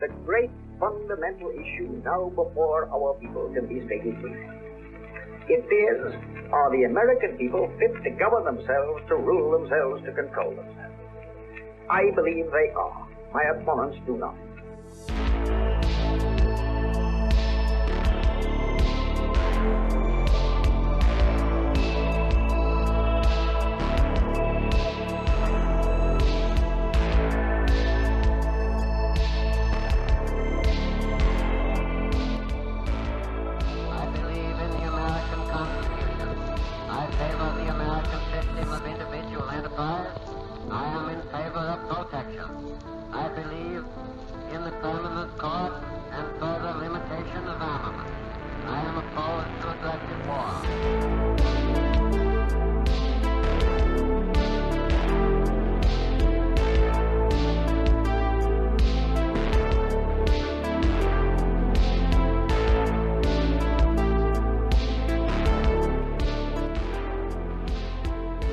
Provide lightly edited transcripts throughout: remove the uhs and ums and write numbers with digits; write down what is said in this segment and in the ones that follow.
the great fundamental issue now before our people can be stated briefly. It is, are the American people fit to govern themselves, to rule themselves, to control themselves? I believe they are. My opponents do not.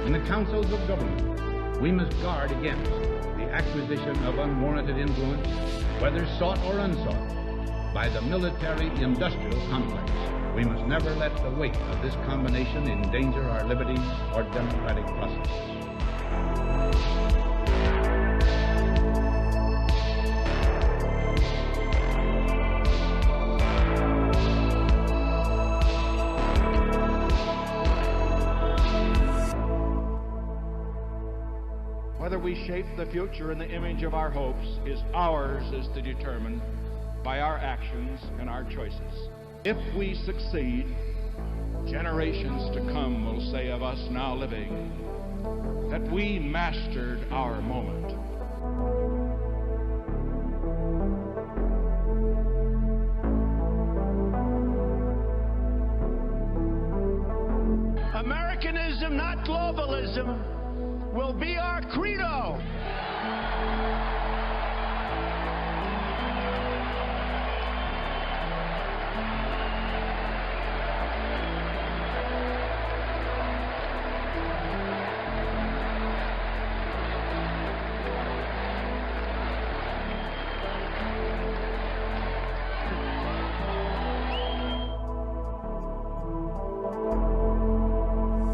In the councils of government, we must guard against the acquisition of unwarranted influence, whether sought or unsought, by the military-industrial complex. We must never let the weight of this combination endanger our liberties or democratic processes. Whether we shape the future in the image of our hopes is ours to determine by our actions and our choices. If we succeed, generations to come will say of us now living that we mastered our moment. Americanism, not globalism, will be our credo.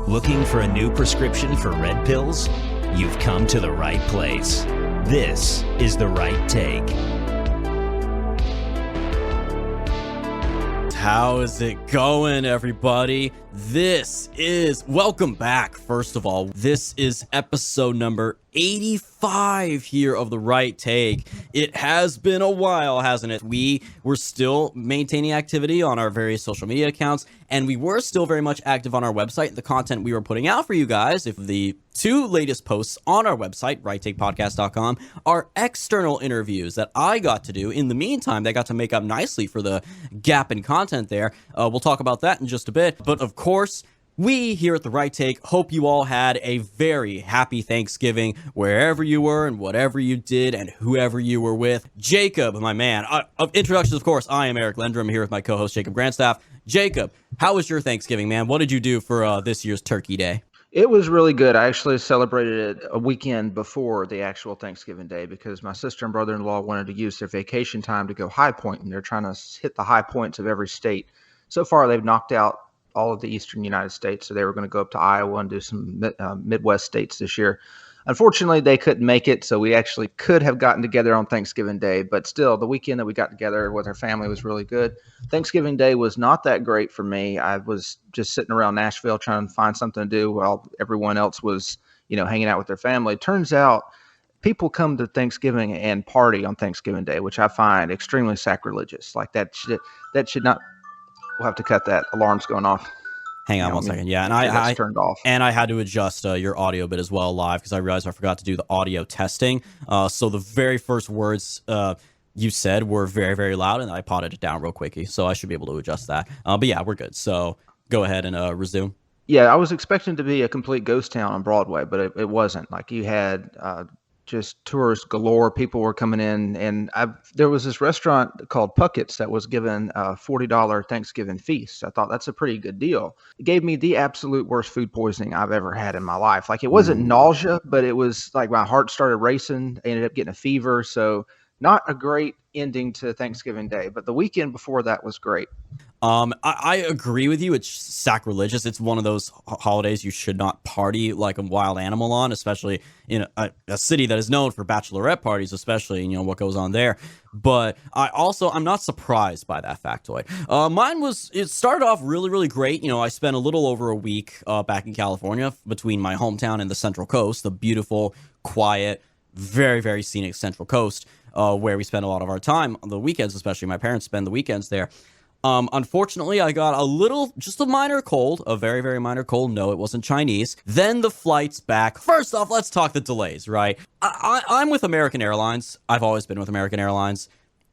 Looking for a new prescription for red pills? You've come to the right place. This is The Right Take. How is it going, everybody? Welcome back, first of all. This is episode number 85 here of The Right Take. It has been a while, hasn't it? We were still maintaining activity on our various social media accounts, and we were still very much active on our website. The content we were putting out for you guys, if the two latest posts on our website, righttakepodcast.com, are external interviews that I got to do. In the meantime, they got to make up nicely for the gap in content there. We'll talk about that in just a bit. But of course, we here at The Right Take hope you all had a very happy Thanksgiving wherever you were and whatever you did and whoever you were with. Jacob, my man. Of introductions, of course, I am Eric Lendrum here with my co-host Jacob Grandstaff. Jacob, how was your Thanksgiving, man? What did you do for this year's Turkey Day? It was really good. I actually celebrated it a weekend before the actual Thanksgiving Day because my sister and brother-in-law wanted to use their vacation time to go high point, and they're trying to hit the high points of every state. So far, they've knocked out all of the eastern United States, so they were going to go up to Iowa and do some Midwest states this year. Unfortunately, they couldn't make it, so we actually could have gotten together on Thanksgiving Day, but still, the weekend that we got together with our family was really good. Thanksgiving Day was not that great for me. I was just sitting around Nashville trying to find something to do while everyone else was, hanging out with their family. It turns out people come to Thanksgiving and party on Thanksgiving Day, which I find extremely sacrilegious. Like that should not. We'll have to cut that. Alarm's going off. Hang on one second. Yeah, and I turned off. And I had to adjust your audio bit as well live because I realized I forgot to do the audio testing. So the very first words you said were very, very loud, and I potted it down real quickly. So I should be able to adjust that. But yeah, we're good. So go ahead and resume. Yeah, I was expecting to be a complete ghost town on Broadway, but it wasn't. Like you had just tourists galore. People were coming in, and there was this restaurant called Puckett's that was given a $40 Thanksgiving feast. I thought that's a pretty good deal. It gave me the absolute worst food poisoning I've ever had in my life. Like it wasn't nausea, but it was like my heart started racing. I ended up getting a fever. So not a great ending to Thanksgiving Day, but the weekend before that was great. I agree with you. It's sacrilegious. It's one of those holidays you should not party like a wild animal on, especially in a city that is known for bachelorette parties, especially, you know, what goes on there. But I'm not surprised by that factoid. It started off really, really great. You know, I spent a little over a week back in California between my hometown and the Central Coast, the beautiful, quiet, very, very scenic Central Coast, where we spend a lot of our time on the weekends, especially my parents spend the weekends there. Unfortunately, I got just a minor cold, a very, very minor cold. No, it wasn't Chinese. Then the flight's back. First off, let's talk the delays, right? I'm with American Airlines. I've always been with American Airlines.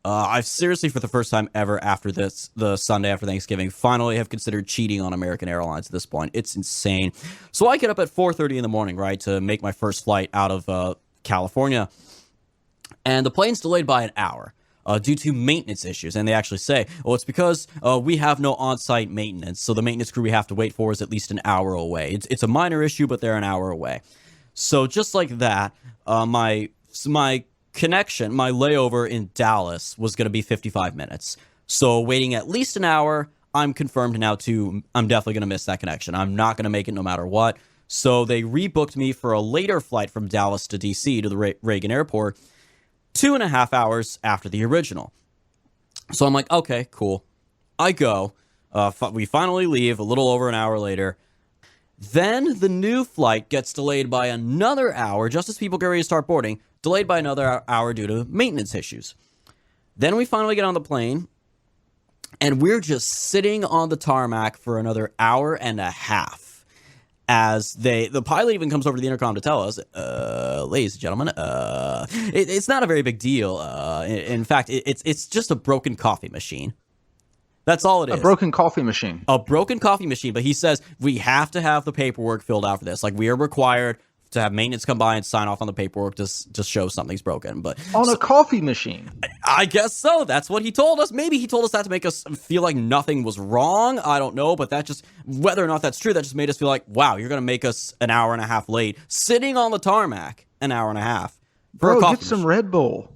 I've seriously, for the first time ever after the Sunday after Thanksgiving, finally have considered cheating on American Airlines at this point. It's insane. So I get up at 4:30 in the morning, right, to make my first flight out of California. And the plane's delayed by an hour. Due to maintenance issues. And they actually say, oh, it's because we have no on-site maintenance. So the maintenance crew we have to wait for is at least an hour away. It's a minor issue, but they're an hour away. So just like that, my connection, my layover in Dallas was going to be 55 minutes. So waiting at least an hour, I'm confirmed now I'm definitely going to miss that connection. I'm not going to make it no matter what. So they rebooked me for a later flight from Dallas to DC to the Reagan Airport, 2.5 hours after the original. So I'm like, okay, cool. I go. We finally leave a little over an hour later. Then the new flight gets delayed by another hour, just as people get ready to start boarding, delayed by another hour due to maintenance issues. Then we finally get on the plane, and we're just sitting on the tarmac for another hour and a half. As the pilot even comes over to the intercom to tell us, ladies and gentlemen, it's not a very big deal. In fact, it's just a broken coffee machine. That's all it is. A broken coffee machine. A broken coffee machine. But he says we have to have the paperwork filled out for this. Like, we are required to have maintenance come by and sign off on the paperwork to show something's broken. But on a coffee machine. I guess so. That's what he told us. Maybe he told us that to make us feel like nothing was wrong. I don't know. But whether or not that's true, that just made us feel like, wow, you're going to make us an hour and a half late, sitting on the tarmac an hour and a half. Bro, get some Red Bull.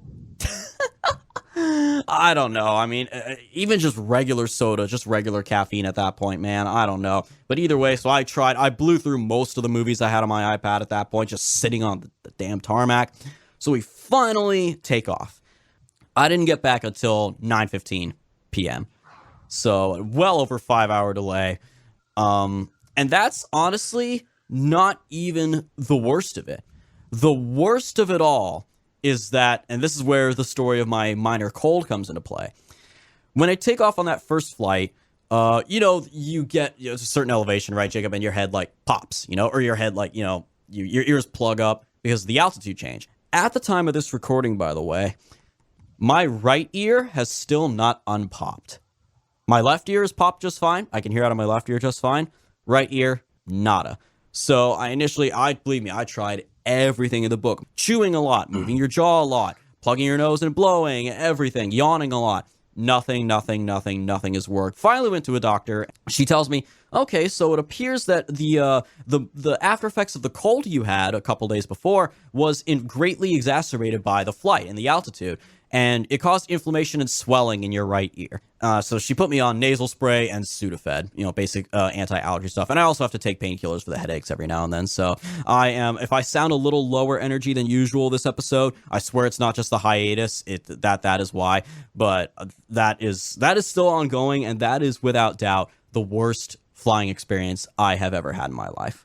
I don't know. I mean, even just regular soda, just regular caffeine at that point, man. I don't know. But either way, so I blew through most of the movies I had on my iPad at that point, just sitting on the damn tarmac. So we finally take off. I didn't get back until 9:15 p.m. So well over 5-hour delay. And that's honestly not even the worst of it. The worst of it all is that, and this is where the story of my minor cold comes into play. When I take off on that first flight, you get a certain elevation, right, Jacob, and your head like pops, or your head like, your ears plug up because of the altitude change. At the time of this recording, by the way, my right ear has still not unpopped. My left ear is popped just fine. I can hear out of my left ear just fine. Right ear, nada. So believe me, I tried everything in the book. Chewing a lot, moving your jaw a lot, plugging your nose and blowing, everything, yawning a lot. Nothing has worked. Finally went to a doctor. She tells me, okay, so it appears that the after effects of the cold you had a couple days before was greatly exacerbated by the flight and the altitude. And it caused inflammation and swelling in your right ear. So she put me on nasal spray and Sudafed, basic anti-allergy stuff. And I also have to take painkillers for the headaches every now and then. So if I sound a little lower energy than usual this episode, I swear it's not just the hiatus. That is why. But that is still ongoing, and that is without doubt the worst flying experience I have ever had in my life.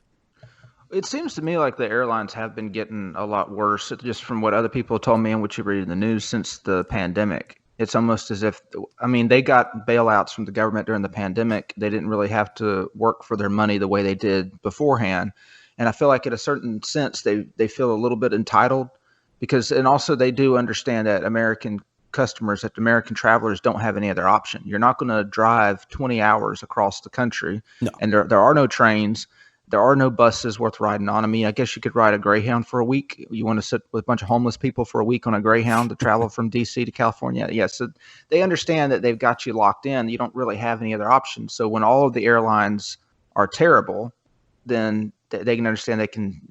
It seems to me like the airlines have been getting a lot worse, just from what other people told me and what you read in the news since the pandemic. It's almost as if, they got bailouts from the government during the pandemic. They didn't really have to work for their money the way they did beforehand. And I feel like in a certain sense, they feel a little bit entitled and also they do understand that American travelers don't have any other option. You're not going to drive 20 hours across the country. No. And there are no trains. There are no buses worth riding on. I mean, I guess you could ride a Greyhound for a week. You want to sit with a bunch of homeless people for a week on a Greyhound to travel from D.C. to California. Yes, so they understand that they've got you locked in. You don't really have any other options. So when all of the airlines are terrible, then they can understand they can,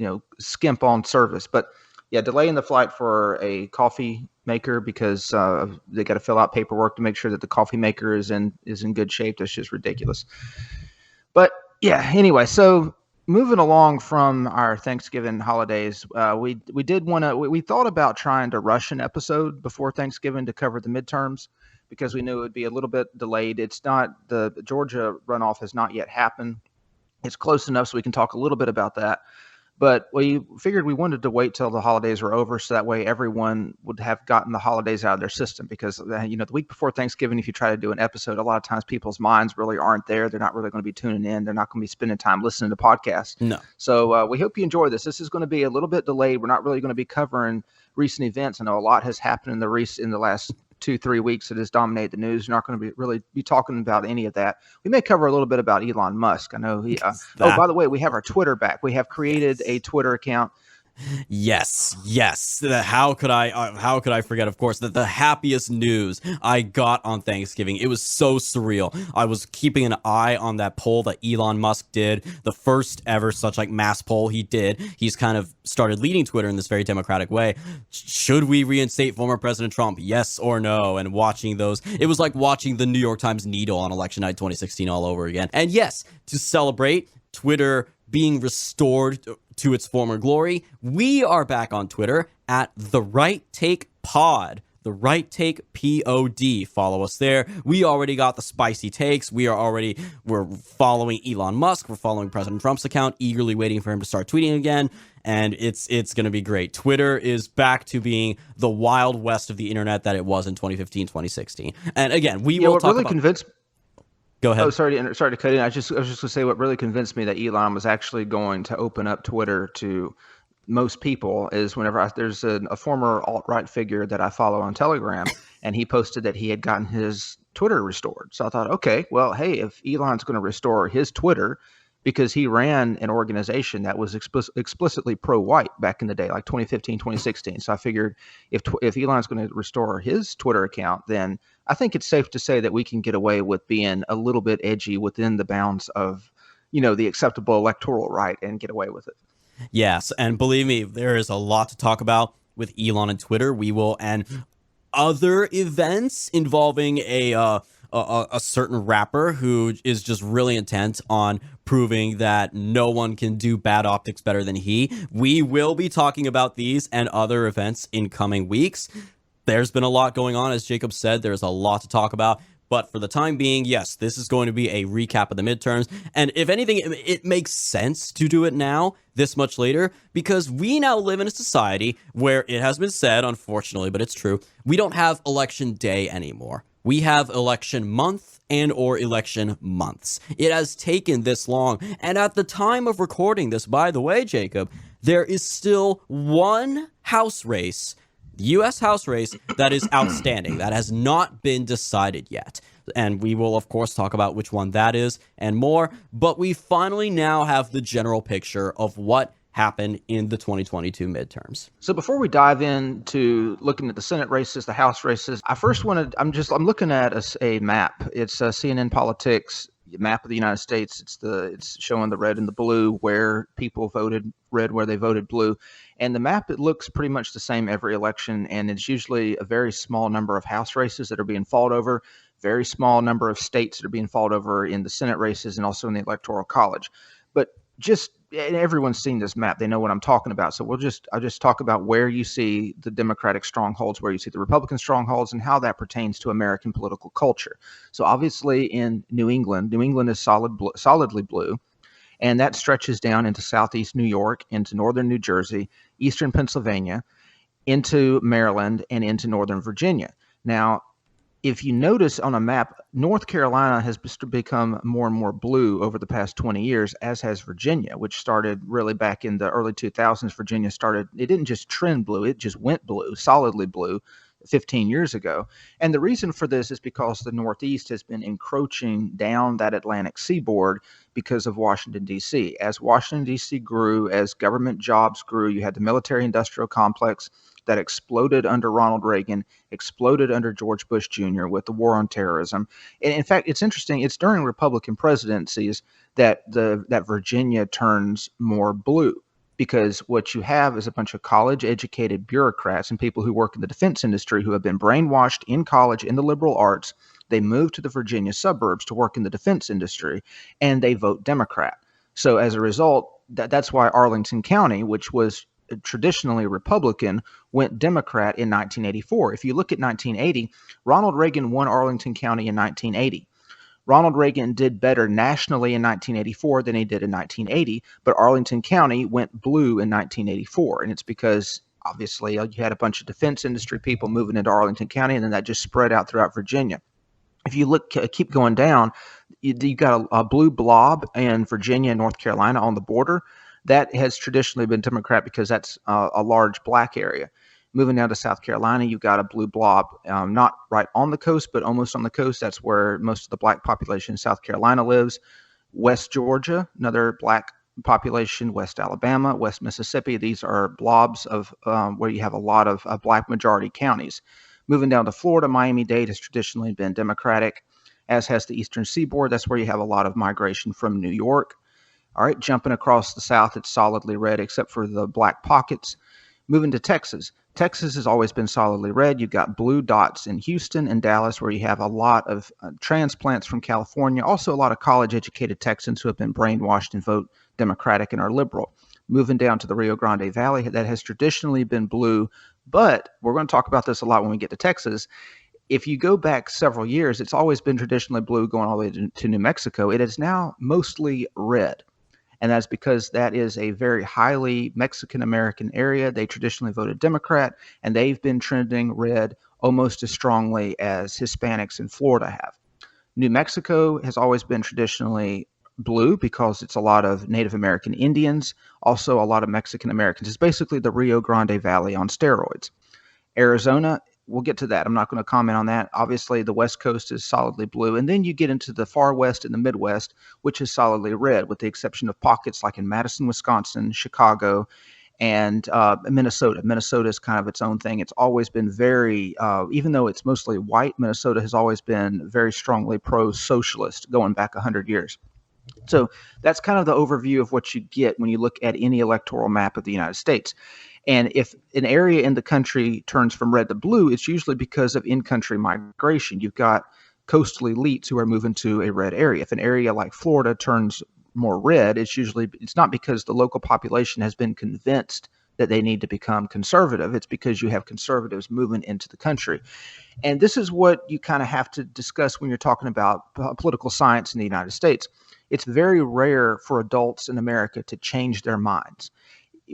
skimp on service. But yeah, delaying the flight for a coffee maker because they got to fill out paperwork to make sure that the coffee maker is in good shape. That's just ridiculous. But yeah, anyway, so moving along from our Thanksgiving holidays, we did want to we thought about trying to rush an episode before Thanksgiving to cover the midterms because we knew it would be a little bit delayed. It's not the Georgia runoff has not yet happened. It's close enough so we can talk a little bit about that. But we figured we wanted to wait till the holidays were over so that way everyone would have gotten the holidays out of their system because, the week before Thanksgiving, if you try to do an episode, a lot of times people's minds really aren't there. They're not really going to be tuning in. They're not going to be spending time listening to podcasts. No. So we hope you enjoy this. This is going to be a little bit delayed. We're not really going to be covering recent events. I know a lot has happened in the last 2-3 weeks that has dominated the news. We're not going to really be talking about any of that. We may cover a little bit about Elon Musk. I know he. By the way, we have our Twitter back. We have created a Twitter account. Yes. How could I forget, of course, that the happiest news I got on Thanksgiving, it was so surreal. I was keeping an eye on that poll that Elon Musk did, the first ever such mass poll he did. He's kind of started leading Twitter in this very democratic way. Should we reinstate former President Trump? Yes or no? And watching those, it was like watching the New York Times needle on election night 2016 all over again. And yes, to celebrate Twitter being restored to its former glory, we are back on Twitter at The Right Take Pod. The Right Take POD. Follow us there. We already got the spicy takes. We're following Elon Musk. We're following President Trump's account, eagerly waiting for him to start tweeting again. And it's going to be great. Twitter is back to being the wild west of the internet that it was in 2015, 2016. And again, we will talk about... Go ahead. Oh, sorry to cut in. I was just going to say what really convinced me that Elon was actually going to open up Twitter to most people is whenever there's a former alt-right figure that I follow on Telegram, and he posted that he had gotten his Twitter restored. So I thought, okay, well, hey, if Elon's going to restore his Twitter, because he ran an organization that was explicitly pro-white back in the day, like 2015, 2016. So I figured if Elon's going to restore his Twitter account, then I think it's safe to say that we can get away with being a little bit edgy within the bounds of, the acceptable electoral right and get away with it. Yes, and believe me, there is a lot to talk about with Elon and Twitter. We will, and other events involving a certain rapper who is just really intent on proving that no one can do bad optics better than he. We will be talking about these and other events in coming weeks. There's been a lot going on. As Jacob said, there's a lot to talk about. But for the time being, yes, this is going to be a recap of the midterms. And if anything, it makes sense to do it now, this much later, because we now live in a society where it has been said, unfortunately, but it's true, we don't have election day anymore. We have election month and or election months. It has taken this long. And at the time of recording this, by the way, Jacob, there is still one House race, the U.S. House race, that is outstanding, that has not been decided yet. And we will, of course, talk about which one that is and more. But we finally now have the general picture of what happened in the 2022 midterms. So before we dive into looking at the Senate races, the House races, I'm looking at a map. It's a CNN Politics map of the United States. It's showing the red and the blue where people voted red, where they voted blue. And the map, it looks pretty much the same every election. And it's usually a very small number of House races that are being fought over, very small number of states that are being fought over in the Senate races and also in the Electoral College. But and everyone's seen this map. They know what I'm talking about. So I'll just talk about where you see the Democratic strongholds, where you see the Republican strongholds, and how that pertains to American political culture. So obviously in New England is solidly blue, and that stretches down into southeast New York, into northern New Jersey, eastern Pennsylvania, into Maryland, and into northern Virginia. Now, if you notice on a map, North Carolina has become more and more blue over the past 20 years, as has Virginia, which started really back in the early 2000s. Virginia it didn't just trend blue, it just went blue, solidly blue 15 years ago. And the reason for this is because the Northeast has been encroaching down that Atlantic seaboard because of Washington, D.C. As Washington, D.C. grew, as government jobs grew, you had the military-industrial complex that exploded under Ronald Reagan, exploded under George Bush Jr. with the war on terrorism. And in fact, it's interesting, it's during Republican presidencies that Virginia turns more blue, because what you have is a bunch of college-educated bureaucrats and people who work in the defense industry who have been brainwashed in college in the liberal arts. They move to the Virginia suburbs to work in the defense industry, and they vote Democrat. So as a result, that's why Arlington County, which was traditionally Republican, went Democrat in 1984. If you look at 1980, Ronald Reagan won Arlington County in 1980. Ronald Reagan did better nationally in 1984 than he did in 1980, but Arlington County went blue in 1984. And it's because, obviously, you had a bunch of defense industry people moving into Arlington County, and then that just spread out throughout Virginia. If you look, keep going down, you got a blue blob in Virginia and North Carolina on the border. That has traditionally been Democrat because that's a large black area. Moving down to South Carolina, you've got a blue blob, not right on the coast, but almost on the coast. That's where most of the black population in South Carolina lives. West Georgia, another black population. West Alabama, West Mississippi. These are blobs of where you have a lot of black majority counties. Moving down to Florida, Miami-Dade has traditionally been Democratic, as has the Eastern Seaboard. That's where you have a lot of migration from New York. All right, jumping across the South, it's solidly red except for the black pockets. Moving to Texas. Texas has always been solidly red. You've got blue dots in Houston and Dallas, where you have a lot of transplants from California. Also, a lot of college-educated Texans who have been brainwashed and vote Democratic and are liberal. Moving down to the Rio Grande Valley, that has traditionally been blue, but we're going to talk about this a lot when we get to Texas. If you go back several years, it's always been traditionally blue going all the way to New Mexico. It is now mostly red. And that's because that is a very highly Mexican-American area. They traditionally voted Democrat, and they've been trending red almost as strongly as Hispanics in Florida have. New Mexico has always been traditionally blue because it's a lot of Native American Indians, also a lot of Mexican-Americans. It's basically the Rio Grande Valley on steroids. Arizona, we'll get to that. I'm not going to comment on that. Obviously, the West Coast is solidly blue. And then you get into the far west and the Midwest, which is solidly red, with the exception of pockets like in Madison, Wisconsin, Chicago, and Minnesota. Minnesota is kind of its own thing. It's always been very, even though it's mostly white, Minnesota has always been very strongly pro-socialist going back 100 years. So that's kind of the overview of what you get when you look at any electoral map of the United States. And if an area in the country turns from red to blue, it's usually because of in-country migration. You've got coastal elites who are moving to a red area. If an area like Florida turns more red, it's not because the local population has been convinced that they need to become conservative. It's because you have conservatives moving into the country. And this is what you kind of have to discuss when you're talking about political science in the United States. It's very rare for adults in America to change their minds.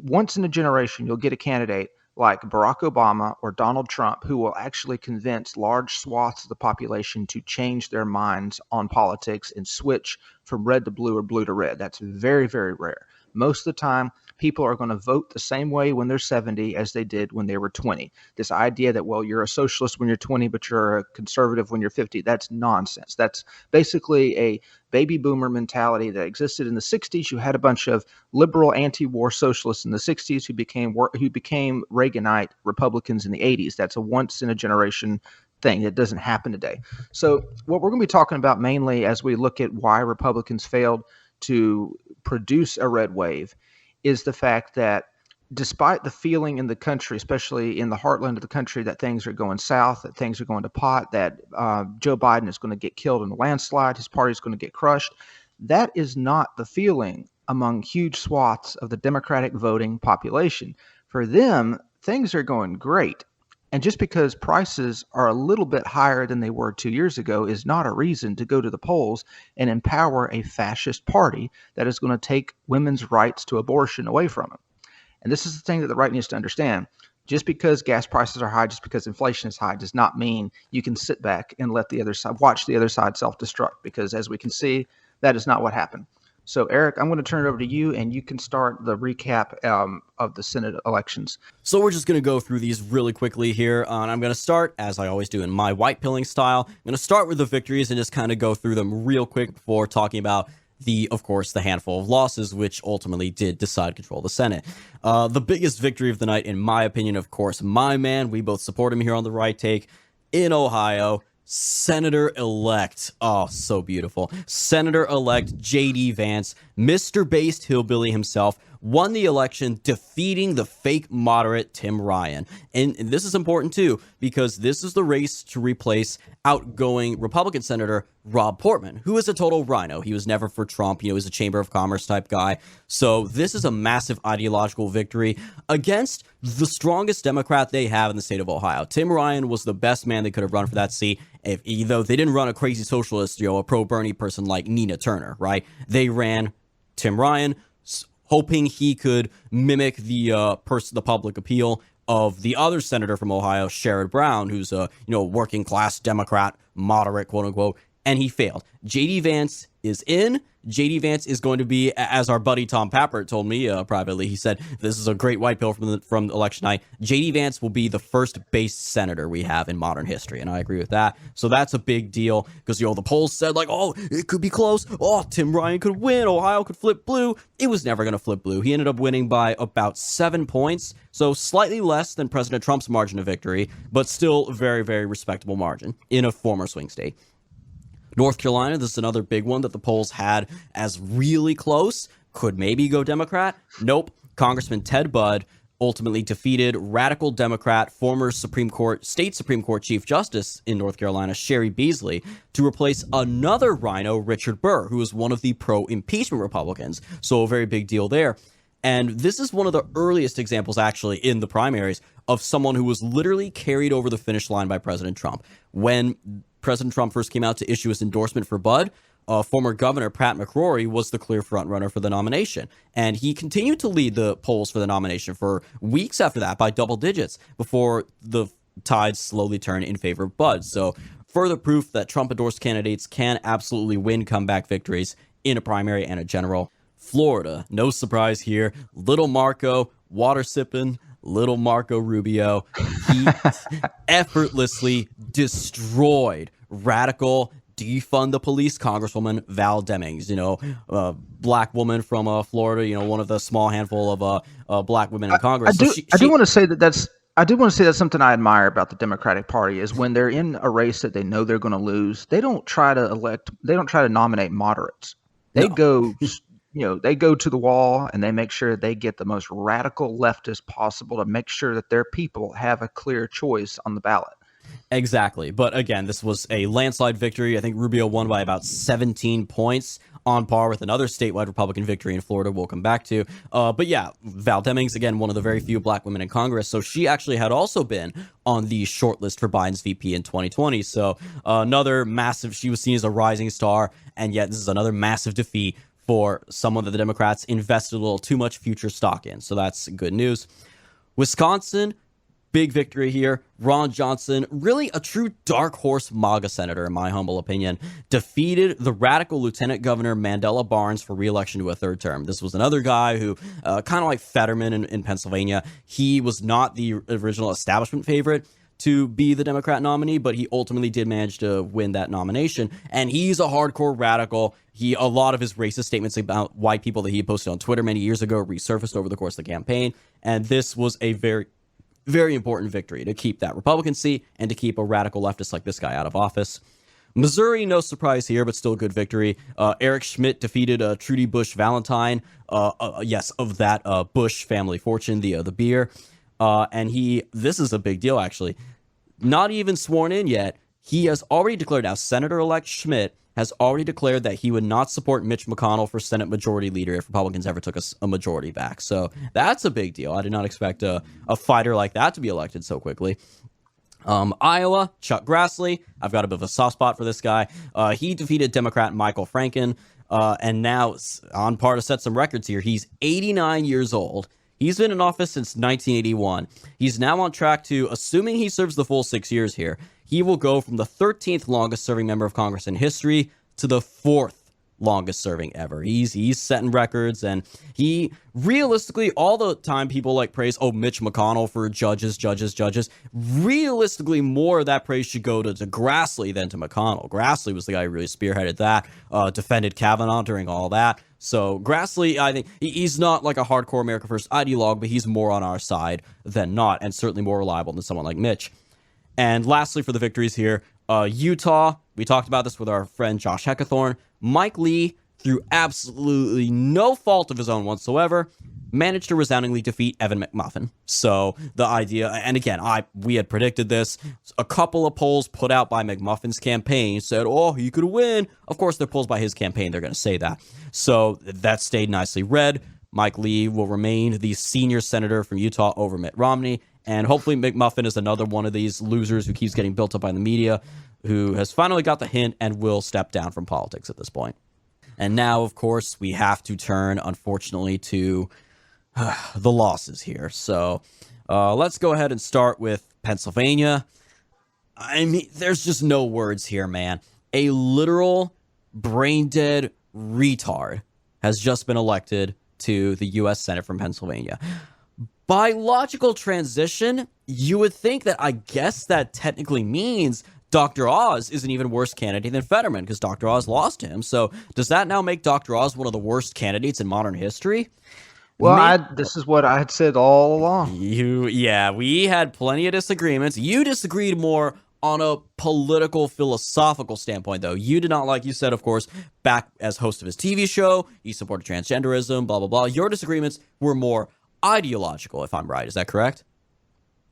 Once in a generation, you'll get a candidate like Barack Obama or Donald Trump who will actually convince large swaths of the population to change their minds on politics and switch from red to blue or blue to red. That's very, very rare. Most of the time, people are going to vote the same way when they're 70 as they did when they were 20. This idea that, well, you're a socialist when you're 20, but you're a conservative when you're 50, that's nonsense. That's basically a baby boomer mentality that existed in the 60s. You had a bunch of liberal anti-war socialists in the 60s who became Reaganite Republicans in the 80s. That's a once-in-a-generation thing. It doesn't happen today. So what we're going to be talking about mainly as we look at why Republicans failed to produce a red wave is the fact that despite the feeling in the country, especially in the heartland of the country, that things are going south, that things are going to pot, that Joe Biden is going to get killed in a landslide, his party is going to get crushed, that is not the feeling among huge swaths of the Democratic voting population. For them, things are going great. And just because prices are a little bit higher than they were 2 years ago is not a reason to go to the polls and empower a fascist party that is going to take women's rights to abortion away from them. And this is the thing that the right needs to understand. Just because gas prices are high, just because inflation is high, does not mean you can sit back and let the other side, watch the other side self-destruct, because as we can see, that is not what happened. So, Eric, I'm going to turn it over to you, and you can start the recap of the Senate elections. So we're just going to go through these really quickly here. And I'm going to start, as I always do in my white pilling style, I'm going to start with the victories and just kind of go through them real quick before talking about of course, the handful of losses, which ultimately did decide control of the Senate. The biggest victory of the night, in my opinion, of course, my man, we both support him here on the Right Take, in Ohio, Senator-elect, oh, so beautiful, Senator-elect J.D. Vance, Mr. Based Hillbilly himself, won the election, defeating the fake moderate Tim Ryan. And this is important too, because this is the race to replace outgoing Republican Senator Rob Portman, who is a total rhino. He was never for Trump. He's a Chamber of Commerce type guy. So this is a massive ideological victory against the strongest Democrat they have in the state of Ohio. Tim Ryan was the best man they could have run for that seat, though they didn't run a crazy socialist, a pro-Bernie person like Nina Turner, right? They ran Tim Ryan, hoping he could mimic the public appeal of the other senator from Ohio, Sherrod Brown, who's a working class Democrat, moderate, quote unquote, and he failed. J.D. Vance is in. J.D. Vance is going to be, as our buddy Tom Pappert told me privately, he said, this is a great white pill from election night. J.D. Vance will be the first based senator we have in modern history, and I agree with that. So that's a big deal, because, the polls said, it could be close. Oh, Tim Ryan could win. Ohio could flip blue. It was never going to flip blue. He ended up winning by about 7 points, so slightly less than President Trump's margin of victory, but still a very, very respectable margin in a former swing state. North Carolina, this is another big one that the polls had as really close. Could maybe go Democrat. Nope. Congressman Ted Budd ultimately defeated radical Democrat, former state Supreme Court Chief Justice in North Carolina, Sherry Beasley, to replace another rhino, Richard Burr, who was one of the pro-impeachment Republicans. So a very big deal there. And this is one of the earliest examples, actually, in the primaries of someone who was literally carried over the finish line by President Trump. When President Trump first came out to issue his endorsement for Budd, former Governor Pat McCrory was the clear frontrunner for the nomination. And he continued to lead the polls for the nomination for weeks after that by double digits before the tide slowly turned in favor of Budd. So further proof that Trump-endorsed candidates can absolutely win comeback victories in a primary and a general. Florida, no surprise here. Little Marco, water sipping, little Marco Rubio. He effortlessly destroyed radical defund the police Congresswoman Val Demings, black woman from Florida, one of the small handful of black women in Congress. I do want to say that's something I admire about the Democratic Party is when they're in a race that they know they're going to lose, they don't try to nominate moderates. They go to the wall and they make sure they get the most radical leftist possible to make sure that their people have a clear choice on the ballot. Exactly. But again, this was a landslide victory. I think Rubio won by about 17 points, on par with another statewide Republican victory in Florida we'll come back to. But yeah, Val Demings, again, one of the very few black women in Congress. So she actually had also been on the shortlist for Biden's VP in 2020. So another massive, she was seen as a rising star. And yet this is another massive defeat for someone that the Democrats invested a little too much future stock in. So that's good news. Wisconsin, big victory here. Ron Johnson, really a true dark horse MAGA senator, in my humble opinion, defeated the radical Lieutenant Governor Mandela Barnes for re-election to a third term. This was another guy who, kind of like Fetterman in Pennsylvania, he was not the original establishment favorite to be the Democrat nominee, but he ultimately did manage to win that nomination. And he's a hardcore radical. A lot of his racist statements about white people that he posted on Twitter many years ago resurfaced over the course of the campaign. And this was a very, very important victory to keep that Republican seat and to keep a radical leftist like this guy out of office. Missouri, no surprise here, but still a good victory. Eric Schmidt defeated Trudy Bush Valentine, of that Bush family fortune, the beer. And this is a big deal, actually. Not even sworn in yet. He has already declared, now Senator-elect Schmidt has already declared that he would not support Mitch McConnell for Senate Majority Leader if Republicans ever took a majority back. So that's a big deal. I did not expect a fighter like that to be elected so quickly. Iowa, Chuck Grassley. I've got a bit of a soft spot for this guy. He defeated Democrat Michael Franken, and now on par to set some records here. He's 89 years old. He's been in office since 1981. He's now on track to, assuming he serves the full 6 years here, he will go from the 13th longest serving member of Congress in history to the 4th longest serving ever. He's setting records, and he realistically, all the time people praise, Mitch McConnell for judges. Realistically, more of that praise should go to Grassley than to McConnell. Grassley was the guy who really spearheaded that, defended Kavanaugh during all that. So Grassley, I think he's not like a hardcore America First ideologue, but he's more on our side than not, and certainly more reliable than someone like Mitch. And lastly, for the victories here, Utah, we talked about this with our friend Josh Heckathorn. Mike Lee, through absolutely no fault of his own whatsoever, managed to resoundingly defeat Evan McMuffin. So the idea, and again, we had predicted this. A couple of polls put out by McMuffin's campaign said, oh, he could win. Of course, they're polls by his campaign. They're going to say that. So that stayed nicely red. Mike Lee will remain the senior senator from Utah over Mitt Romney. And hopefully McMuffin is another one of these losers who keeps getting built up by the media, who has finally got the hint and will step down from politics at this point. And now, of course, we have to turn, unfortunately, to the losses here. So let's go ahead and start with Pennsylvania. I mean, there's just no words here, man. A literal brain-dead retard has just been elected to the U.S. Senate from Pennsylvania. By logical transition, you would think that, I guess that technically means Dr. Oz is an even worse candidate than Fetterman, because Dr. Oz lost him. So does that now make Dr. Oz one of the worst candidates in modern history? Well, this is what I had said all along. We had plenty of disagreements. You disagreed more on a political, philosophical standpoint, though. You did not, like you said, of course, back as host of his TV show, you supported transgenderism, blah, blah, blah. Your disagreements were more ideological, if I'm right. Is that correct?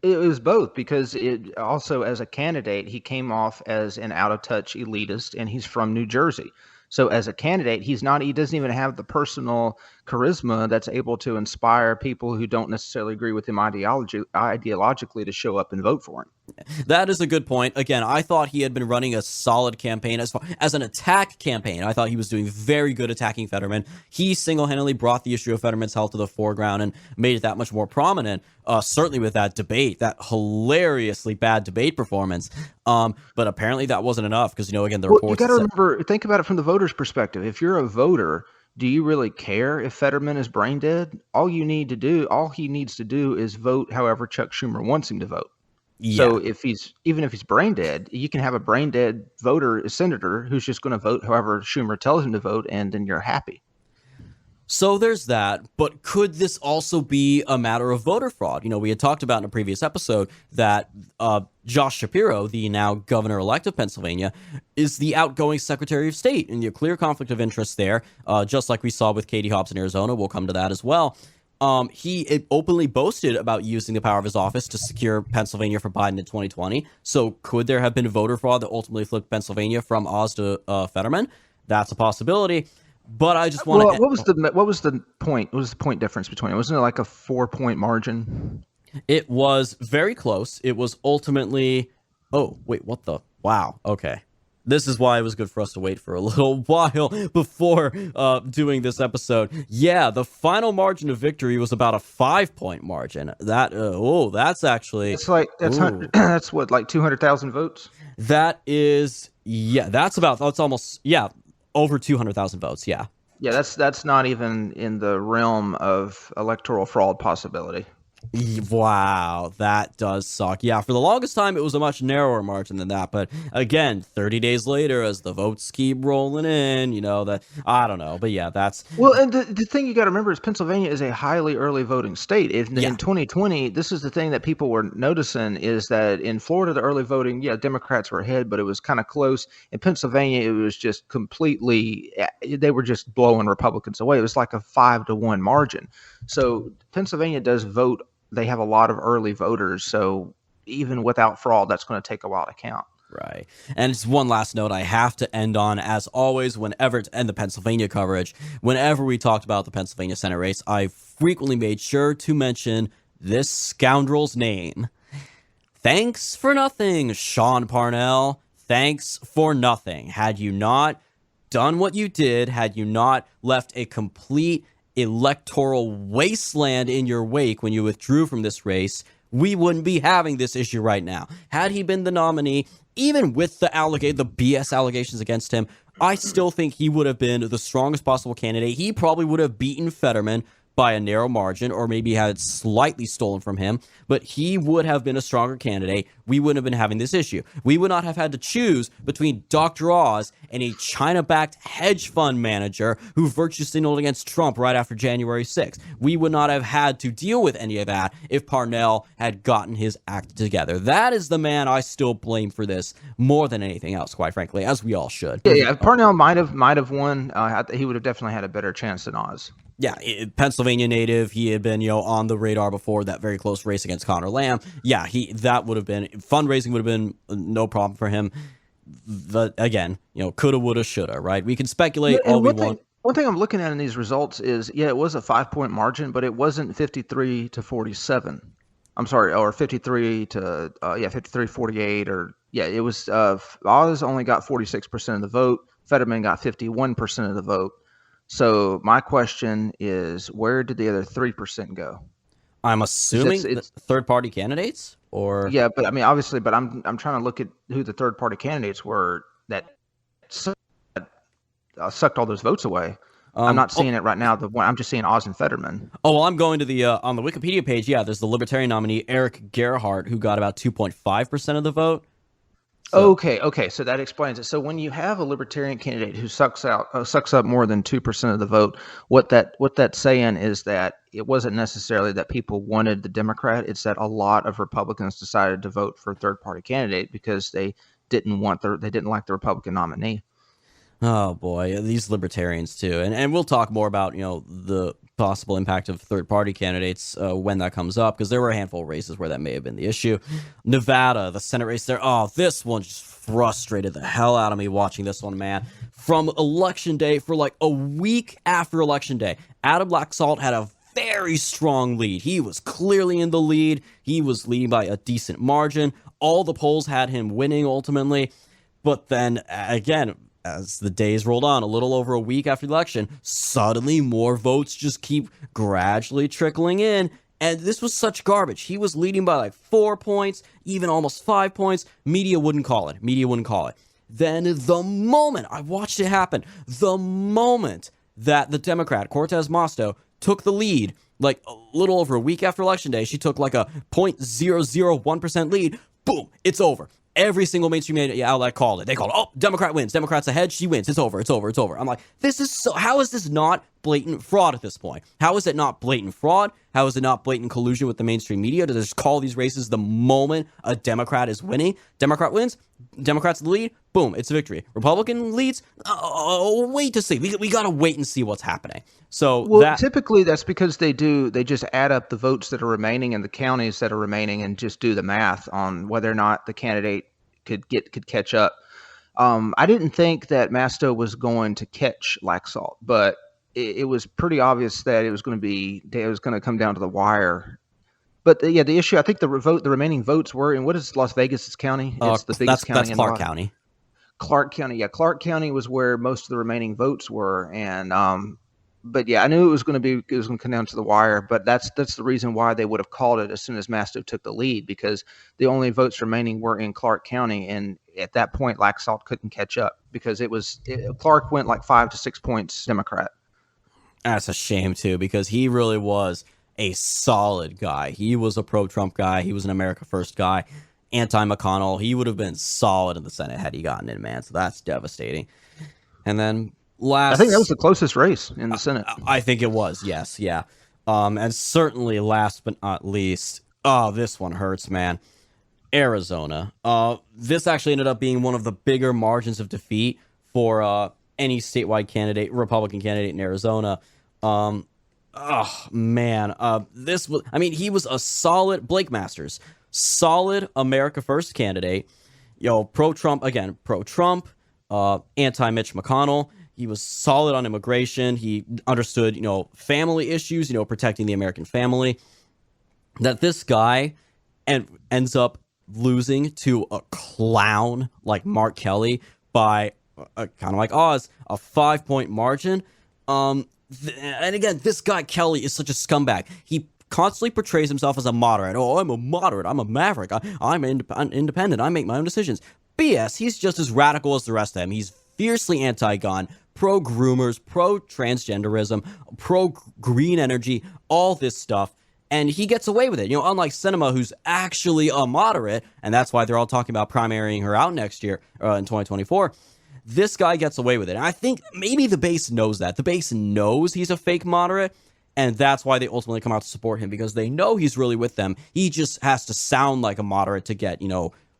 It was both, because it also, as a candidate, he came off as an out-of-touch elitist, and he's from New Jersey. So as a candidate, he doesn't even have the personal charisma that's able to inspire people who don't necessarily agree with him ideologically to show up and vote for him. That is a good point. Again, I thought he had been running a solid campaign as an attack campaign. I thought he was doing very good attacking Fetterman. He single-handedly brought the issue of Fetterman's health to the foreground and made it that much more prominent, certainly with that debate, that hilariously bad debate performance. But apparently that wasn't enough because, again, the reports... You got to remember, think about it from the voter's perspective. If you're a voter, do you really care if Fetterman is brain dead? All he needs to do is vote however Chuck Schumer wants him to vote. Yeah. So even if he's brain dead, you can have a brain dead senator who's just going to vote however Schumer tells him to vote, and then you're happy. So there's that, but could this also be a matter of voter fraud? We had talked about in a previous episode that Josh Shapiro, the now governor-elect of Pennsylvania, is the outgoing Secretary of State, and a clear conflict of interest there, just like we saw with Katie Hobbs in Arizona. We'll come to that as well. He openly boasted about using the power of his office to secure Pennsylvania for Biden in 2020. So could there have been voter fraud that ultimately flipped Pennsylvania from Oz to Fetterman? That's a possibility. But I just want to. What was the point? What was the point difference between it? Wasn't it like a 4-point margin? It was very close. It was ultimately. Oh wait, what the? Wow. Okay. This is why it was good for us to wait for a little while before doing this episode. Yeah, the final margin of victory was about a 5-point margin. That's actually... That's what, like 200,000 votes? That's almost, over 200,000 votes, yeah. Yeah, that's not even in the realm of electoral fraud possibility. Wow, that does suck. Yeah, for the longest time, it was a much narrower margin than that. But again, 30 days later, as the votes keep rolling in, I don't know. But yeah, that's... Well, and the thing you got to remember is Pennsylvania is a highly early voting state. In 2020, this is the thing that people were noticing, is that in Florida, the early voting, Democrats were ahead, but it was kind of close. In Pennsylvania, it was just completely... They were just blowing Republicans away. It was like a 5-1 margin. So Pennsylvania does vote. They have a lot of early voters, so even without fraud, that's going to take a while to count. Right. And it's one last note I have to end on, as always, whenever to end the Pennsylvania coverage. Whenever we talked about the Pennsylvania Senate race, I frequently made sure to mention this scoundrel's name. Thanks for nothing, Sean Parnell. Thanks for nothing. Had you not done what you did, had you not left a complete electoral wasteland in your wake when you withdrew from this race, we wouldn't be having this issue right now. Had he been the nominee, even with the BS allegations against him, I still think he would have been the strongest possible candidate. He probably would have beaten Fetterman by a narrow margin, or maybe had slightly stolen from him, but he would have been a stronger candidate. We wouldn't have been having this issue. We would not have had to choose between Dr. Oz and a China-backed hedge fund manager who virtue signaled against Trump right after January 6th. We would not have had to deal with any of that if Parnell had gotten his act together. That is the man I still blame for this more than anything else, quite frankly, as we all should. Yeah, Parnell might have won. He would have definitely had a better chance than Oz. Pennsylvania native. He had been, on the radar before that very close race against Connor Lamb. Yeah, that would have been fundraising would have been no problem for him. But again, coulda, woulda, shoulda, right? We can speculate all we want. One thing I'm looking at in these results is, it was a 5-point margin, but it wasn't 53 to 47. I'm sorry, or 53 to 53-48, or it was. Oz only got 46% of the vote. Fetterman got 51% of the vote. So my question is, where did the other 3% go? I'm assuming it's third-party candidates, or but I mean, obviously, but I'm trying to look at who the third-party candidates were that sucked all those votes away. I'm not seeing it right now. I'm just seeing Oz and Fetterman. Oh, well, I'm going to the on the Wikipedia page. Yeah, there's the Libertarian nominee Eric Gerhardt, who got about 2.5% of the vote. So. Okay. So that explains it. So when you have a Libertarian candidate who sucks up more than 2% of the vote, what that's saying is that it wasn't necessarily that people wanted the Democrat. It's that a lot of Republicans decided to vote for a third-party candidate because they didn't like the Republican nominee. Oh boy, these libertarians too, and we'll talk more about the possible impact of third-party candidates when that comes up, because there were a handful of races where that may have been the issue. Nevada, the Senate race there. Oh, this one just frustrated the hell out of me watching this one, man. From election day, for like a week after election day, Adam Laxalt had a very strong lead. He was clearly in the lead. He was leading by a decent margin. All the polls had him winning ultimately, but then again, as the days rolled on, a little over a week after the election, suddenly more votes just keep gradually trickling in. And this was such garbage. He was leading by like 4 points, even almost 5 points. Media wouldn't call it. Then the moment I watched it happen, the moment that the Democrat, Cortez Masto, took the lead, like a little over a week after Election Day, she took like a 0.001% lead. Boom, it's over. Every single mainstream media outlet called it. They called it, oh, Democrat wins. Democrats ahead. She wins. It's over. I'm like, how is this not blatant fraud at this point? How is it not blatant fraud? How is it not blatant collusion with the mainstream media to just call these races the moment a Democrat is winning? Democrat wins. Democrats lead. Boom, it's a victory. Republican leads. Wait to see. We got to wait and see what's happening. So typically that's because they just add up the votes that are remaining in the counties that are remaining and just do the math on whether or not the candidate could catch up. I didn't think that Masto was going to catch Laxalt, but it was pretty obvious that it was going to come down to the wire. But the issue, I think the remaining votes were in, what is Las Vegas county? It's the biggest county. That's Clark County. Clark County, yeah. Clark County was where most of the remaining votes were, and but yeah, I knew it was going to come down to the wire. But that's the reason why they would have called it as soon as Masto took the lead, because the only votes remaining were in Clark County, and at that point, Laxalt couldn't catch up because Clark went like 5 to 6 points Democrat. That's a shame too, because he really was a solid guy. He was a pro-Trump guy. He was an America First guy. Anti-McConnell. He would have been solid in the Senate had he gotten in, man. So that's devastating. And then I think that was the closest race in the Senate. I think it was, yes, yeah. And certainly last but not least, this one hurts, man. Arizona. This actually ended up being one of the bigger margins of defeat for any statewide candidate, Republican candidate in Arizona. Oh man, he was a solid Blake Masters, solid America First candidate. Pro-Trump, anti-Mitch McConnell. He was solid on immigration. He understood, family issues, protecting the American family. That this guy ends up losing to a clown like Mark Kelly by kind of like Oz, a 5-point margin. And again, this guy Kelly is such a scumbag. He constantly portrays himself as a moderate. Oh, I'm a moderate. I'm a maverick. I'm independent. I make my own decisions. BS. He's just as radical as the rest of them. He's fiercely anti-gun, pro-groomers, pro-transgenderism, pro-green energy, all this stuff. And he gets away with it. Unlike Sinema, who's actually a moderate, and that's why they're all talking about primarying her out next year in 2024. This guy gets away with it. And I think maybe the base knows that. The base knows he's a fake moderate, and that's why they ultimately come out to support him, because they know he's really with them. He just has to sound like a moderate to get,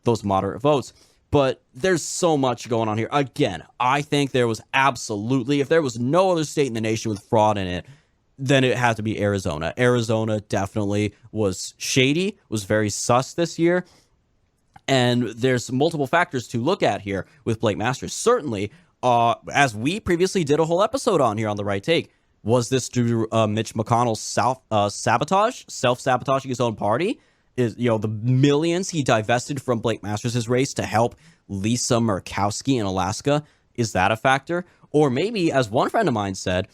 those moderate votes. But there's so much going on here. Again, I think there was absolutely, if there was no other state in the nation with fraud in it, then it had to be Arizona. Arizona definitely was shady, was very sus this year. And there's multiple factors to look at here with Blake Masters. Certainly, as we previously did a whole episode on here on The Right Take, was this due to Mitch McConnell's self-sabotaging his own party? Is, the millions he divested from Blake Masters' race to help Lisa Murkowski in Alaska, is that a factor? Or maybe, as one friend of mine said,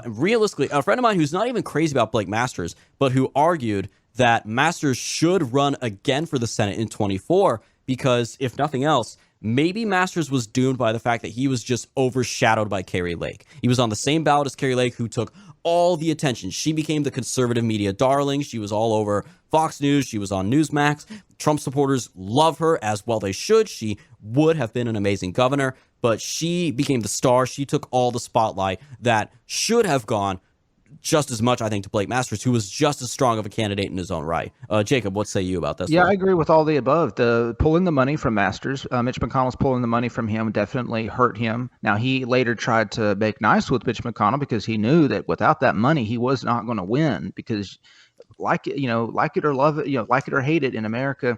realistically, a friend of mine who's not even crazy about Blake Masters, but who argued that Masters should run again for the Senate in 24, because if nothing else, maybe Masters was doomed by the fact that he was just overshadowed by Kari Lake. He was on the same ballot as Kari Lake, who took all the attention. She became the conservative media darling. She was all over Fox News. She was on Newsmax. Trump supporters love her, as well they should. She would have been an amazing governor, but she became the star. She took all the spotlight that should have gone just as much, I think, to Blake Masters, who was just as strong of a candidate in his own right. Jacob, what say you about this? Yeah, I agree with all the above. The pulling the money from Masters, Mitch McConnell's pulling the money from him definitely hurt him. Now, he later tried to make nice with Mitch McConnell because he knew that without that money, he was not going to win, because like it or love it, like it or hate it, in America,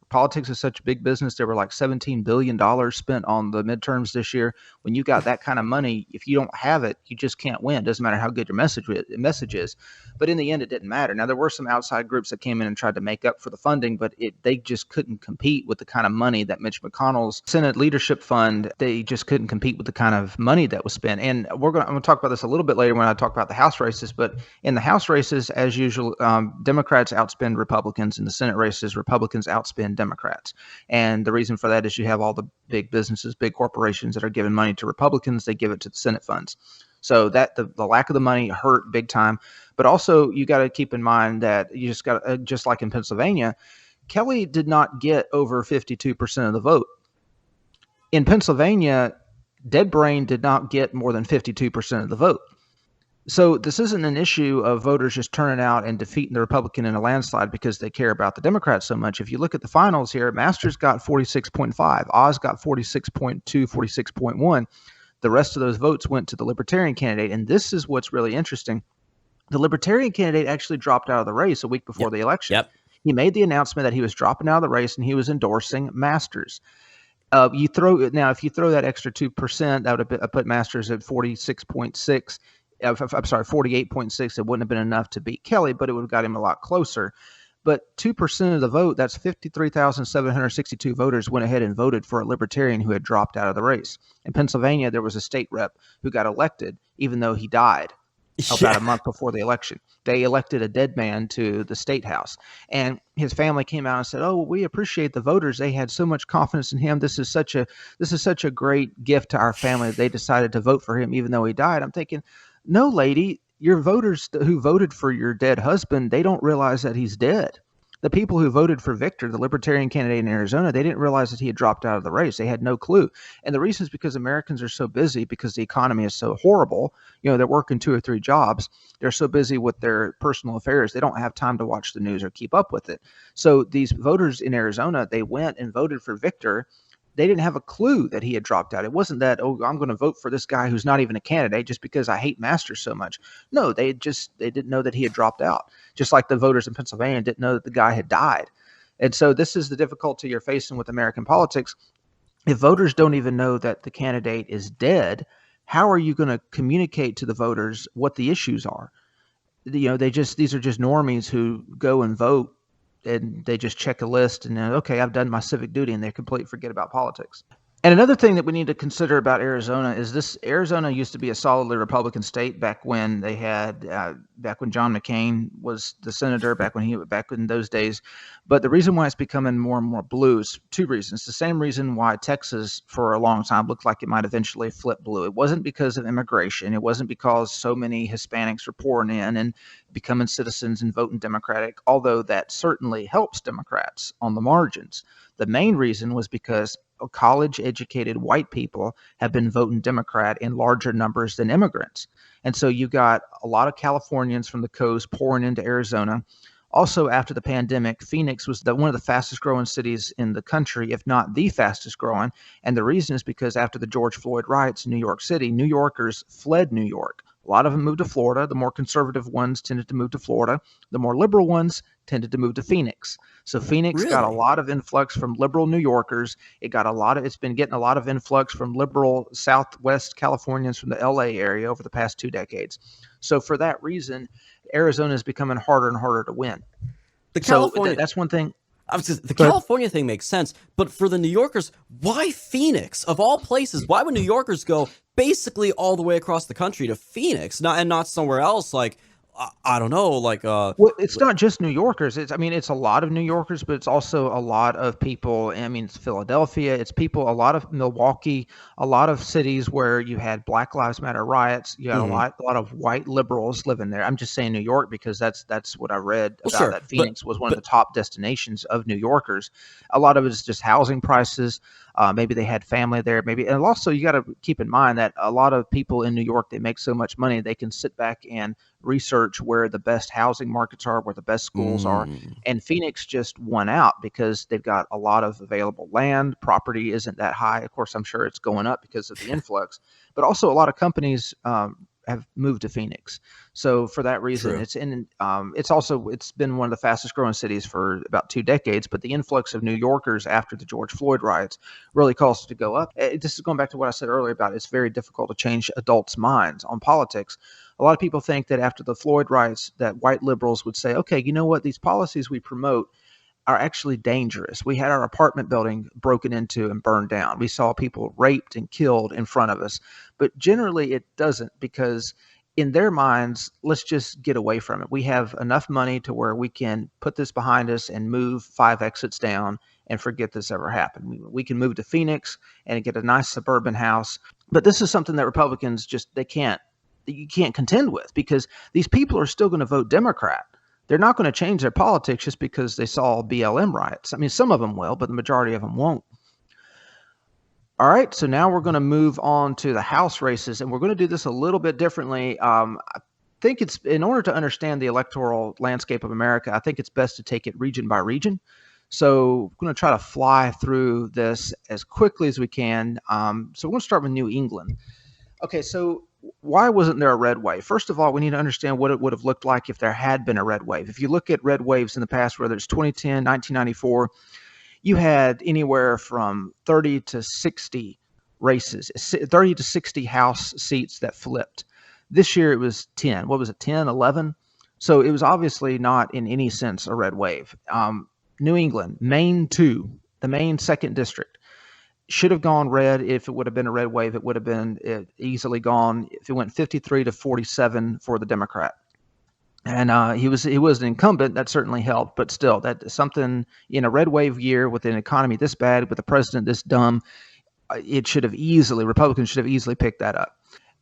politics is such a big business. There were like $17 billion spent on the midterms this year. When you got that kind of money, if you don't have it, you just can't win. It doesn't matter how good your message is. But in the end, it didn't matter. Now, there were some outside groups that came in and tried to make up for the funding, but they just couldn't compete with the kind of money that Mitch McConnell's Senate Leadership Fund, they just couldn't compete with the kind of money that was spent. And I'm going to talk about this a little bit later when I talk about the House races. But in the House races, as usual, Democrats outspend Republicans. In the Senate races, Republicans outspend Democrats. And the reason for that is you have all the big businesses, big corporations that are giving money to Republicans. They give it to the Senate funds. So that the lack of the money hurt big time. But also, you got to keep in mind that you just got just like in Pennsylvania, Kelly did not get over 52% of the vote. In Pennsylvania, Dead Brain did not get more than 52% of the vote. So this isn't an issue of voters just turning out and defeating the Republican in a landslide because they care about the Democrats so much. If you look at the finals here, Masters got 46.5, Oz got 46.2, 46.1. The rest of those votes went to the Libertarian candidate. And this is what's really interesting. The Libertarian candidate actually dropped out of the race a week before the election. Yep. He made the announcement that he was dropping out of the race and he was endorsing Masters. If you throw that extra 2%, that would have put Masters at 46.6. I'm sorry, 48.6. It wouldn't have been enough to beat Kelly, but it would have got him a lot closer. But 2% of the vote, that's 53,762 voters went ahead and voted for a Libertarian who had dropped out of the race. In Pennsylvania, there was a state rep who got elected, even though he died about a month before the election. They elected a dead man to the state house. And his family came out and said, "Oh, we appreciate the voters. They had so much confidence in him. This is such a great gift to our family that they decided to vote for him, even though he died." I'm thinking, no, lady, your voters who voted for your dead husband, they don't realize that he's dead. The people who voted for Victor, the Libertarian candidate in Arizona, they didn't realize that he had dropped out of the race. They had no clue. And the reason is because Americans are so busy, because the economy is so horrible. They're working 2 or 3 jobs. They're so busy with their personal affairs. They don't have time to watch the news or keep up with it. So these voters in Arizona, they went and voted for Victor. They didn't have a clue that he had dropped out. It wasn't that, oh, I'm going to vote for this guy who's not even a candidate just because I hate Masters so much. No, they didn't know that he had dropped out. Just like the voters in Pennsylvania didn't know that the guy had died. And so this is the difficulty you're facing with American politics. If voters don't even know that the candidate is dead, how are you going to communicate to the voters what the issues are? These are just normies who go and vote, and they just check a list and then, okay, I've done my civic duty, and they completely forget about politics. And another thing that we need to consider about Arizona is this: Arizona used to be a solidly Republican state back when they had, back when John McCain was the senator, back in those days. But the reason why it's becoming more and more blue is 2 reasons. The same reason why Texas for a long time looked like it might eventually flip blue. It wasn't because of immigration. It wasn't because so many Hispanics are pouring in and becoming citizens and voting Democratic, although that certainly helps Democrats on the margins. The main reason was because college-educated white people have been voting Democrat in larger numbers than immigrants. And so you got a lot of Californians from the coast pouring into Arizona. Also, after the pandemic, Phoenix was one of the fastest growing cities in the country, if not the fastest growing. And the reason is because after the George Floyd riots in New York City, New Yorkers fled New York. A lot of them moved to Florida. The more conservative ones tended to move to Florida. The more liberal ones tended to move to Phoenix. So Phoenix got a lot of influx from liberal New Yorkers. It's been getting a lot of influx from liberal Southwest Californians from the LA area over the past 2 decades. So for that reason, Arizona is becoming harder and harder to win. That's one thing. The California thing makes sense, but for the New Yorkers, why Phoenix? Of all places, why would New Yorkers go basically all the way across the country to Phoenix, not somewhere else? Like, I don't know, well, it's not just New Yorkers. It's a lot of New Yorkers, but it's also a lot of people. It's Philadelphia. It's people, a lot of Milwaukee, a lot of cities where you had Black Lives Matter riots. You had a lot of white liberals living there. I'm just saying New York because that's what I read about that Phoenix was one of the top destinations of New Yorkers. A lot of it is just housing prices. Maybe they had family there. And also you got to keep in mind that a lot of people in New York, they make so much money, they can sit back and research where the best housing markets are, where the best schools are. And Phoenix just won out because they've got a lot of available land. Property isn't that high. Of course, I'm sure it's going up because of the influx, but also a lot of companies have moved to Phoenix. So for that reason, it's been one of the fastest growing cities for about 2 decades, but the influx of New Yorkers after the George Floyd riots really caused it to go up. This is going back to what I said earlier about it's very difficult to change adults' minds on politics. A lot of people think that after the Floyd riots that white liberals would say, okay, you know what, these policies we promote are actually dangerous. We had our apartment building broken into and burned down. We saw people raped and killed in front of us. But generally it doesn't, because in their minds, let's just get away from it. We have enough money to where we can put this behind us and move 5 exits down and forget this ever happened. We can move to Phoenix and get a nice suburban house. But this is something that Republicans you can't contend with, because these people are still going to vote Democrat. They're not going to change their politics just because they saw BLM riots. Some of them will, but the majority of them won't. All right, so now we're going to move on to the House races, and we're going to do this a little bit differently. I think it's, in order to understand the electoral landscape of America, I think it's best to take it region by region. So we're going to try to fly through this as quickly as we can. So we're going to start with New England. Okay, so why wasn't there a red wave? First of all, we need to understand what it would have looked like if there had been a red wave. If you look at red waves in the past, whether it's 2010, 1994, you had anywhere from 30 to 60 races, 30 to 60 House seats that flipped. This year it was 10. What was it, 10, 11? So it was obviously not in any sense a red wave. New England, Maine 2, the Maine 2nd District, should have gone red. If it would have been a red wave, it would have been easily gone. If it went 53 to 47 for the Democrat, and he was an incumbent, that certainly helped. But still, that something in a red wave year with an economy this bad, with a president this dumb, Republicans should have easily picked that up.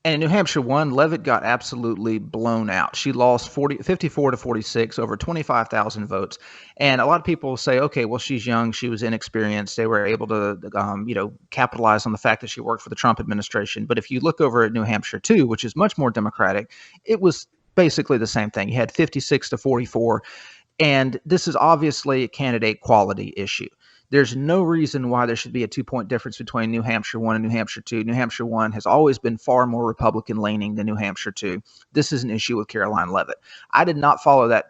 And in New Hampshire 1, Leavitt got absolutely blown out. She lost 54 to 46, over 25,000 votes. And a lot of people say, okay, well, she's young, she was inexperienced. They were able to, capitalize on the fact that she worked for the Trump administration. But if you look over at New Hampshire 2, which is much more Democratic, it was basically the same thing. You had 56 to 44. And this is obviously a candidate quality issue. There's no reason why there should be a 2-point difference between New Hampshire 1 and New Hampshire 2. New Hampshire 1 has always been far more Republican leaning than New Hampshire 2. This is an issue with Caroline Leavitt. I did not follow that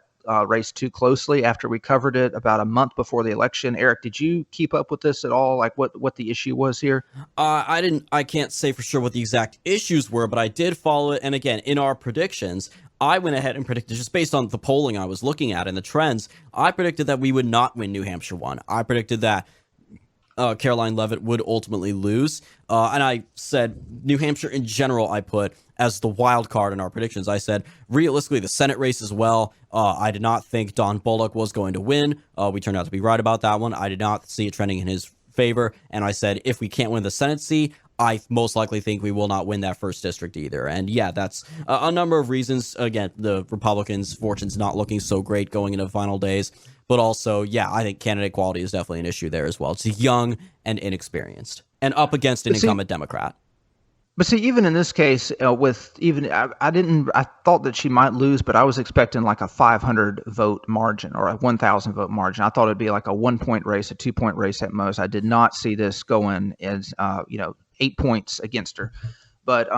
race too closely after we covered it about a month before the election. Eric, did you keep up with this at all? Like what the issue was here? I didn't. I can't say for sure what the exact issues were, but I did follow it. And again, in our predictions, I went ahead and predicted, just based on the polling I was looking at and the trends, I predicted that we would not win New Hampshire 1. I predicted that Caroline Leavitt would ultimately lose. And I said New Hampshire in general, I put as the wild card in our predictions. I said, realistically, the Senate race as well. I did not think Don Bullock was going to win. We turned out to be right about that one. I did not see it trending in his favor. And I said, if we can't win the Senate seat, I most likely think we will not win that 1st district either. And yeah, that's a number of reasons. Again, the Republicans' fortune's not looking so great going into the final days. But also, yeah, I think candidate quality is definitely an issue there as well. It's young and inexperienced and up against an incumbent Democrat. But see, even in this case, I thought that she might lose, but I was expecting like a 500 vote margin or a 1,000 vote margin. I thought it'd be like a 1-point race, a 2-point race at most. I did not see this going as 8 points against her. But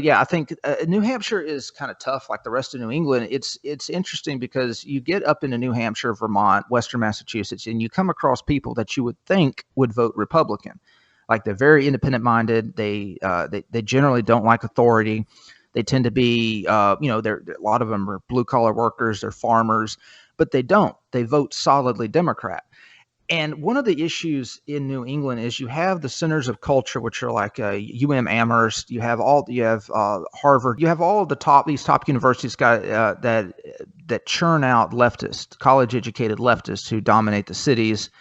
yeah, I think New Hampshire is kind of tough, like the rest of New England. It's interesting because you get up into New Hampshire, Vermont, Western Massachusetts, and you come across people that you would think would vote Republican. Like they're very independent minded. They generally don't like authority. They tend to be, a lot of them are blue collar workers, they're farmers, but they don't. They vote solidly Democrat. And one of the issues in New England is you have the centers of culture, which are like Amherst. You have Harvard. You have all of these top universities that churn out leftists, college educated leftists who dominate the cities.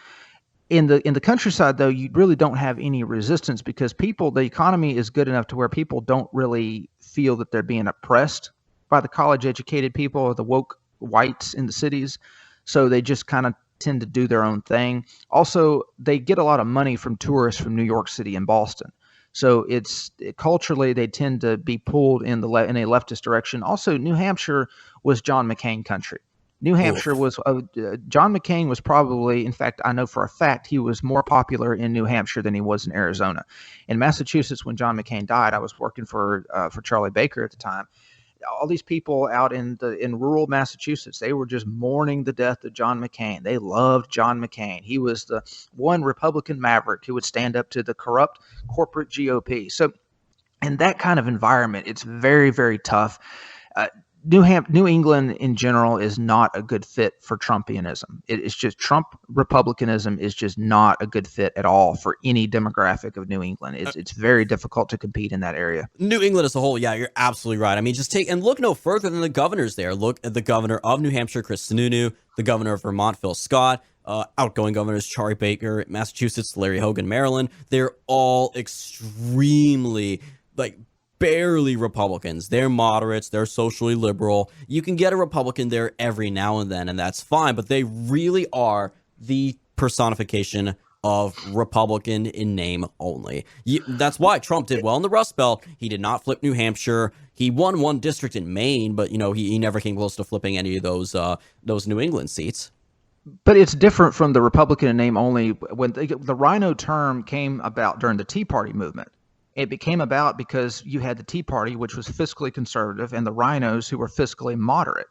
In the countryside, though, you really don't have any resistance because the economy is good enough to where people don't really feel that they're being oppressed by the college educated people or the woke whites in the cities. So they just kind of tend to do their own thing. Also, they get a lot of money from tourists from New York City and Boston. So culturally, they tend to be pulled in a leftist direction. Also, New Hampshire was John McCain country. New Hampshire was John McCain was probably, in fact, I know for a fact he was more popular in New Hampshire than he was in Arizona. In Massachusetts, when John McCain died, I was working for Charlie Baker at the time. All these people out in rural Massachusetts, they were just mourning the death of John McCain. They loved John McCain. He was the one Republican maverick who would stand up to the corrupt corporate GOP. So in that kind of environment, it's very, very tough. New England in general is not a good fit for Trumpianism. It's just Trump Republicanism is just not a good fit at all for any demographic of New England. It's very difficult to compete in that area. New England as a whole, yeah, you're absolutely right. I mean, just look no further than the governors there. Look at the governor of New Hampshire, Chris Sununu, the governor of Vermont, Phil Scott, outgoing governors Charlie Baker, Massachusetts, Larry Hogan, Maryland. They're all extremely barely Republicans. They're moderates. They're socially liberal. You can get a Republican there every now and then, and that's fine, but they really are the personification of Republican in name only. That's why Trump did well in the Rust Belt. He did not flip New Hampshire. He won one district in Maine, but he never came close to flipping any of those New England seats. But it's different from the Republican in name only. When the rhino term came about during the Tea Party movement, it became about because you had the Tea Party, which was fiscally conservative, and the rhinos who were fiscally moderate.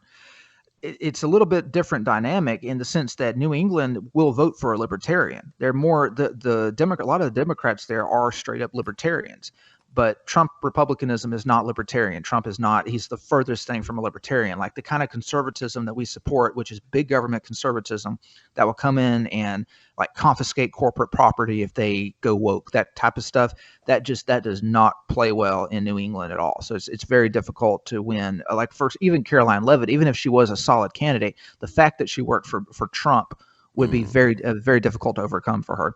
It's a little bit different dynamic in the sense that New England will vote for a libertarian. They're more a lot of the Democrats there are straight up libertarians. But Trump Republicanism is not libertarian. Trump is not. He's the furthest thing from a libertarian. Like the kind of conservatism that we support, which is big government conservatism that will come in and confiscate corporate property if they go woke, that type of stuff, that does not play well in New England at all. So it's very difficult to win. Even Caroline Leavitt, even if she was a solid candidate, the fact that she worked for Trump would be very difficult to overcome for her.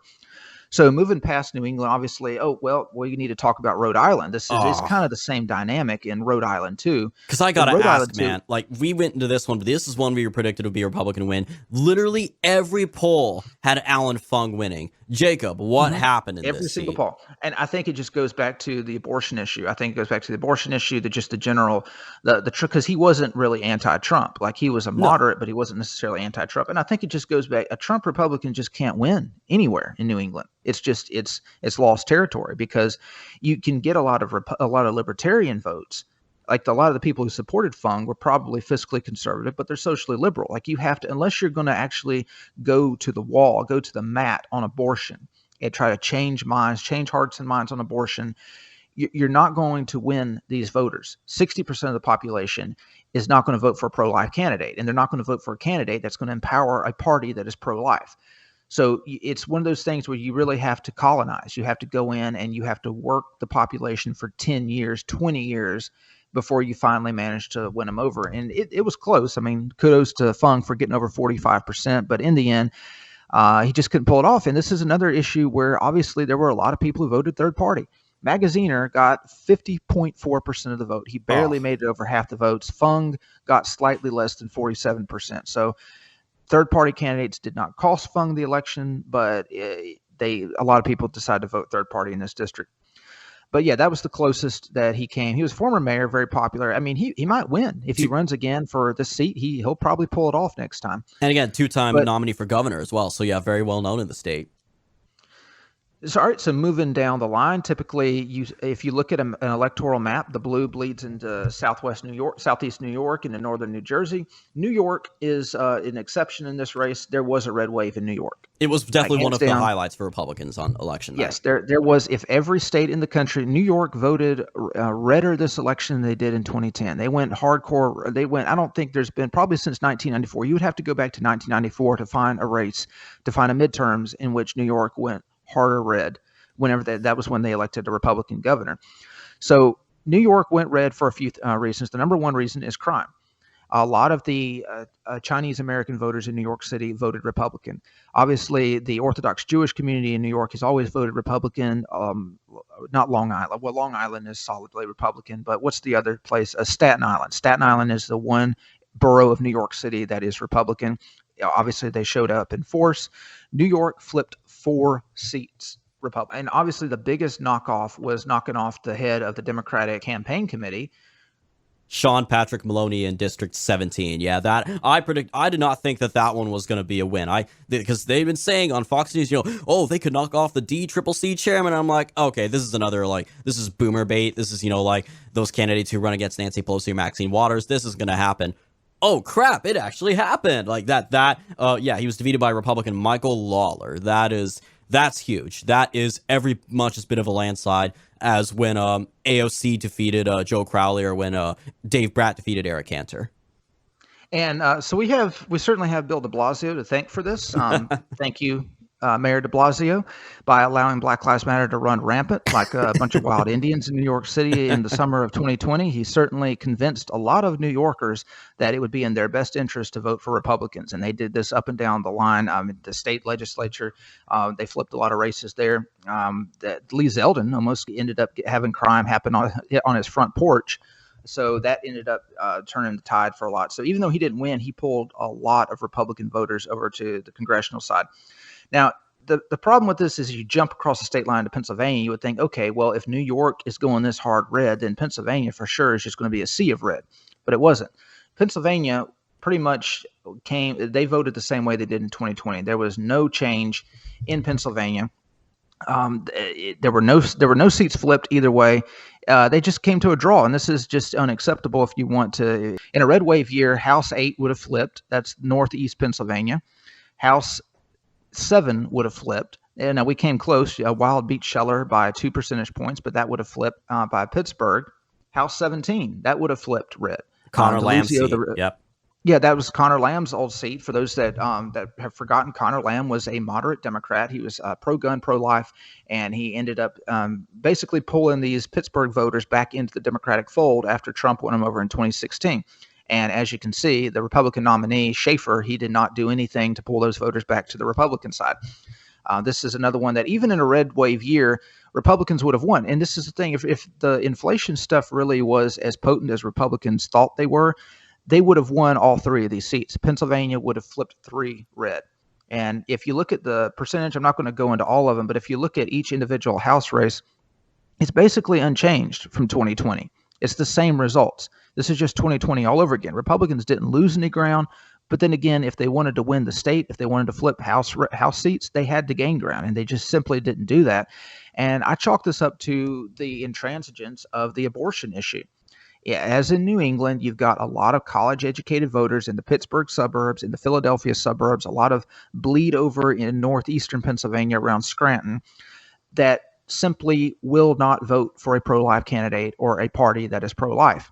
So moving past New England, obviously, you need to talk about Rhode Island. This is kind of the same dynamic in Rhode Island too. Because I gotta ask, man, we went into this one, but this is one we were predicted to be a Republican win. Literally every poll had Alan Fung winning. Jacob, what happened in every this single seat? poll? And I think it just goes back to the abortion issue. Because he wasn't really anti-Trump. He was a moderate, but he wasn't necessarily anti-Trump. And I think it just goes back. A Trump Republican just can't win anywhere in New England. It's just it's lost territory because you can get a lot of libertarian votes. A lot of the people who supported Fung were probably fiscally conservative, but they're socially liberal. You have to, unless you're going to actually go to the wall, go to the mat on abortion and try to change hearts and minds on abortion, you're not going to win these voters. 60% of the population is not going to vote for a pro-life candidate, and they're not going to vote for a candidate that's going to empower a party that is pro-life. So it's one of those things where you really have to colonize. You have to go in and you have to work the population for 10 years, 20 years before you finally manage to win them over. And it was close. I mean, kudos to Fung for getting over 45%, but in the end, he just couldn't pull it off. And this is another issue where obviously there were a lot of people who voted third party. Magaziner got 50.4% of the vote. He barely made it over half the votes. Fung got slightly less than 47%. So third-party candidates did not cost Fung the election, but a lot of people decided to vote third-party in this district. But yeah, that was the closest that he came. He was former mayor, very popular. I mean, he might win. If he runs again for this seat, he'll probably pull it off next time. And again, two-time nominee for governor as well. So yeah, very well known in the state. So, all right, so moving down the line, typically, if you look at an electoral map, the blue bleeds into southwest New York, southeast New York, and northern New Jersey. New York is an exception in this race. There was a red wave in New York. It was definitely one hands of the down. highlights for Republicans on election night. Yes, there was. If every state in the country, New York voted redder this election than they did in 2010. They went hardcore. I don't think there's been, probably since 1994. You would have to go back to 1994 to find a race, to find a midterms in which New York went harder red. Whenever that was when they elected a Republican governor. So New York went red for a few reasons. The number one reason is crime. A lot of the Chinese American voters in New York City voted Republican. Obviously, the Orthodox Jewish community in New York has always voted Republican. Not Long Island. Well, Long Island is solidly Republican, but what's the other place? Staten Island. Staten Island is the one borough of New York City that is Republican. Obviously, they showed up in force. New York flipped 4 seats Republican. And obviously, the biggest knockoff was knocking off the head of the Democratic campaign committee, Sean Patrick Maloney in District 17. Yeah, that I did not think that one was going to be a win. Because they've been saying on Fox News, oh, they could knock off the DCCC chairman. I'm like, okay, this is another, this is boomer bait. This is, those candidates who run against Nancy Pelosi or Maxine Waters. This is going to happen. Oh crap, it actually happened. He was defeated by Republican Michael Lawler. That's huge. That is every much as bit of a landslide as when AOC defeated Joe Crowley, or when Dave Bratt defeated Eric Cantor. And so we certainly have Bill de Blasio to thank for this. Thank you, Mayor de Blasio, by allowing Black Lives Matter to run rampant like a bunch of wild Indians in New York City in the summer of 2020. He certainly convinced a lot of New Yorkers that it would be in their best interest to vote for Republicans. And they did this up and down the line. The state legislature, they flipped a lot of races there. That Lee Zeldin almost ended up having crime happen on his front porch. So that ended up turning the tide for a lot. So even though he didn't win, he pulled a lot of Republican voters over to the congressional side. Now, the problem with this is you jump across the state line to Pennsylvania, you would think, okay, well, if New York is going this hard red, then Pennsylvania for sure is just going to be a sea of red. But it wasn't. Pennsylvania pretty much they voted the same way they did in 2020. There was no change in Pennsylvania. There were no seats flipped either way. They just came to a draw, and this is just unacceptable. If you want to, in a red wave year, House 8 would have flipped. That's Northeast Pennsylvania. House 7 would have flipped. And now we came close. Wild beat Scheller by 2 percentage points, but that would have flipped by Pittsburgh. House 17, that would have flipped red. Connor Lamb's seat. Yep. Yeah, that was Connor Lamb's old seat. For those that have forgotten, Connor Lamb was a moderate Democrat. He was pro-gun, pro-life, and he ended up basically pulling these Pittsburgh voters back into the Democratic fold after Trump won them over in 2016. And as you can see, the Republican nominee, Schaefer, he did not do anything to pull those voters back to the Republican side. This is another one that even in a red wave year, Republicans would have won. And this is the thing. If the inflation stuff really was as potent as Republicans thought they were, they would have won all 3 of these seats. Pennsylvania would have flipped 3 red. And if you look at the percentage, I'm not going to go into all of them, but if you look at each individual House race, it's basically unchanged from 2020. It's the same results. This is just 2020 all over again. Republicans didn't lose any ground, but then again, if they wanted to win the state, if they wanted to flip House seats, they had to gain ground, and they just simply didn't do that. And I chalk this up to the intransigence of the abortion issue. Yeah, as in New England, you've got a lot of college-educated voters in the Pittsburgh suburbs, in the Philadelphia suburbs, a lot of bleed over in northeastern Pennsylvania around Scranton that simply will not vote for a pro-life candidate or a party that is pro-life.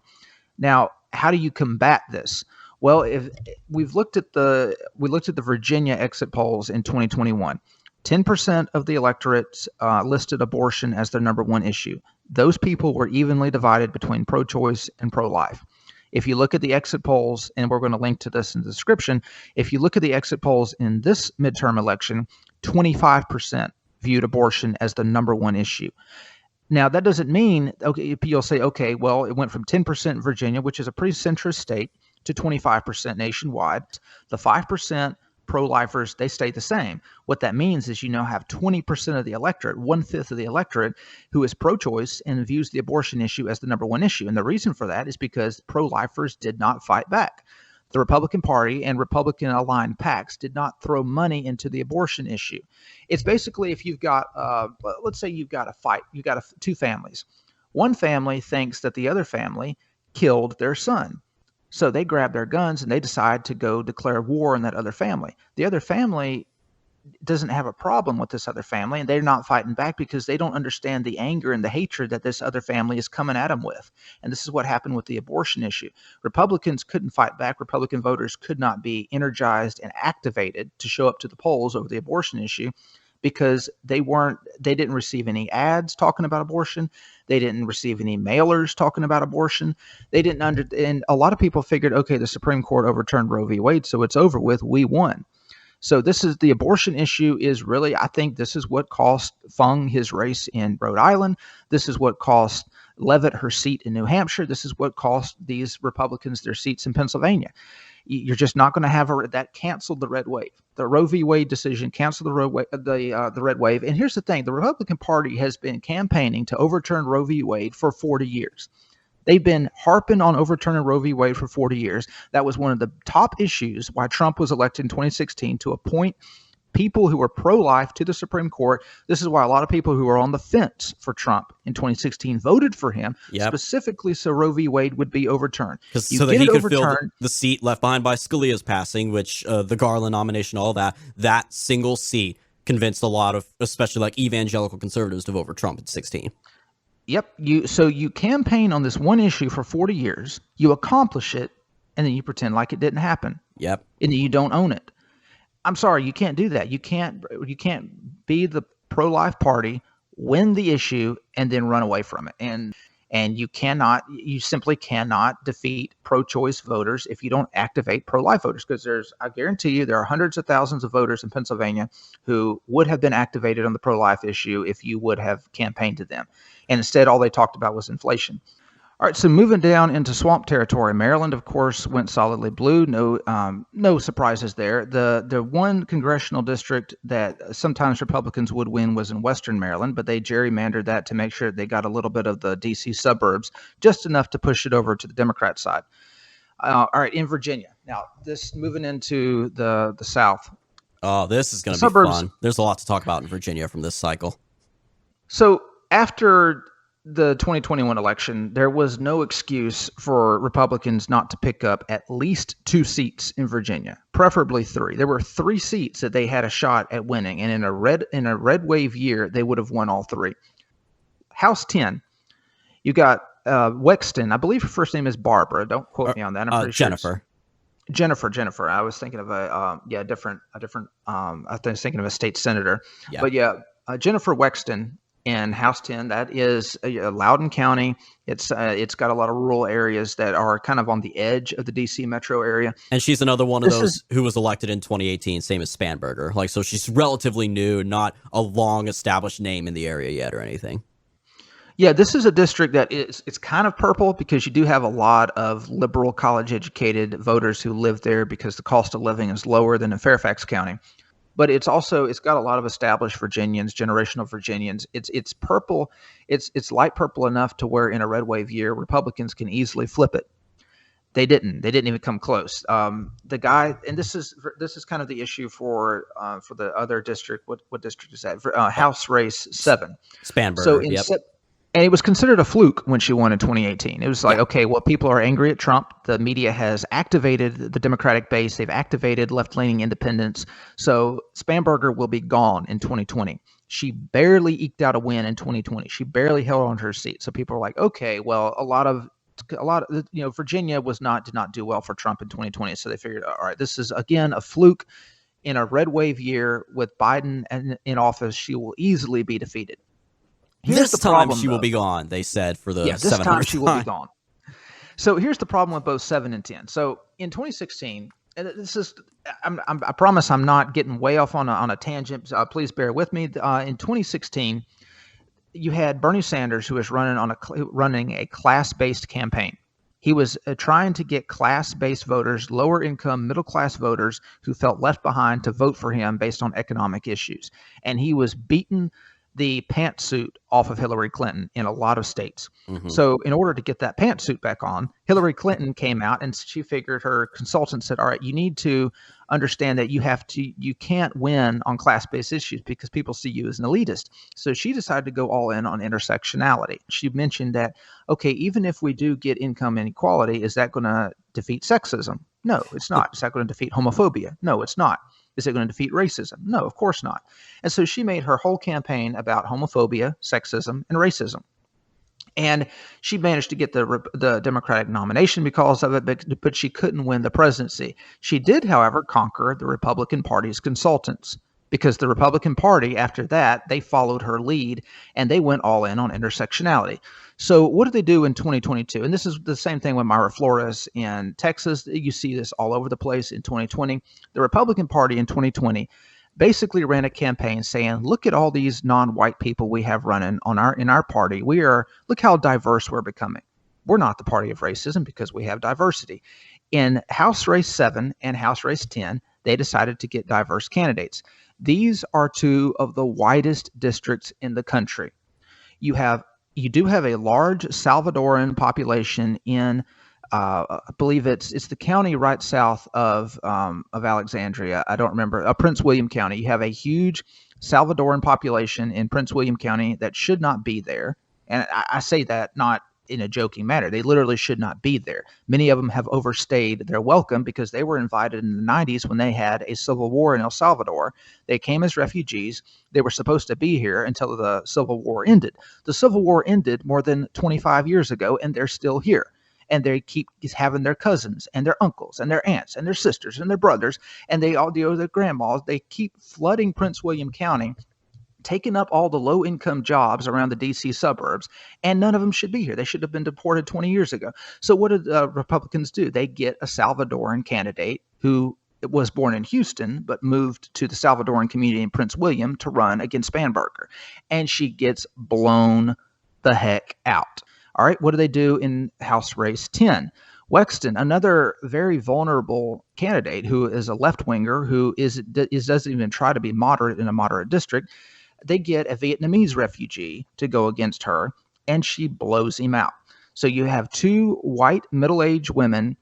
Now, how do you combat this? Well, if we looked at the Virginia exit polls in 2021. 10% of the electorate listed abortion as their number one issue. Those people were evenly divided between pro-choice and pro-life. If you look at the exit polls, and we're going to link to this in the description, if you look at the exit polls in this midterm election, 25% viewed abortion as the number one issue. Now, that doesn't mean, okay, you'll say, okay, well, it went from 10% in Virginia, which is a pretty centrist state, to 25% nationwide. The 5% pro-lifers, they stay the same. What that means is you now have 20% of the electorate, 1/5 of the electorate, who is pro-choice and views the abortion issue as the number one issue. And the reason for that is because pro-lifers did not fight back. The Republican Party and Republican-aligned PACs did not throw money into the abortion issue. It's basically if you've got, let's say you've got a fight, you've got two families. One family thinks that the other family killed their son. So they grab their guns and they decide to go declare war on that other family. The other family doesn't have a problem with this other family, and they're not fighting back because they don't understand the anger and the hatred that this other family is coming at them with. And this is what happened with the abortion issue. Republicans couldn't fight back. Republican voters could not be energized and activated to show up to the polls over the abortion issue because they didn't receive any ads talking about abortion. They didn't receive any mailers talking about abortion. They didn't and a lot of people figured, okay, the Supreme Court overturned Roe v. Wade, so it's over with. We won. So this is the abortion issue is really, I think this is what cost Fung his race in Rhode Island. This is what cost Leavitt her seat in New Hampshire. This is what cost these Republicans their seats in Pennsylvania. You're just not going to have that canceled the red wave. The Roe v. Wade decision canceled the red wave. And here's the thing. The Republican Party has been campaigning to overturn Roe v. Wade for 40 years. They've been harping on overturning Roe v. Wade for 40 years. That was one of the top issues why Trump was elected in 2016 to appoint people who were pro-life to the Supreme Court. This is why a lot of people who were on the fence for Trump in 2016 voted for him, specifically so Roe v. Wade would be overturned. So that he could fill the seat left behind by Scalia's passing, which the Garland nomination, all that single seat convinced a lot of, especially like evangelical conservatives, to vote for Trump in 16. Yep. So you campaign on this one issue for 40 years, you accomplish it, and then you pretend like it didn't happen. Yep. And then you don't own it. I'm sorry, you can't do that. You can't be the pro-life party, win the issue, and then run away from it. And you simply cannot defeat pro-choice voters if you don't activate pro-life voters, because I guarantee you there are hundreds of thousands of voters in Pennsylvania who would have been activated on the pro-life issue if you would have campaigned to them. And instead, all they talked about was inflation. All right, so moving down into swamp territory, Maryland, of course, went solidly blue. No surprises there. The one congressional district that sometimes Republicans would win was in Western Maryland, but they gerrymandered that to make sure they got a little bit of the D.C. suburbs, just enough to push it over to the Democrat side. All right, in Virginia. Now, this moving into the South. Oh, this is going to be fun. There's a lot to talk about in Virginia from this cycle. So after the 2021 election, there was no excuse for Republicans not to pick up at least 2 seats in Virginia, preferably 3. There were 3 seats that they had a shot at winning, and in a red wave year, they would have won all 3. House 10, you got Wexton. I believe her first name is Barbara. Don't quote me on that. I'm pretty Jennifer. Sure Jennifer. I was thinking of a different. I was thinking of a state senator. Yeah. But Jennifer Wexton. In House 10, that is Loudoun County. It's got a lot of rural areas that are kind of on the edge of the D.C. metro area. And she's another one of those who was elected in 2018, same as Spanberger. So she's relatively new, not a long established name in the area yet or anything. Yeah, this is a district that it's kind of purple because you do have a lot of liberal college educated voters who live there because the cost of living is lower than in Fairfax County. But it's got a lot of established Virginians, generational Virginians. It's purple. It's light purple enough to where in a red wave year, Republicans can easily flip it. They didn't even come close. The guy, and this is kind of the issue for the other district. What district is that? House race 7. Spanberger. So and it was considered a fluke when she won in 2018. It was like, okay, well, people are angry at Trump. The media has activated the Democratic base. They've activated left-leaning independents. So Spanberger will be gone in 2020. She barely eked out a win in 2020. She barely held on to her seat. So people are like, okay, well, a lot of Virginia did not do well for Trump in 2020. So they figured, all right, this is again a fluke. In a red wave year with Biden in office, she will easily be defeated. This time she will be gone, they said, for the 700th this time she will be gone. So here's the problem with both 7 and 10. So in 2016, and I promise I'm not getting way off on a tangent. Please bear with me. In 2016, you had Bernie Sanders, who was running a class-based campaign. He was trying to get class-based voters, lower-income, middle-class voters who felt left behind to vote for him based on economic issues. And he was beaten the pantsuit off of Hillary Clinton in a lot of states. Mhm. So in order to get that pantsuit back on, Hillary Clinton came out and she figured, her consultant said, all right, you need to understand that you can't win on class-based issues because people see you as an elitist. So she decided to go all in on intersectionality. She mentioned that, okay, even if we do get income inequality, is that going to defeat sexism? No, it's not. Is that going to defeat homophobia? No, it's not. Is it going to defeat racism? No, of course not. And so she made her whole campaign about homophobia, sexism, and racism. And she managed to get the Democratic nomination because of it, but she couldn't win the presidency. She did, however, conquer the Republican Party's consultants, because the Republican Party, after that, they followed her lead and they went all in on intersectionality. So what did they do in 2022? And this is the same thing with Myra Flores in Texas. You see this all over the place in 2020. The Republican Party in 2020 basically ran a campaign saying, look at all these non-white people we have running in our party. Look how diverse we're becoming. We're not the party of racism because we have diversity. In House Race 7 and House Race 10, they decided to get diverse candidates. These are two of the widest districts in the country. You do have a large Salvadoran population in I believe it's the county right south of Alexandria. I don't remember. Prince William County. You have a huge Salvadoran population in Prince William County that should not be there. And I say that not in a joking manner. They literally should not be there. Many of them have overstayed their welcome because they were invited in the 90s when they had a civil war in El Salvador. They came as refugees. They were supposed to be here until the Civil War ended. The Civil War ended more than 25 years ago, and they're still here. And they keep having their cousins and their uncles and their aunts and their sisters and their brothers, and they all deal with their grandmas. They keep flooding Prince William County, taking up all the low-income jobs around the D.C. suburbs, and none of them should be here. They should have been deported 20 years ago. So what did Republicans do? They get a Salvadoran candidate who was born in Houston but moved to the Salvadoran community in Prince William to run against Spanberger, and she gets blown the heck out. All right, what do they do in House Race 10? Wexton, another very vulnerable candidate who is a left-winger who doesn't even try to be moderate in a moderate district. They get a Vietnamese refugee to go against her, and she blows him out. So you have two white middle-aged women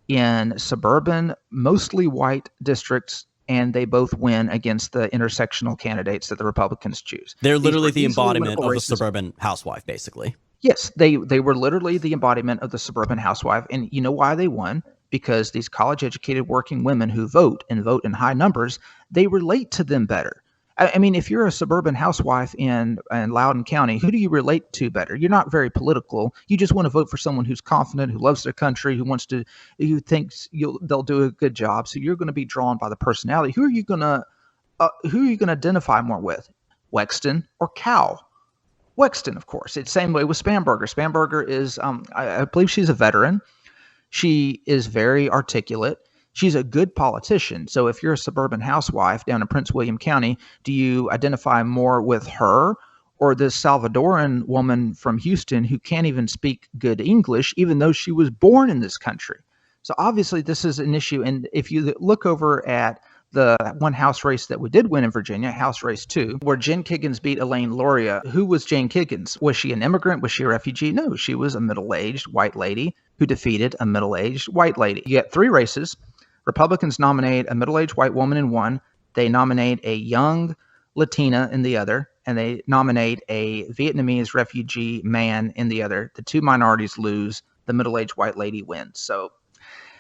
in suburban, mostly white districts, and they both win against the intersectional candidates that the Republicans choose. They're literally the embodiment of the suburban housewife, basically. Yes, they were literally the embodiment of the suburban housewife. And you know why they won? Because these college-educated working women who vote in high numbers, they relate to them better. I mean, if you're a suburban housewife in Loudoun County, who do you relate to better? You're not very political. You just want to vote for someone who's confident, who loves their country, who thinks they'll do a good job. So you're going to be drawn by the personality. Who are you going to identify more with? Wexton or Cow? Wexton, of course. It's the same way with Spanberger. Spanberger is, I believe she's a veteran. She is very articulate. She's a good politician. So if you're a suburban housewife down in Prince William County, do you identify more with her or this Salvadoran woman from Houston who can't even speak good English, even though she was born in this country? So obviously this is an issue. And if you look over at the one House race that we did win in Virginia, House Race 2, where Jen Kiggins beat Elaine Luria. Who was Jane Kiggins? Was she an immigrant? Was she a refugee? No, she was a middle-aged white lady who defeated a middle-aged white lady. You get three races. Republicans nominate a middle-aged white woman in one. They nominate a young Latina in the other, and they nominate a Vietnamese refugee man in the other. The two minorities lose. The middle-aged white lady wins. So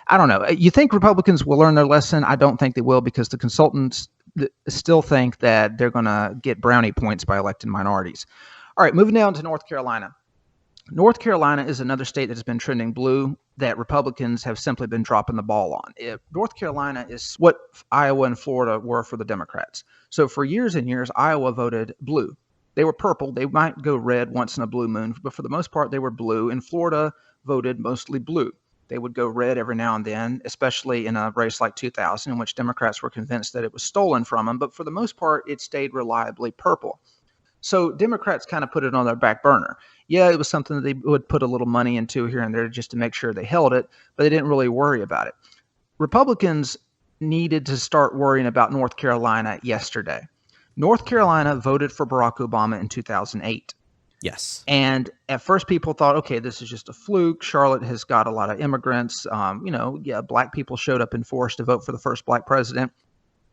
I don't know. You think Republicans will learn their lesson? I don't think they will, because the consultants still think that they're going to get brownie points by electing minorities. All right, moving down to North Carolina. North Carolina is another state that has been trending blue that Republicans have simply been dropping the ball on. North Carolina is what Iowa and Florida were for the Democrats. So for years and years, Iowa voted blue. They were purple. They might go red once in a blue moon, but for the most part, they were blue. And Florida voted mostly blue. They would go red every now and then, especially in a race like 2000, in which Democrats were convinced that it was stolen from them. But for the most part, it stayed reliably purple. So Democrats kind of put it on their back burner. Yeah, it was something that they would put a little money into here and there just to make sure they held it, but they didn't really worry about it. Republicans needed to start worrying about North Carolina yesterday, North Carolina voted for Barack Obama in 2008. Yes. And at first people thought, okay, this is just a fluke. Charlotte has got a lot of immigrants. Black people showed up in force to vote for the first black president.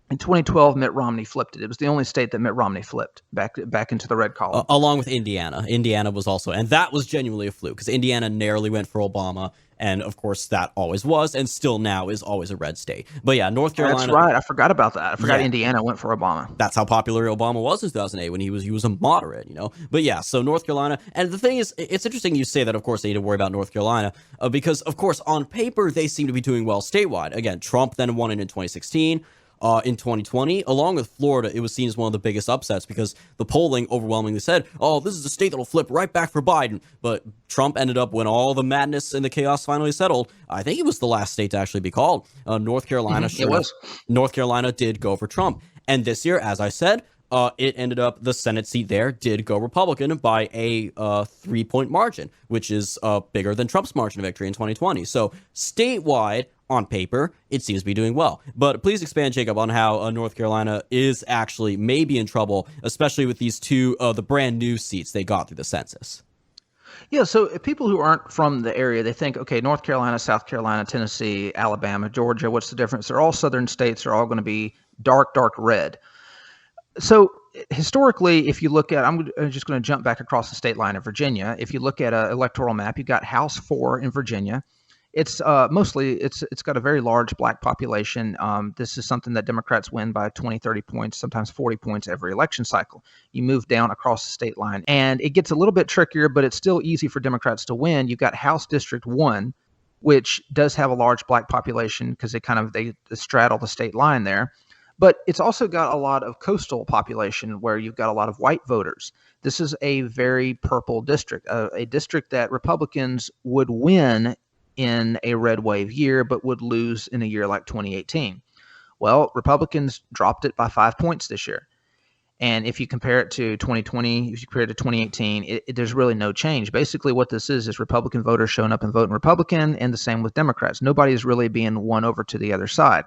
In 2012, Mitt Romney flipped it. It was the only state that Mitt Romney flipped back into the red column. Along with Indiana. Indiana was also, and that was genuinely a fluke because Indiana narrowly went for Obama. And of course, that always was, and still now is always a red state. But yeah, North Carolina. That's right. I forgot about that. I forgot Indiana went for Obama. That's how popular Obama was in 2008 when he was a moderate, But yeah, so North Carolina. And the thing is, it's interesting you say that, of course, they need to worry about North Carolina because, of course, on paper, they seem to be doing well statewide. Again, Trump then won it in 2016. In 2020, along with Florida, it was seen as one of the biggest upsets because the polling overwhelmingly said, oh, this is a state that'll flip right back for Biden. But Trump ended up, when all the madness and the chaos finally settled, I think it was the last state to actually be called. North Carolina. It was. North Carolina did go for Trump. And this year, as I said, it ended up the Senate seat there did go Republican by a 3-point margin, which is bigger than Trump's margin of victory in 2020. So statewide, on paper, it seems to be doing well. But please expand, Jacob, on how North Carolina is actually maybe in trouble, especially with these two the brand new seats they got through the census. Yeah, so people who aren't from the area, they think, okay, North Carolina, South Carolina, Tennessee, Alabama, Georgia, what's the difference? They're all southern states. They're all going to be dark, dark red. So historically, if you look at, I'm just going to jump back across the state line of Virginia. If you look at an electoral map, you've got House 4 in Virginia. It's it's got a very large black population. This is something that Democrats win by 20, 30 points, sometimes 40 points every election cycle. You move down across the state line and it gets a little bit trickier, but it's still easy for Democrats to win. You've got House District 1, which does have a large black population because they straddle the state line there. But it's also got a lot of coastal population where you've got a lot of white voters. This is a very purple district, a district that Republicans would win in a red wave year, but would lose in a year like 2018. Well, Republicans dropped it by 5 points this year. And if you compare it to 2020, if you compare it to 2018, there's really no change. Basically, what this is Republican voters showing up and voting Republican, and the same with Democrats. Nobody is really being won over to the other side.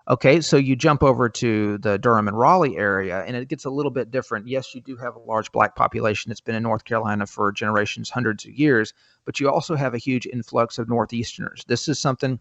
Okay, so you jump over to the Durham and Raleigh area, and it gets a little bit different. Yes, you do have a large black population that's been in North Carolina for generations, hundreds of years, but you also have a huge influx of Northeasterners. This is something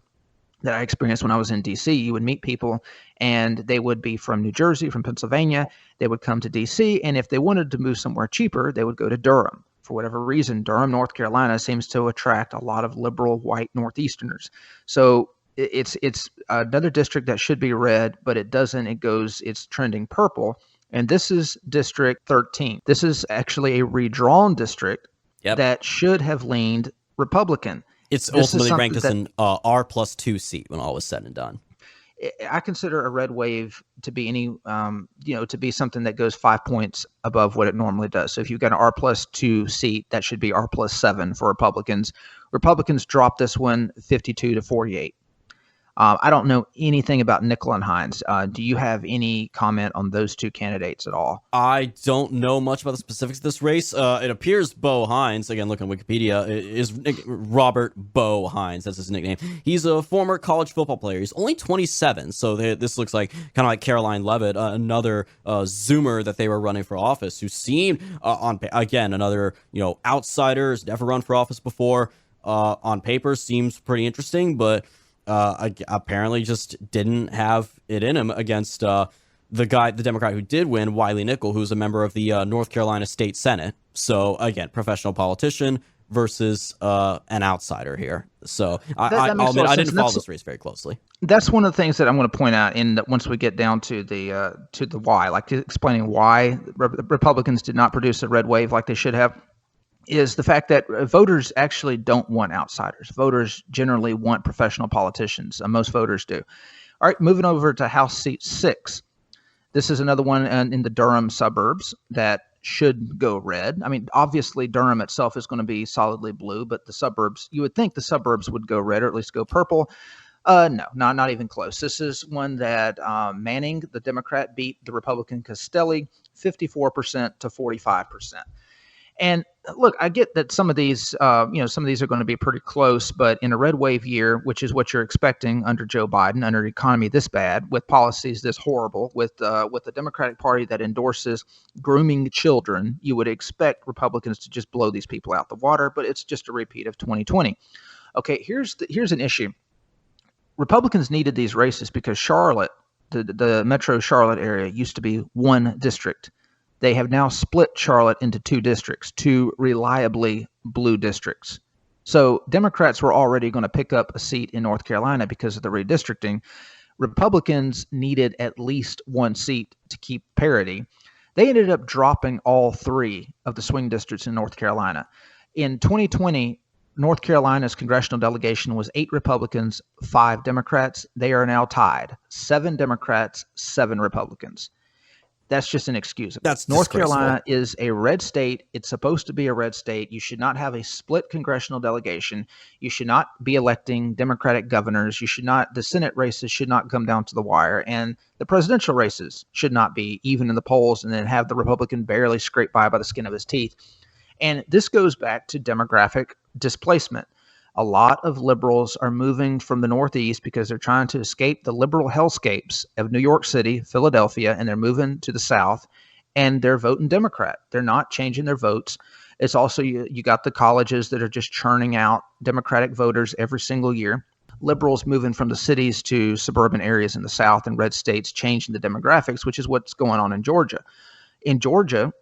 that I experienced when I was in D.C. You would meet people, and they would be from New Jersey, from Pennsylvania. They would come to D.C., and if they wanted to move somewhere cheaper, they would go to Durham. For whatever reason, Durham, North Carolina seems to attract a lot of liberal white Northeasterners. So it's another district that should be red, but it doesn't. It's trending purple. And this is District 13. This is actually a redrawn district that should have leaned Republican. It's ultimately ranked as an R+2 seat when all was said and done. I consider a red wave to be to be something that goes 5 points above what it normally does. So if you've got an R+2 seat, that should be R+7 for Republicans. Republicans dropped this one 52-48. I don't know anything about Nickel and Hines. Do you have any comment on those two candidates at all? I don't know much about the specifics of this race. It appears Bo Hines, again, look on Wikipedia, is Robert Bo Hines. That's his nickname. He's a former college football player. He's only 27, so this looks like kind of like Caroline Levitt, another Zoomer that they were running for office, who seemed, another outsider, has never run for office before. On paper, seems pretty interesting, but apparently just didn't have it in him against the Democrat who did win, Wiley Nickel, who's a member of the North Carolina State Senate. So again, professional politician versus an outsider here. So I didn't follow this race very closely. That's one of the things that I'm going to point out once we get down to the why, like explaining why Republicans did not produce a red wave like they should have, is the fact that voters actually don't want outsiders. Voters generally want professional politicians. Most voters do. All right, moving over to House Seat 6. This is another one in the Durham suburbs that should go red. I mean, obviously Durham itself is going to be solidly blue, but the suburbs, you would think the suburbs would go red or at least go purple. No, not even close. This is one that Manning, the Democrat, beat the Republican Castelli 54% to 45%. And look, I get that some of these, some of these are going to be pretty close, but in a red wave year, which is what you're expecting under Joe Biden, under an economy this bad, with policies this horrible, with the Democratic Party that endorses grooming children, you would expect Republicans to just blow these people out the water. But it's just a repeat of 2020. Okay, here's an issue. Republicans needed these races because Charlotte, the metro Charlotte area, used to be one district. They have now split Charlotte into two districts, two reliably blue districts. So Democrats were already going to pick up a seat in North Carolina because of the redistricting. Republicans needed at least one seat to keep parity. They ended up dropping all three of the swing districts in North Carolina. In 2020, North Carolina's congressional delegation was 8 Republicans, 5 Democrats. They are now tied, 7 Democrats, 7 Republicans. That's just inexcusable. That's North Carolina is a red state. It's supposed to be a red state. You should not have a split congressional delegation. You should not be electing Democratic governors. The Senate races should not come down to the wire. And the presidential races should not be even in the polls and then have the Republican barely scrape by the skin of his teeth. And this goes back to demographic displacement. A lot of liberals are moving from the Northeast because they're trying to escape the liberal hellscapes of New York City, Philadelphia, and they're moving to the South, and they're voting Democrat. They're not changing their votes. It's also, you got the colleges that are just churning out Democratic voters every single year. Liberals moving from the cities to suburban areas in the South and red states, changing the demographics, which is what's going on in Georgia. In Georgia,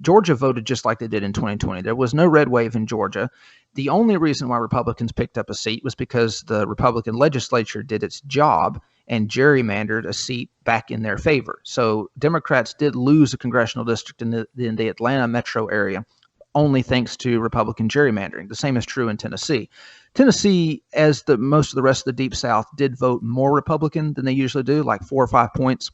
Georgia voted just like they did in 2020. There was no red wave in Georgia. The only reason why Republicans picked up a seat was because the Republican legislature did its job and gerrymandered a seat back in their favor. So Democrats did lose a congressional district in the Atlanta metro area, only thanks to Republican gerrymandering. The same is true in Tennessee. Tennessee, as most of the rest of the Deep South, did vote more Republican than they usually do, like 4 or 5 points.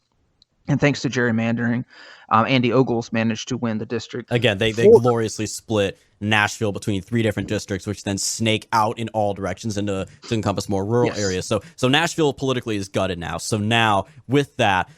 And thanks to gerrymandering, Andy Ogles managed to win the district. Again, they gloriously split Nashville between 3 different districts, which then snake out in all directions to encompass more rural areas. So Nashville politically is gutted now. So now with that,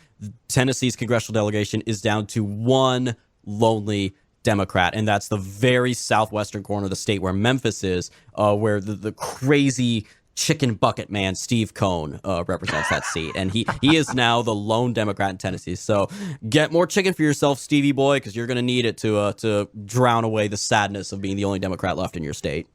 Tennessee's congressional delegation is down to one lonely Democrat, and that's the very southwestern corner of the state where Memphis is, where the crazy chicken bucket man Steve Cohn represents that seat, and he is now the lone Democrat in Tennessee. So get more chicken for yourself, Stevie boy, because you're going to need it to drown away the sadness of being the only Democrat left in your state.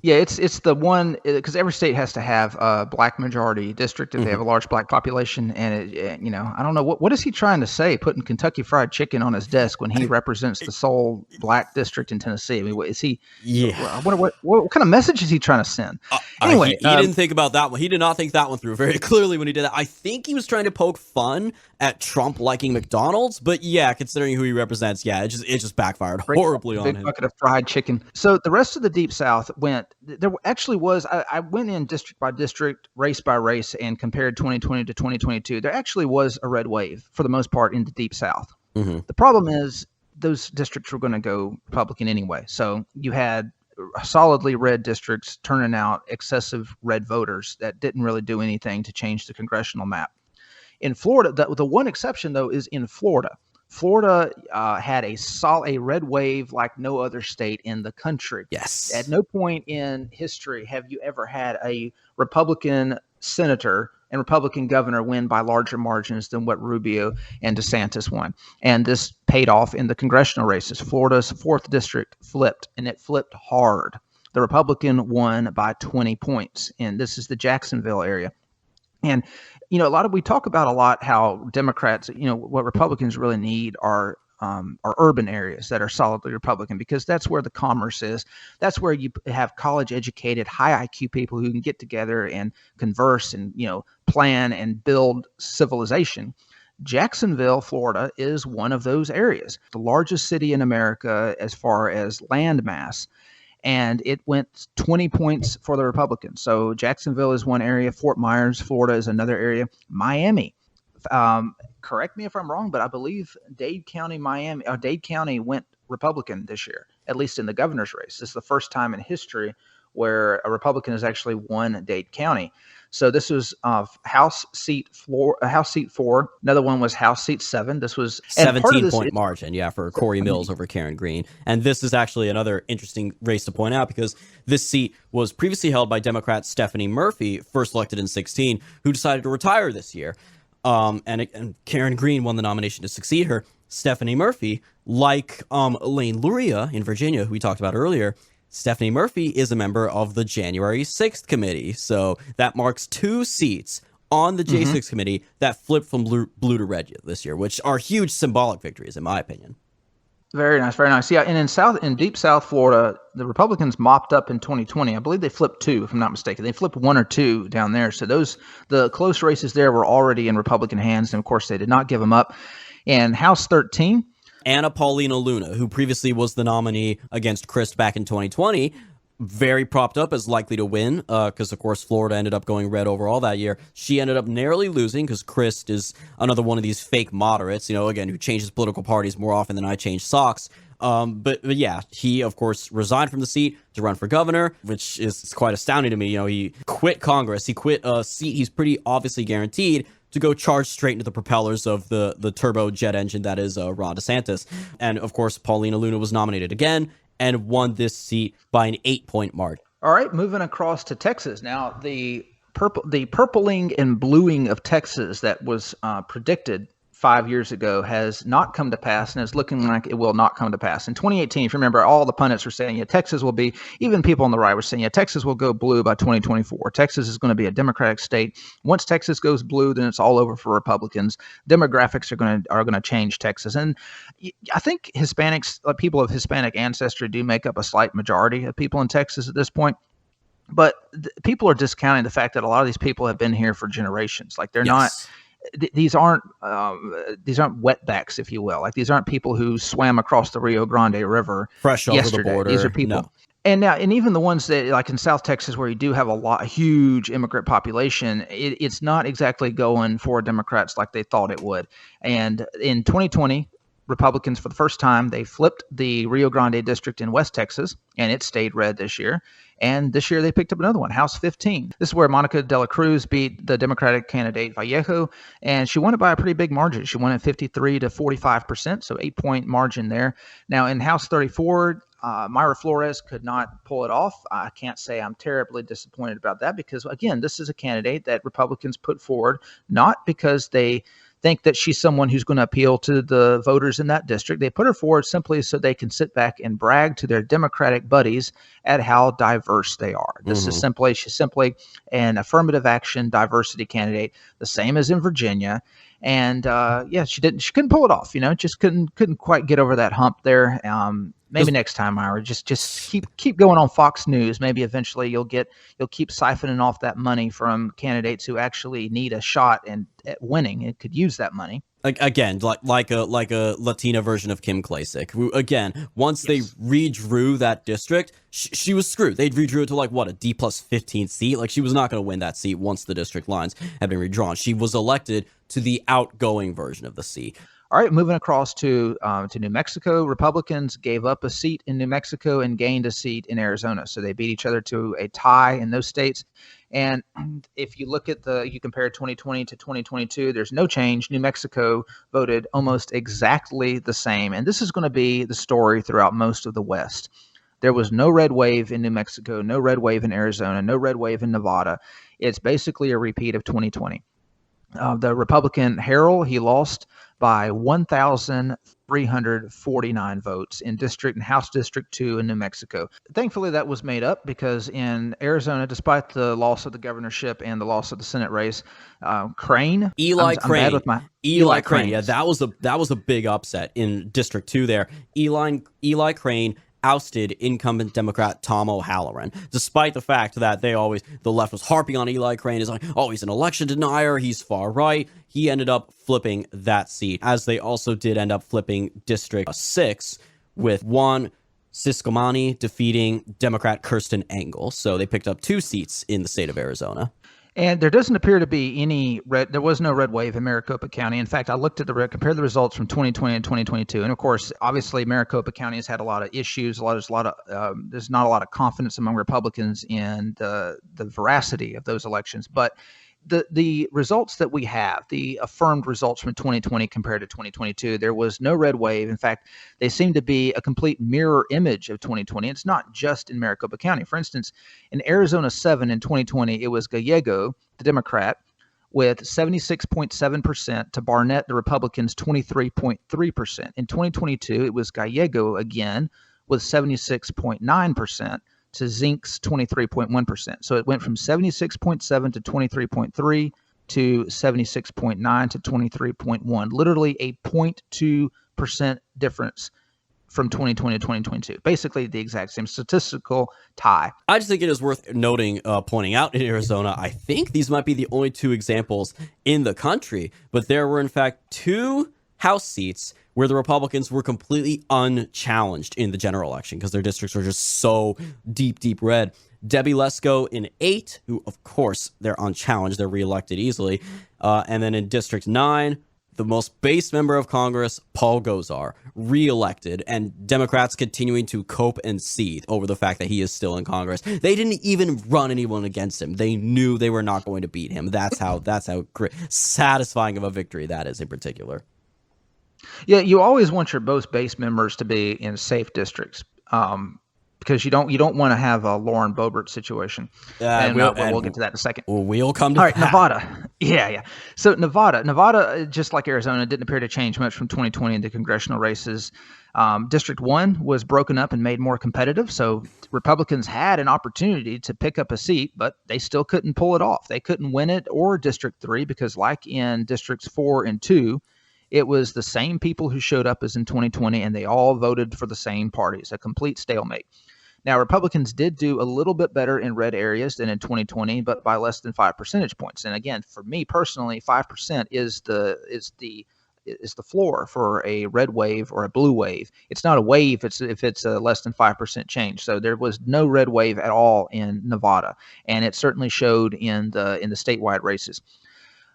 Yeah, it's the one, because every state has to have a black majority district if they have a large black population. And I don't know what is he trying to say, putting Kentucky Fried Chicken on his desk when he represents the sole black district in Tennessee. I mean, what is he? Yeah, I wonder what kind of message is he trying to send? Anyway, he didn't think about that one. He did not think that one through very clearly when he did that. I think he was trying to poke fun at Trump liking McDonald's, but yeah, considering who he represents, yeah, it just backfired horribly on him. Big bucket of fried chicken. So the rest of the Deep South there actually was, I went in district by district, race by race, and compared 2020 to 2022. There actually was a red wave for the most part in the Deep South. Mm-hmm. The problem is those districts were going to go Republican anyway. So you had solidly red districts turning out excessive red voters that didn't really do anything to change the congressional map. In Florida, the one exception, though, is in Florida. Florida had a red wave like no other state in the country. Yes. At no point in history have you ever had a Republican senator and Republican governor win by larger margins than what Rubio and DeSantis won. And this paid off in the congressional races. Florida's 4th district flipped, and it flipped hard. The Republican won by 20 points, and this is the Jacksonville area. And we talk about a lot how Democrats, what Republicans really need are urban areas that are solidly Republican, because that's where the commerce is. That's where you have college educated, high IQ people who can get together and converse and, plan and build civilization. Jacksonville, Florida is one of those areas, the largest city in America as far as land mass. And it went 20 points for the Republicans. So Jacksonville is one area. Fort Myers, Florida is another area. Miami, correct me if I'm wrong, but I believe Dade County went Republican this year, at least in the governor's race. This is the first time in history where a Republican has actually won Dade County. So this was House seat 4. Another one was House seat 7. This was 17-point margin, for Corey Mills over Karen Green. And this is actually another interesting race to point out, because this seat was previously held by Democrat Stephanie Murphy, first elected in 16, who decided to retire this year. And Karen Green won the nomination to succeed her. Stephanie Murphy, like Elaine Luria in Virginia, who we talked about earlier, Stephanie Murphy is a member of the January 6th committee. So that marks 2 seats on the J6 committee that flipped from blue to red this year, which are huge symbolic victories, in my opinion. Very nice, very nice. Yeah, and in deep South Florida, the Republicans mopped up in 2020. I believe they flipped 2, if I'm not mistaken. They flipped 1 or 2 down there. So the close races there were already in Republican hands, and of course they did not give them up. And House 13, Anna Paulina Luna, who previously was the nominee against Crist back in 2020, very propped up as likely to win, because of course Florida ended up going red overall that year. She ended up narrowly losing because Crist is another one of these fake moderates, again, who changes political parties more often than I change socks. But yeah, he of course resigned from the seat to run for governor, which is quite astounding to me. He quit Congress, he quit a seat he's pretty obviously guaranteed to go charge straight into the propellers of the turbo jet engine that is Ron DeSantis. And of course, Paulina Luna was nominated again and won this seat by an 8-point margin. All right, moving across to Texas. Now, the purpling and bluing of Texas that was predicted 5 years ago has not come to pass, and it's looking like it will not come to pass. In 2018, if you remember, all the pundits were saying, Texas will be, even people on the right were saying, Texas will go blue by 2024. Texas is going to be a Democratic state. Once Texas goes blue, then it's all over for Republicans. Demographics are going to change Texas. And I think Hispanics, people of Hispanic ancestry, do make up a slight majority of people in Texas at this point. But people are discounting the fact that a lot of these people have been here for generations. Like they're not. These aren't wetbacks, if you will. Like these aren't people who swam across the Rio Grande River fresh over the border. These are people. And now, and even the ones that, like in South Texas, where you do have a huge immigrant population, it's not exactly going for Democrats like they thought it would. And in 2020, Republicans, for the first time, they flipped the Rio Grande district in West Texas, and it stayed red this year. And this year they picked up another one, House 15. This is where Monica de la Cruz beat the Democratic candidate Vallejo, and she won it by a pretty big margin. She won it 53 to 45%, so 8-point margin there. Now in House 34, Mayra Flores could not pull it off. I can't say I'm terribly disappointed about that because, again, this is a candidate that Republicans put forward not because they think that she's someone who's going to appeal to the voters in that district. They put her forward simply so they can sit back and brag to their Democratic buddies at how diverse they are. She's simply an affirmative action diversity candidate, the same as in Virginia. And she couldn't pull it off, just couldn't quite get over that hump there. Maybe next time, Ira, just keep going on Fox News. Maybe eventually you'll keep siphoning off that money from candidates who actually need a shot at winning and could use that money. Again, like a Latina version of Kim Klacik. Who, again, once they redrew that district, she was screwed. They redrew it to a D plus 15 seat. Like she was not going to win that seat once the district lines had been redrawn. She was elected to the outgoing version of the seat. All right, moving across to New Mexico, Republicans gave up a seat in New Mexico and gained a seat in Arizona. So they beat each other to a tie in those states. And if you look at you compare 2020 to 2022, there's no change. New Mexico voted almost exactly the same. And this is going to be the story throughout most of the West. There was no red wave in New Mexico, no red wave in Arizona, no red wave in Nevada. It's basically a repeat of 2020. The Republican Harrell, he lost by 1,349 votes in House District 2 in New Mexico. Thankfully, that was made up because in Arizona, despite the loss of the governorship and the loss of the Senate race, Crane. Eli Crane. Yeah, that was a big upset in District 2 there. Eli Crane ousted incumbent Democrat Tom O'Halloran, despite the fact that the left was harping on Eli Crane as he's an election denier, he's far right. He ended up flipping that seat, as they also did end up flipping District 6 with Juan Ciscomani defeating Democrat Kirsten Engel. So they picked up 2 seats in the state of Arizona. And there doesn't appear to be any red. There was no red wave in Maricopa County. In fact, I looked at compared the results from 2020 and 2022, and of course, obviously, Maricopa County has had a lot of issues. There's not a lot of confidence among Republicans in the veracity of those elections. But the results that we have, the affirmed results from 2020 compared to 2022, there was no red wave. In fact, they seem to be a complete mirror image of 2020. It's not just in Maricopa County. For instance, in Arizona 7 in 2020, it was Gallego, the Democrat, with 76.7% to Barnett, the Republicans, 23.3%. In 2022, it was Gallego again with 76.9%. to Zink's 23.1%. So it went from 76.7 to 23.3 to 76.9 to 23.1, literally a 0.2% difference from 2020 to 2022. Basically the exact same statistical tie. I just think it is worth noting, pointing out in Arizona, I think these might be the only two examples in the country, but there were in fact two House seats where the Republicans were completely unchallenged in the general election because their districts were just so deep red. Debbie Lesko in 8, who, of course, they're unchallenged. They're reelected easily. And then in District 9, the most base member of Congress, Paul Gosar, reelected, and Democrats continuing to cope and seethe over the fact that he is still in Congress. They didn't even run anyone against him. They knew they were not going to beat him. That's how great, satisfying of a victory that is in particular. Yeah, you always want your most base members to be in safe districts, because you don't want to have a Lauren Boebert situation. We'll get to that in a second. We'll come to all right, that. Nevada. Yeah. So Nevada, just like Arizona, didn't appear to change much from 2020 in the congressional races. District 1 was broken up and made more competitive, so Republicans had an opportunity to pick up a seat, but they still couldn't pull it off. They couldn't win it, or District 3, because like in Districts 4 and 2, it was the same people who showed up as in 2020, and they all voted for the same parties, a complete stalemate. Now, Republicans did do a little bit better in red areas than in 2020, but by less than 5 percentage points. And again, for me personally, 5% is the floor for a red wave or a blue wave. It's not a wave if it's a less than 5% change. So there was no red wave at all in Nevada, and it certainly showed in the statewide races.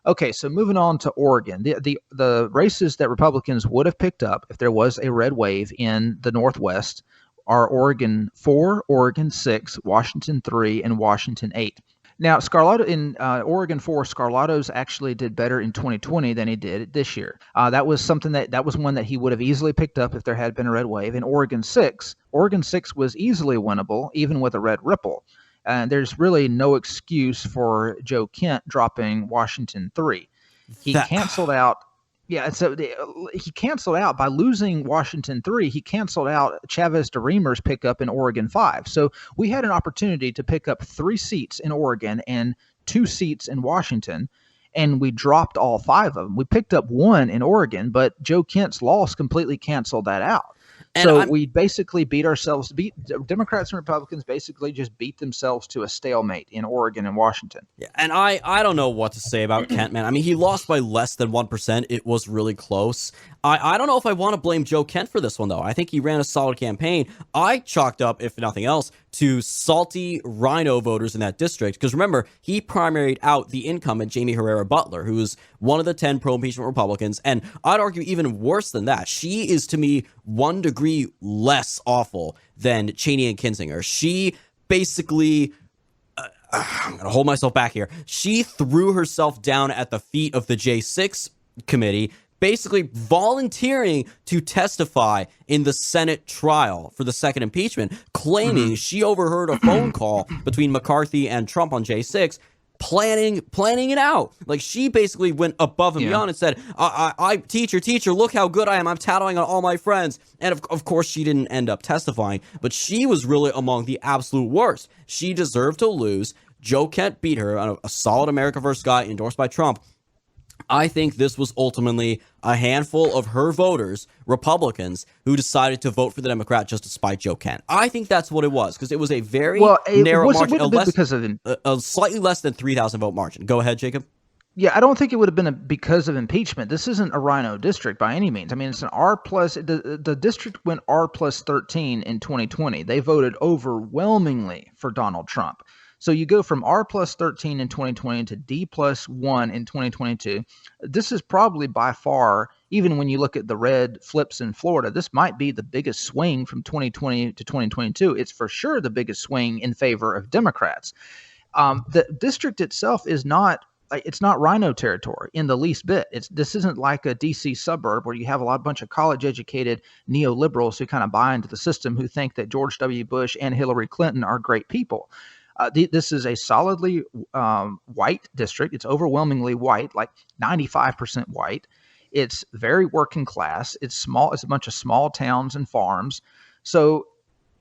Okay, so moving on to Oregon, the races that Republicans would have picked up if there was a red wave in the Northwest are Oregon 4, Oregon 6, Washington 3, and Washington 8. Now, in Oregon 4, Scarlato's actually did better in 2020 than he did this year. That was one that he would have easily picked up if there had been a red wave. In Oregon 6 was easily winnable, even with a red ripple. And there's really no excuse for Joe Kent dropping Washington 3. He canceled out. Yeah, so he canceled out by losing Washington 3. He canceled out Chavez DeRemer's pickup in Oregon 5. So we had an opportunity to pick up 3 seats in Oregon and 2 seats in Washington, and we dropped all 5 of them. We picked up 1 in Oregon, but Joe Kent's loss completely canceled that out. So we basically Democrats and Republicans basically just beat themselves to a stalemate in Oregon and Washington. Yeah, and I don't know what to say about Kent, man. I mean, he lost by less than 1%. It was really close. I don't know if I want to blame Joe Kent for this one, though. I think he ran a solid campaign. I chalked up, if nothing else, to salty rhino voters in that district. Because remember, he primaried out the incumbent Jamie Herrera Butler, who is one of the 10 pro-impeachment Republicans. And I'd argue even worse than that. She is, to me, 1 degree less awful than Cheney and Kinzinger. She basically... I'm going to hold myself back here. She threw herself down at the feet of the J6 committee, basically volunteering to testify in the Senate trial for the second impeachment, claiming she overheard a phone call between McCarthy and Trump on J6, planning it out. Like, she basically went above and beyond and said, I teacher, look how good I am. I'm tattling on all my friends. And of course, she didn't end up testifying, but she was really among the absolute worst. She deserved to lose. Joe Kent beat her, a solid America First guy endorsed by Trump. I think this was ultimately a handful of her voters, Republicans, who decided to vote for the Democrat just to spite Joe Kent. I think that's what it was, because it was a very narrow margin, a slightly less than 3,000 vote margin. Go ahead, Jacob. Yeah, I don't think it would have been because of impeachment. This isn't a rhino district by any means. I mean, it's an R+. The district went R+13 in 2020. They voted overwhelmingly for Donald Trump. So you go from R plus 13 in 2020 to D plus 1 in 2022. This is probably by far, even when you look at the red flips in Florida, this might be the biggest swing from 2020 to 2022. It's for sure the biggest swing in favor of Democrats. The district itself is not, it's not rhino territory in the least bit. This isn't like a DC suburb where you have a bunch of college educated neoliberals who kind of buy into the system, who think that George W. Bush and Hillary Clinton are great people. This is a solidly white district. It's overwhelmingly white, like 95% white. It's very working class. It's small. It's a bunch of small towns and farms. So,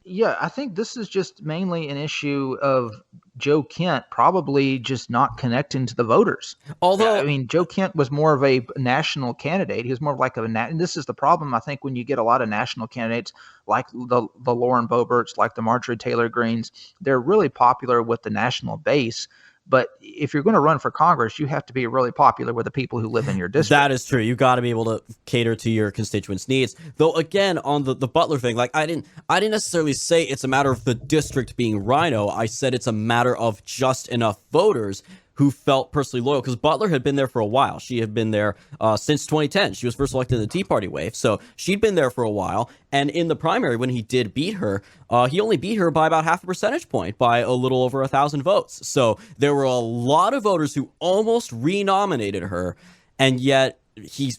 yeah, I think this is just mainly an issue of Joe Kent probably just not connecting to the voters. Although, I mean, Joe Kent was more of a national candidate. He was more of like and this is the problem, I think, when you get a lot of national candidates like the Lauren Boeberts, like the Marjorie Taylor Greens. They're really popular with the national base. But if you're going to run for Congress, you have to be really popular with the people who live in your district. That is true. You got to be able to cater to your constituents' needs. Though, again, on the Butler thing, like I didn't necessarily say it's a matter of the district being rhino. I said it's a matter of just enough voters who felt personally loyal, because Butler had been there for a while. She had been there since 2010. She was first elected in the Tea Party wave, so she'd been there for a while. And in the primary, when he did beat her, he only beat her by about half a percentage point, by a little over 1,000 votes. So there were a lot of voters who almost renominated her, and yet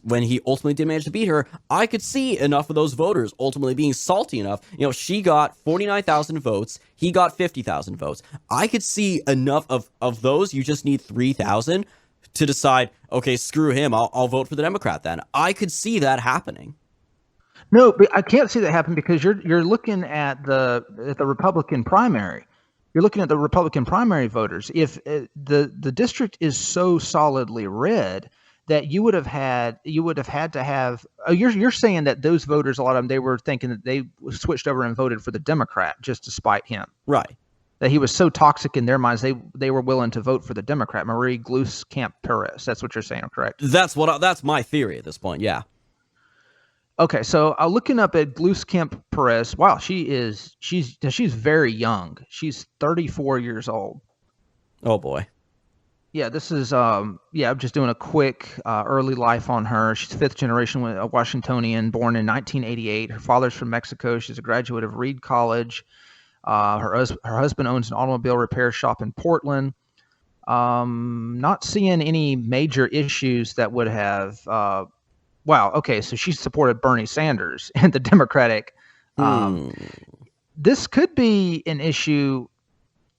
when he ultimately did manage to beat her, I could see enough of those voters ultimately being salty enough. You know, she got 49,000 votes. He got 50,000 votes. I could see enough of those. You just need 3,000 to decide, okay, screw him. I'll vote for the Democrat then. I could see that happening. No, but I can't see that happen because you're looking at the Republican primary. You're looking at the Republican primary voters. If the district is so solidly red that you would have had to have. You're saying that those voters, a lot of them, they were thinking that they switched over and voted for the Democrat just to spite him. Right. That he was so toxic in their minds, they were willing to vote for the Democrat, Marie Gluesk-Camp-Perez. That's what you're saying, correct? That's my theory at this point. Yeah. Okay, so looking up at Gluesk-Camp-Perez, wow, she's very young. She's 34 years old. Oh boy. Yeah, this is I'm just doing a quick early life on her. She's fifth generation Washingtonian, born in 1988. Her father's from Mexico. She's a graduate of Reed College. Her husband owns an automobile repair shop in Portland. Not seeing any major issues that would have. So she supported Bernie Sanders and the Democratic. This could be an issue.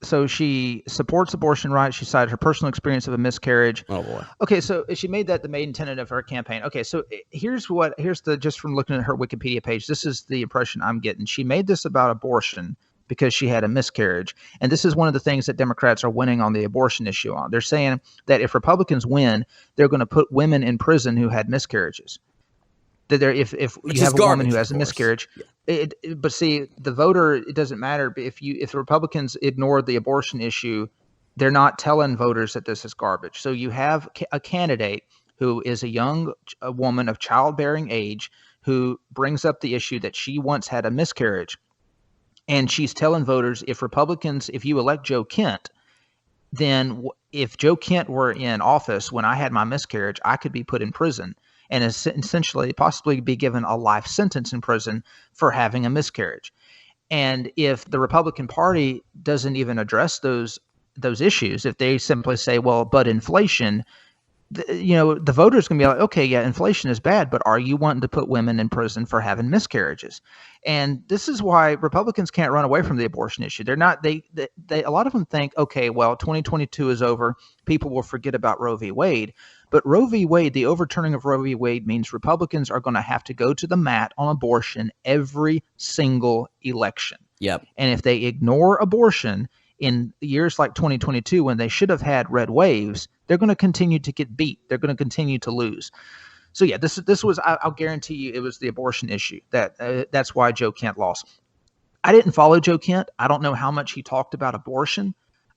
So she supports abortion rights. She cited her personal experience of a miscarriage. Oh boy. Okay, so she made that the main tenet of her campaign. Okay, so here's just from looking at her Wikipedia page, this is the impression I'm getting. She made this about abortion because she had a miscarriage. And this is one of the things that Democrats are winning on the abortion issue on. They're saying that if Republicans win, they're going to put women in prison who had miscarriages. That if you have a woman who has a miscarriage, but see, the voter, it doesn't matter if the Republicans ignore the abortion issue, they're not telling voters that this is garbage. So you have a candidate who is a woman of childbearing age who brings up the issue that she once had a miscarriage, and she's telling voters, if you elect Joe Kent, then if Joe Kent were in office when I had my miscarriage, I could be put in prison and essentially possibly be given a life sentence in prison for having a miscarriage. And if the Republican Party doesn't even address those issues, if they simply say, well, but inflation, the voters can be like, okay, yeah, inflation is bad, but are you wanting to put women in prison for having miscarriages? And this is why Republicans can't run away from the abortion issue. They're not, they a lot of them think, okay, well, 2022 is over. People will forget about Roe v. Wade. But Roe v. Wade, the overturning of Roe v. Wade means Republicans are going to have to go to the mat on abortion every single election. Yep. And if they ignore abortion in years like 2022, when they should have had red waves, they're going to continue to get beat. They're going to continue to lose. So yeah, this was, I'll guarantee you, it was the abortion issue that's why Joe Kent lost. I didn't follow Joe Kent. I don't know how much he talked about abortion.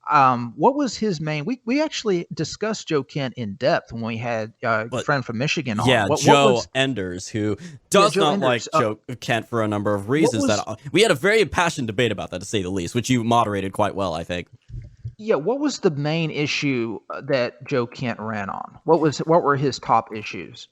What was his main? We actually discussed Joe Kent in depth when we had a friend from Michigan on. Yeah, Joe Enders, who does not like Joe Kent for a number of reasons. We had a very passionate debate about that, to say the least, which you moderated quite well, I think. Yeah, what was the main issue that Joe Kent ran on? What were his top issues?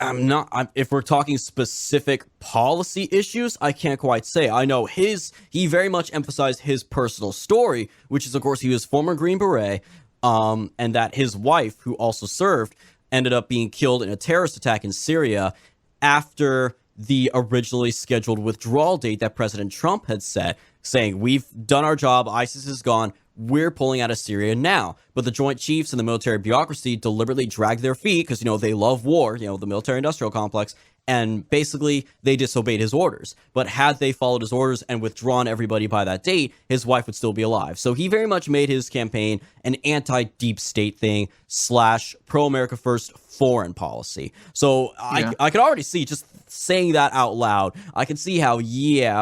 If we're talking specific policy issues, I can't quite say. I know he very much emphasized his personal story, which is, of course, he was former Green Beret, and that his wife, who also served, ended up being killed in a terrorist attack in Syria after the originally scheduled withdrawal date that President Trump had set, saying, we've done our job, ISIS is gone, we're pulling out of Syria now. But the Joint Chiefs and the military bureaucracy deliberately dragged their feet because, they love war, the military-industrial complex, and basically they disobeyed his orders. But had they followed his orders and withdrawn everybody by that date, his wife would still be alive. So he very much made his campaign an anti-deep state thing / pro-America first foreign policy. So I could already see, just saying that out loud, I can see how,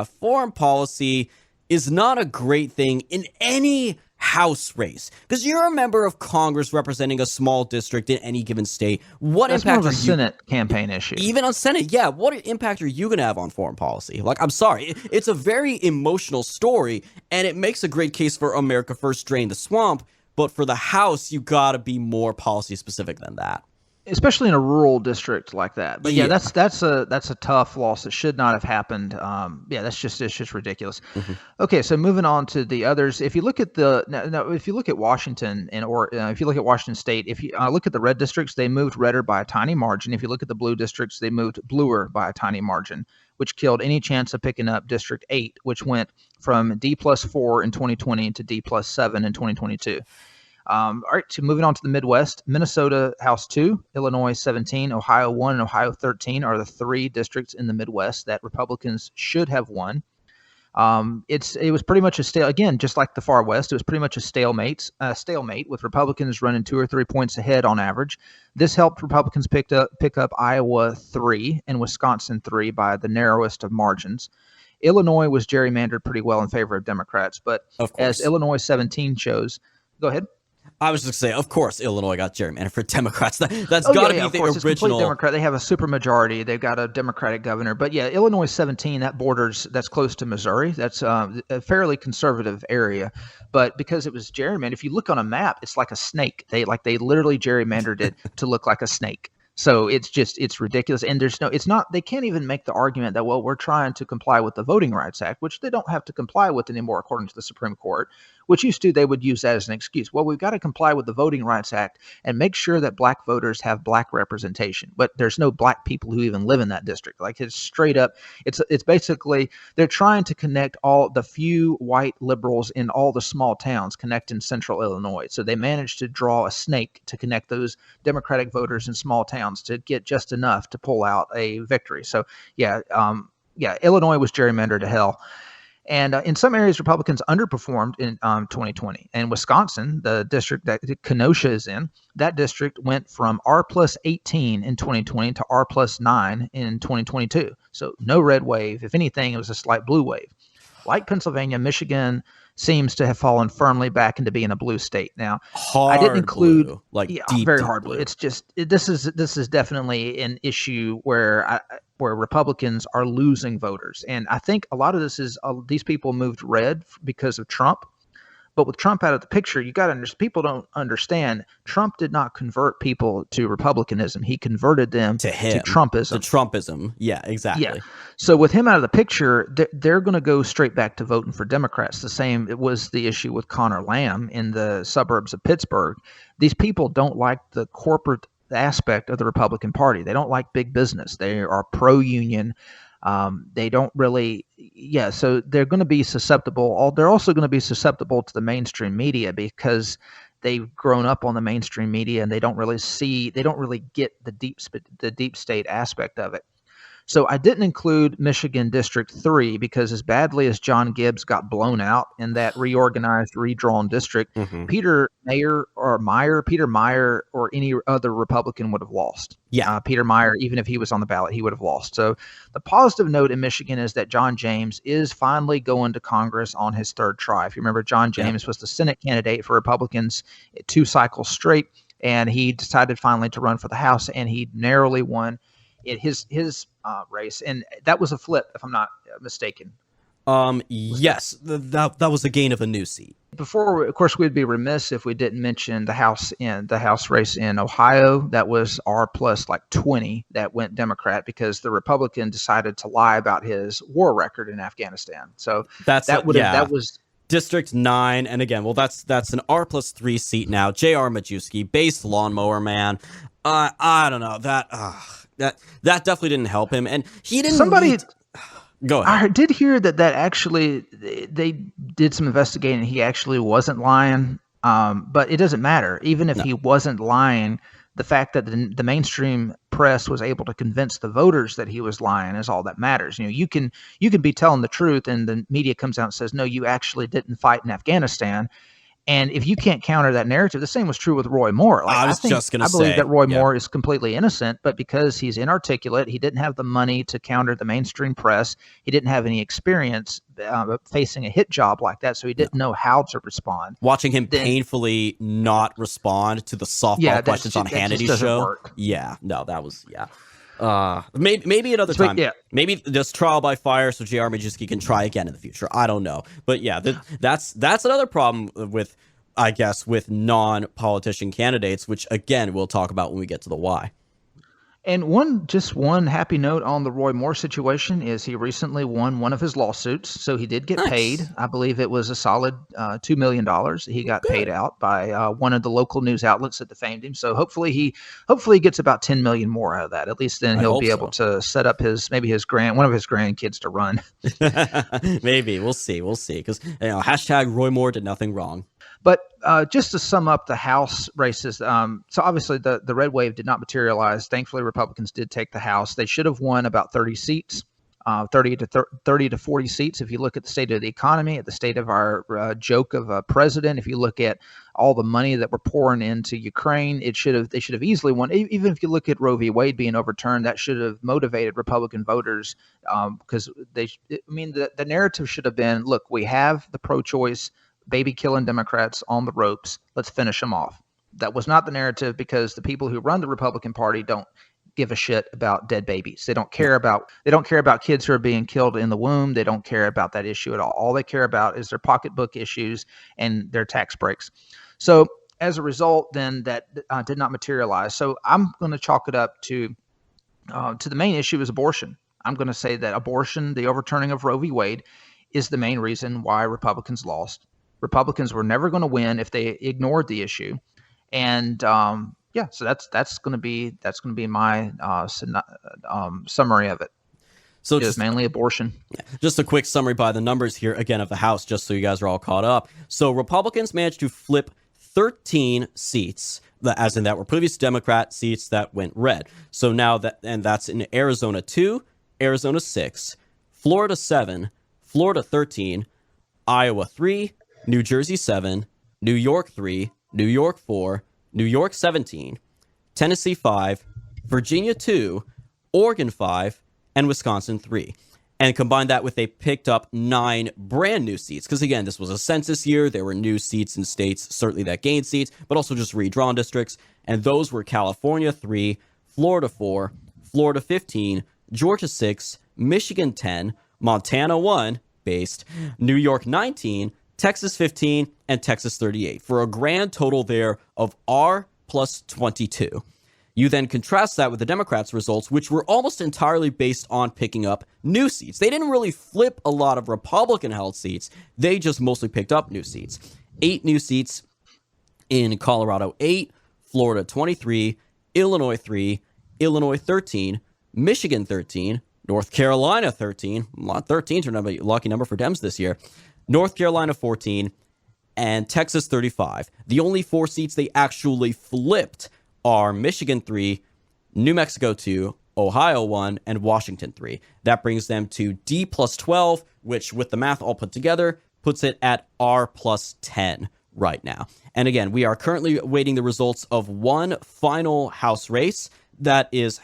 foreign policy is not a great thing in any House race, because you're a member of Congress representing a small district in any given state. What That's impact more of a Senate campaign issue? Even on Senate, what impact are you going to have on foreign policy? Like, I'm sorry, it's a very emotional story, and it makes a great case for America First, drain the swamp. But for the House, you got to be more policy specific than that, especially in a rural district like that. But that's a tough loss that should not have happened. It's just ridiculous. Mm-hmm. Okay, so moving on to the others. If you look at if you look at Washington if you look at Washington State, if you look at the red districts, they moved redder by a tiny margin. If you look at the blue districts, they moved bluer by a tiny margin, which killed any chance of picking up District 8, which went from D+4 in 2020 to D+7 in 2022. All right, so moving on to the Midwest, Minnesota House 2, Illinois 17, Ohio 1, and Ohio 13 are the three districts in the Midwest that Republicans should have won. It was pretty much again, just like the far West, it was pretty much a stalemate with Republicans running 2 or 3 points ahead on average. This helped Republicans pick up Iowa 3 and Wisconsin 3 by the narrowest of margins. Illinois was gerrymandered pretty well in favor of Democrats, but as Illinois 17 shows, go ahead. I was just going to say, of course, Illinois got gerrymandered for Democrats. That's got to be the original. It's Democrat. They have a supermajority. They've got a Democratic governor. But Illinois 17, that's close to Missouri. That's a fairly conservative area. But because it was gerrymandered, if you look on a map, it's like a snake. They literally gerrymandered it to look like a snake. So it's ridiculous. And they can't even make the argument that, we're trying to comply with the Voting Rights Act, which they don't have to comply with anymore, according to the Supreme Court, which used to, they would use that as an excuse. Well, we've got to comply with the Voting Rights Act and make sure that black voters have black representation. But there's no black people who even live in that district. Like, it's straight up, it's basically, they're trying to connect all the few white liberals in all the small towns, connect in central Illinois. So they managed to draw a snake to connect those Democratic voters in small towns to get just enough to pull out a victory. So Illinois was gerrymandered to hell. And in some areas, Republicans underperformed in 2020. And Wisconsin, the district that Kenosha is in, that district went from R+18 in 2020 to R+9 in 2022. So no red wave. If anything, it was a slight blue wave. Like Pennsylvania, Michigan seems to have fallen firmly back into being a blue state. Now, I didn't include blue, very hard blue. It's just this is definitely an issue where Republicans are losing voters, and I think a lot of this is these people moved red because of Trump. But with Trump out of the picture, you got to understand. People don't understand. Trump did not convert people to Republicanism. He converted them to Trumpism. To Trumpism. Yeah, exactly. Yeah. So with him out of the picture, they're going to go straight back to voting for Democrats. The same it was the issue with Connor Lamb in the suburbs of Pittsburgh. These people don't like the corporate aspect of the Republican Party. They don't like big business. They are pro-union. They don't really, so they're going to be susceptible. They're also going to be susceptible to the mainstream media because they've grown up on the mainstream media and they don't really get the deep state aspect of it. So I didn't include Michigan District 3 because as badly as John Gibbs got blown out in that reorganized, redrawn district, Peter Meyer or any other Republican would have lost. Yeah. Peter Meyer, even if he was on the ballot, he would have lost. So the positive note in Michigan is that John James is finally going to Congress on his third try. If you remember, John James was the Senate candidate for Republicans 2 cycles straight, and he decided finally to run for the House, and he narrowly won his race, and that was a flip, if I'm not mistaken. Yes, that was a gain of a new seat. of course, we'd be remiss if we didn't mention the House race in Ohio. That was R plus like 20 that went Democrat because the Republican decided to lie about his war record in Afghanistan. So that was District 9, and again, well, that's an R plus 3 seat now. J.R. Majewski, base lawnmower man. I don't know, that definitely didn't help him, and he didn't. Go ahead. I did hear that actually they did some investigating. He actually wasn't lying, but it doesn't matter. Even if he wasn't lying, the fact that the mainstream press was able to convince the voters that he was lying is all that matters. You can be telling the truth, and the media comes out and says, no, you actually didn't fight in Afghanistan. And if you can't counter that narrative, the same was true with Roy Moore. Like, I believe that Roy Moore is completely innocent, but because he's inarticulate, he didn't have the money to counter the mainstream press. He didn't have any experience facing a hit job like that, so he didn't know how to respond. Watching him painfully not respond to the softball questions on Hannity's show. Work. Yeah, no, that was maybe another time. Yeah. Maybe just trial by fire so J.R. Majewski can try again in the future. I don't know. But yeah, that's another problem with, I guess, with non-politician candidates, which again we'll talk about when we get to the why. And one happy note on the Roy Moore situation is he recently won one of his lawsuits, so he did get paid. I believe it was a solid $2 million. He got paid out by one of the local news outlets that defamed him. So hopefully he gets about $10 million more out of that. At least then he'll be able to set up one of his grandkids to run. Maybe we'll see because hashtag Roy Moore did nothing wrong. But just to sum up the House races, so obviously the red wave did not materialize. Thankfully, Republicans did take the House. They should have won about 30 seats, 30 to 40 seats. If you look at the state of the economy, at the state of our joke of a president, if you look at all the money that we're pouring into Ukraine, they should have easily won. Even if you look at Roe v. Wade being overturned, that should have motivated Republican voters because the narrative should have been, look, we have the pro-choice baby-killing Democrats on the ropes. Let's finish them off. That was not the narrative because the people who run the Republican Party don't give a shit about dead babies. They don't care about kids who are being killed in the womb. They don't care about that issue at all. All they care about is their pocketbook issues and their tax breaks. So as a result, then that did not materialize. So I'm going to chalk it up to the main issue is abortion. I'm going to say that abortion, the overturning of Roe v. Wade, is the main reason why Republicans lost. Republicans were never going to win if they ignored the issue, and so that's going to be my summary of it. So it's mainly abortion. Just a quick summary by the numbers here again of the House, just so you guys are all caught up. So Republicans managed to flip 13 seats, as in that were previous Democrat seats that went red. So now that's in Arizona 2, Arizona 6, Florida 7, Florida 13, Iowa 3. New Jersey 7, New York 3, New York 4, New York 17, Tennessee 5, Virginia 2, Oregon 5, and Wisconsin 3. And combine that with they picked up 9 brand new seats. Because again, this was a census year. There were new seats in states, certainly that gained seats, but also just redrawn districts. And those were California 3, Florida 4, Florida 15, Georgia 6, Michigan 10, Montana 1, based, New York 19, Texas 15, and Texas 38, for a grand total there of R plus 22. You then contrast that with the Democrats' results, which were almost entirely based on picking up new seats. They didn't really flip a lot of Republican-held seats. They just mostly picked up new seats. 8 new seats in Colorado 8, Florida 23, Illinois 3, Illinois 13, Michigan 13, North Carolina 13. 13 turned out to be a lucky number for Dems this year. North Carolina 14, and Texas 35. The only 4 seats they actually flipped are Michigan 3, New Mexico 2, Ohio 1, and Washington 3. That brings them to D plus 12, which with the math all put together, puts it at R plus 10 right now. And again, we are currently awaiting the results of one final House race. That is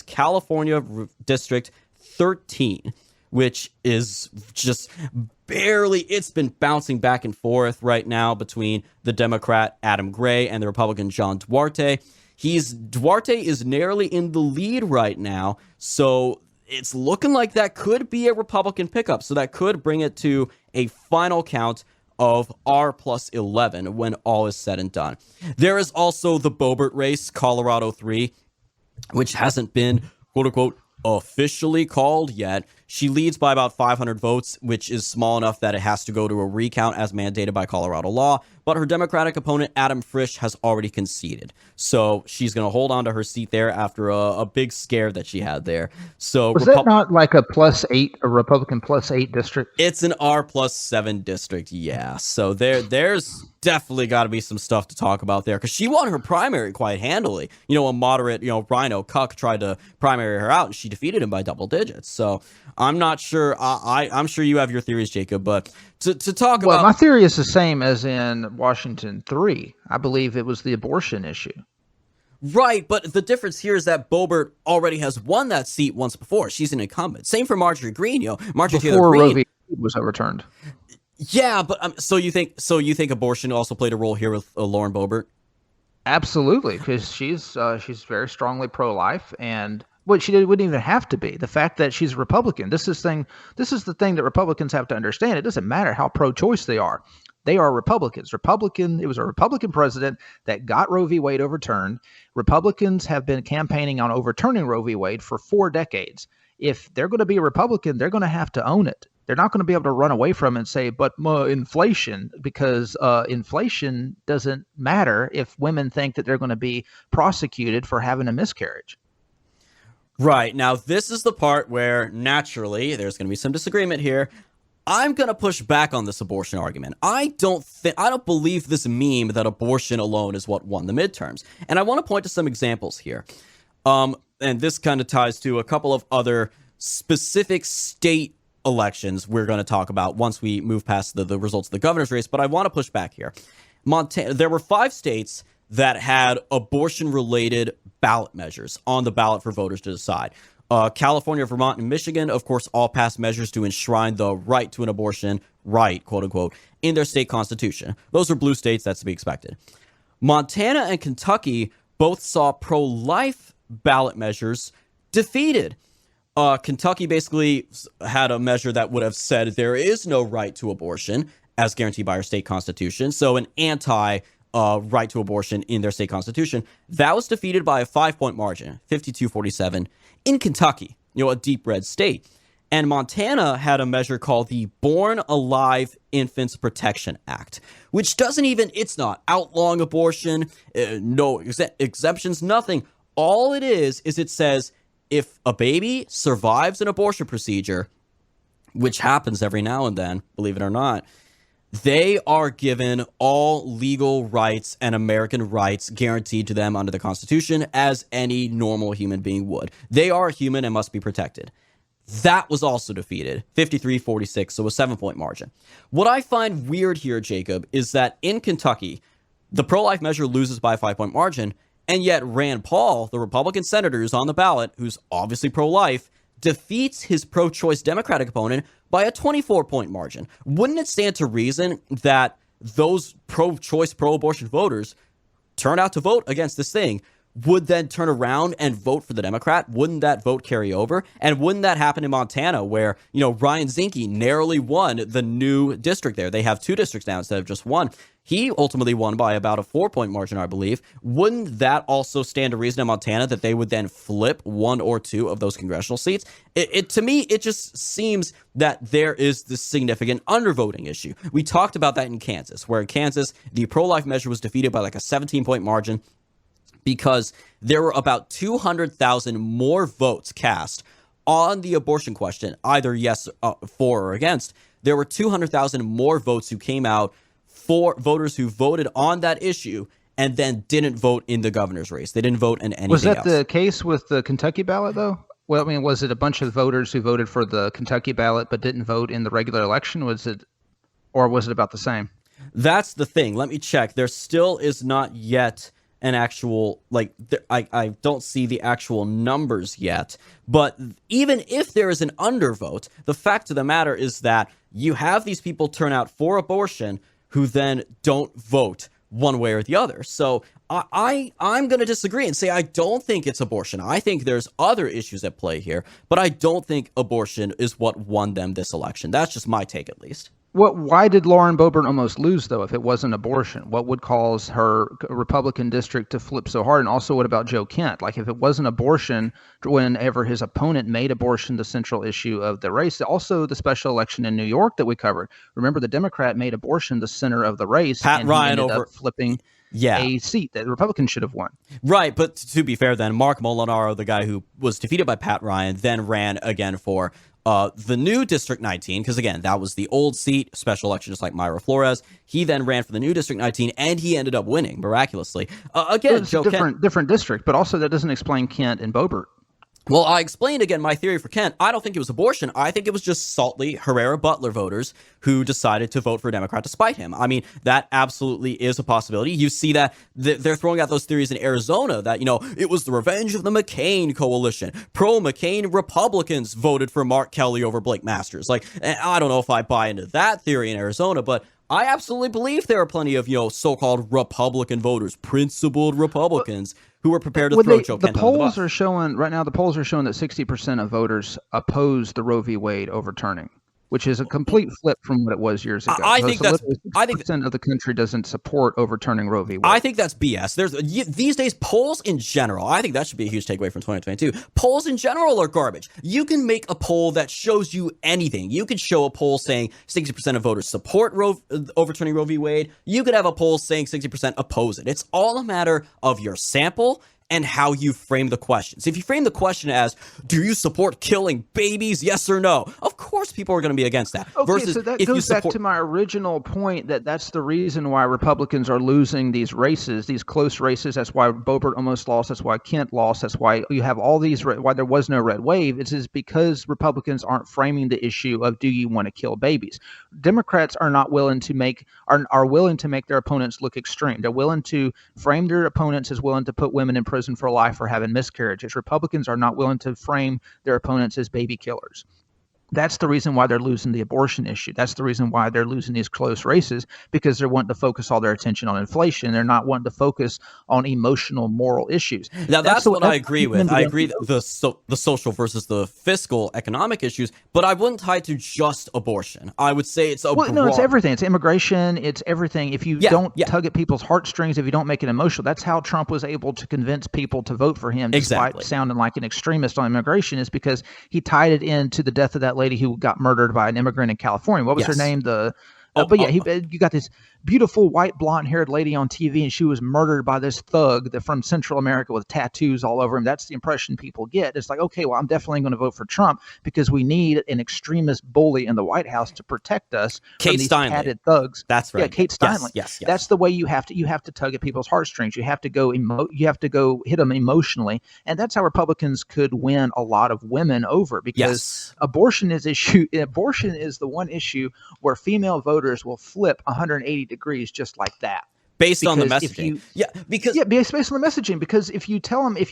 California District 13. Which is just barely, it's been bouncing back and forth right now between the Democrat Adam Gray and the Republican John Duarte. Duarte is narrowly in the lead right now, so it's looking like that could be a Republican pickup. So that could bring it to a final count of R plus 11 when all is said and done. There is also the Boebert race, Colorado 3, which hasn't been, quote unquote, officially called yet. She leads by about 500 votes, which is small enough that it has to go to a recount as mandated by Colorado law. But her Democratic opponent, Adam Frisch, has already conceded. So she's going to hold on to her seat there after a big scare that she had there. So was that not like a Republican +8 district? It's an R plus 7 district, yeah. So there's definitely got to be some stuff to talk about there, because she won her primary quite handily. A moderate, Rhino Cuck tried to primary her out, and she defeated him by double digits. So I'm not sure. I'm sure you have your theories, Jacob, but to talk about... Well, my theory is the same as in Washington 3. I believe it was the abortion issue. Right, but the difference here is that Boebert already has won that seat once before. She's an incumbent. Same for Marjorie Greene, Marjorie Taylor Greene. Roe v. Wade was overturned. Yeah, but so you think abortion also played a role here with Lauren Boebert? Absolutely, because she's very strongly pro-life, and she wouldn't even have to be. The fact that she's a Republican, this is the thing that Republicans have to understand. It doesn't matter how pro-choice they are. They are Republicans. It was a Republican president that got Roe v. Wade overturned. Republicans have been campaigning on overturning Roe v. Wade for 4 decades. If they're going to be a Republican, they're going to have to own it. They're not going to be able to run away from it and say, but inflation, because inflation doesn't matter if women think that they're going to be prosecuted for having a miscarriage. Right. Now, this is the part where, naturally, there's going to be some disagreement here. I'm going to push back on this abortion argument. I don't believe this meme that abortion alone is what won the midterms. And I want to point to some examples here. And this kind of ties to a couple of other specific state elections we're going to talk about once we move past the results of the governor's race. But I want to push back here. Montana, there were 5 states that had abortion-related ballot measures on the ballot for voters to decide. California, Vermont, and Michigan, of course, all passed measures to enshrine the right to an abortion, right, quote unquote, in their state constitution. Those are blue states, that's to be expected. Montana and Kentucky both saw pro-life ballot measures defeated. Kentucky basically had a measure that would have said there is no right to abortion as guaranteed by our state constitution. So an right to abortion in their state constitution. That was defeated by a 5-point margin, 52-47, in Kentucky, a deep red state. And Montana had a measure called the Born Alive Infants Protection Act, which it's not outlawing abortion, no exemptions, nothing. All it is it says if a baby survives an abortion procedure, which happens every now and then, believe it or not, they are given all legal rights and American rights guaranteed to them under the Constitution as any normal human being would. They are human and must be protected. That was also defeated, 53-46, so a 7-point margin. What I find weird here, Jacob, is that in Kentucky, the pro-life measure loses by a 5-point margin, and yet Rand Paul, the Republican senator who's on the ballot, who's obviously pro-life, defeats his pro-choice Democratic opponent by a 24-point margin. Wouldn't it stand to reason that those pro-choice, pro-abortion voters turn out to vote against this thing would then turn around and vote for the Democrat? Wouldn't that vote carry over? And wouldn't that happen in Montana where, Ryan Zinke narrowly won the new district there? They have 2 districts now instead of just 1. He ultimately won by about a 4-point margin, I believe. Wouldn't that also stand to reason in Montana that they would then flip 1 or 2 of those congressional seats? To me, it just seems that there is this significant undervoting issue. We talked about that in Kansas, where in Kansas, the pro-life measure was defeated by like a 17-point margin because there were about 200,000 more votes cast on the abortion question, either yes, for or against. There were 200,000 more votes who came out for voters who voted on that issue and then didn't vote in the governor's race. They didn't vote in anything else. Was that the case with the Kentucky ballot, though? Well, I mean, was it a bunch of voters who voted for the Kentucky ballot but didn't vote in the regular election? Or was it about the same? That's the thing. Let me check. There still is not yet an actual, I don't see the actual numbers yet. But even if there is an undervote, the fact of the matter is that you have these people turn out for abortion who then don't vote one way or the other. So I'm going to disagree and say I don't think it's abortion. I think there's other issues at play here, but I don't think abortion is what won them this election. That's just my take, at least. Why did Lauren Boebert almost lose, though, if it wasn't abortion? What would cause her Republican district to flip so hard? And also, what about Joe Kent? Like, if it wasn't abortion, whenever his opponent made abortion the central issue of the race, also the special election in New York that we covered. Remember, the Democrat made abortion the center of the race. Pat and Ryan he ended over up flipping a seat that the Republicans should have won. Right, but to be fair then, Mark Molinaro, the guy who was defeated by Pat Ryan, then ran again for the new District 19, because again, that was the old seat, special election, just like Myra Flores. He then ran for the new District 19, and he ended up winning, miraculously. Again, It's a different district, but also that doesn't explain Kent and Boebert. Well, I explained again my theory for Kent. I don't think it was abortion. I think it was just saltly Herrera-Butler voters who decided to vote for a Democrat to spite him. I mean, that absolutely is a possibility. You see that they're throwing out those theories in Arizona that, it was the revenge of the McCain coalition. Pro-McCain Republicans voted for Mark Kelly over Blake Masters. Like, I don't know if I buy into that theory in Arizona, but I absolutely believe there are plenty of, so-called Republican voters, principled Republicans, who were prepared to throw Joe Kent under the bus. The polls are showing that 60% of voters oppose the Roe v. Wade overturning, which is a complete flip from what it was years ago. I think 60% of the country doesn't support overturning Roe v. Wade. I think that's BS. These days, polls in general, I think that should be a huge takeaway from 2022. Polls in general are garbage. You can make a poll that shows you anything. You could show a poll saying 60% of voters support overturning Roe v. Wade. You could have a poll saying 60% oppose it. It's all a matter of your sample and how you frame the questions. If you frame the question as, do you support killing babies, yes or no? Of course people are going to be against that. Okay, so that goes back to my original point that's the reason why Republicans are losing these races, these close races. That's why Boebert almost lost. That's why Kent lost. That's why you have all these, why there was no red wave. It's because Republicans aren't framing the issue of, do you want to kill babies? Democrats are not willing to are willing to make their opponents look extreme. They're willing to frame their opponents as willing to put women in prison for life for having miscarriages. Republicans are not willing to frame their opponents as baby killers. That's the reason why they're losing the abortion issue. That's the reason why they're losing these close races, because they're wanting to focus all their attention on inflation. They're not wanting to focus on emotional, moral issues. Now, that's what I agree with. I agree the social versus the fiscal economic issues, but I wouldn't tie it to just abortion. I would say it's it's everything. It's immigration. It's everything. If you don't tug at people's heartstrings, if you don't make it emotional, that's how Trump was able to convince people to vote for him, despite sounding like an extremist on immigration, is because he tied it into the death of that lady who got murdered by an immigrant in California. What was her name? You got this beautiful white blonde-haired lady on TV, and she was murdered by this thug from Central America with tattoos all over him. That's the impression people get. It's like, okay, well, I'm definitely going to vote for Trump because we need an extremist bully in the White House to protect us from these tatted thugs. That's right. Yeah, Kate Steinle. Yes. That's the way you have to tug at people's heartstrings. You have to go hit them emotionally, and that's how Republicans could win a lot of women over, because abortion is the one issue where female voters will flip 180 degrees just like that. Based on the messaging. Based on the messaging. Because if you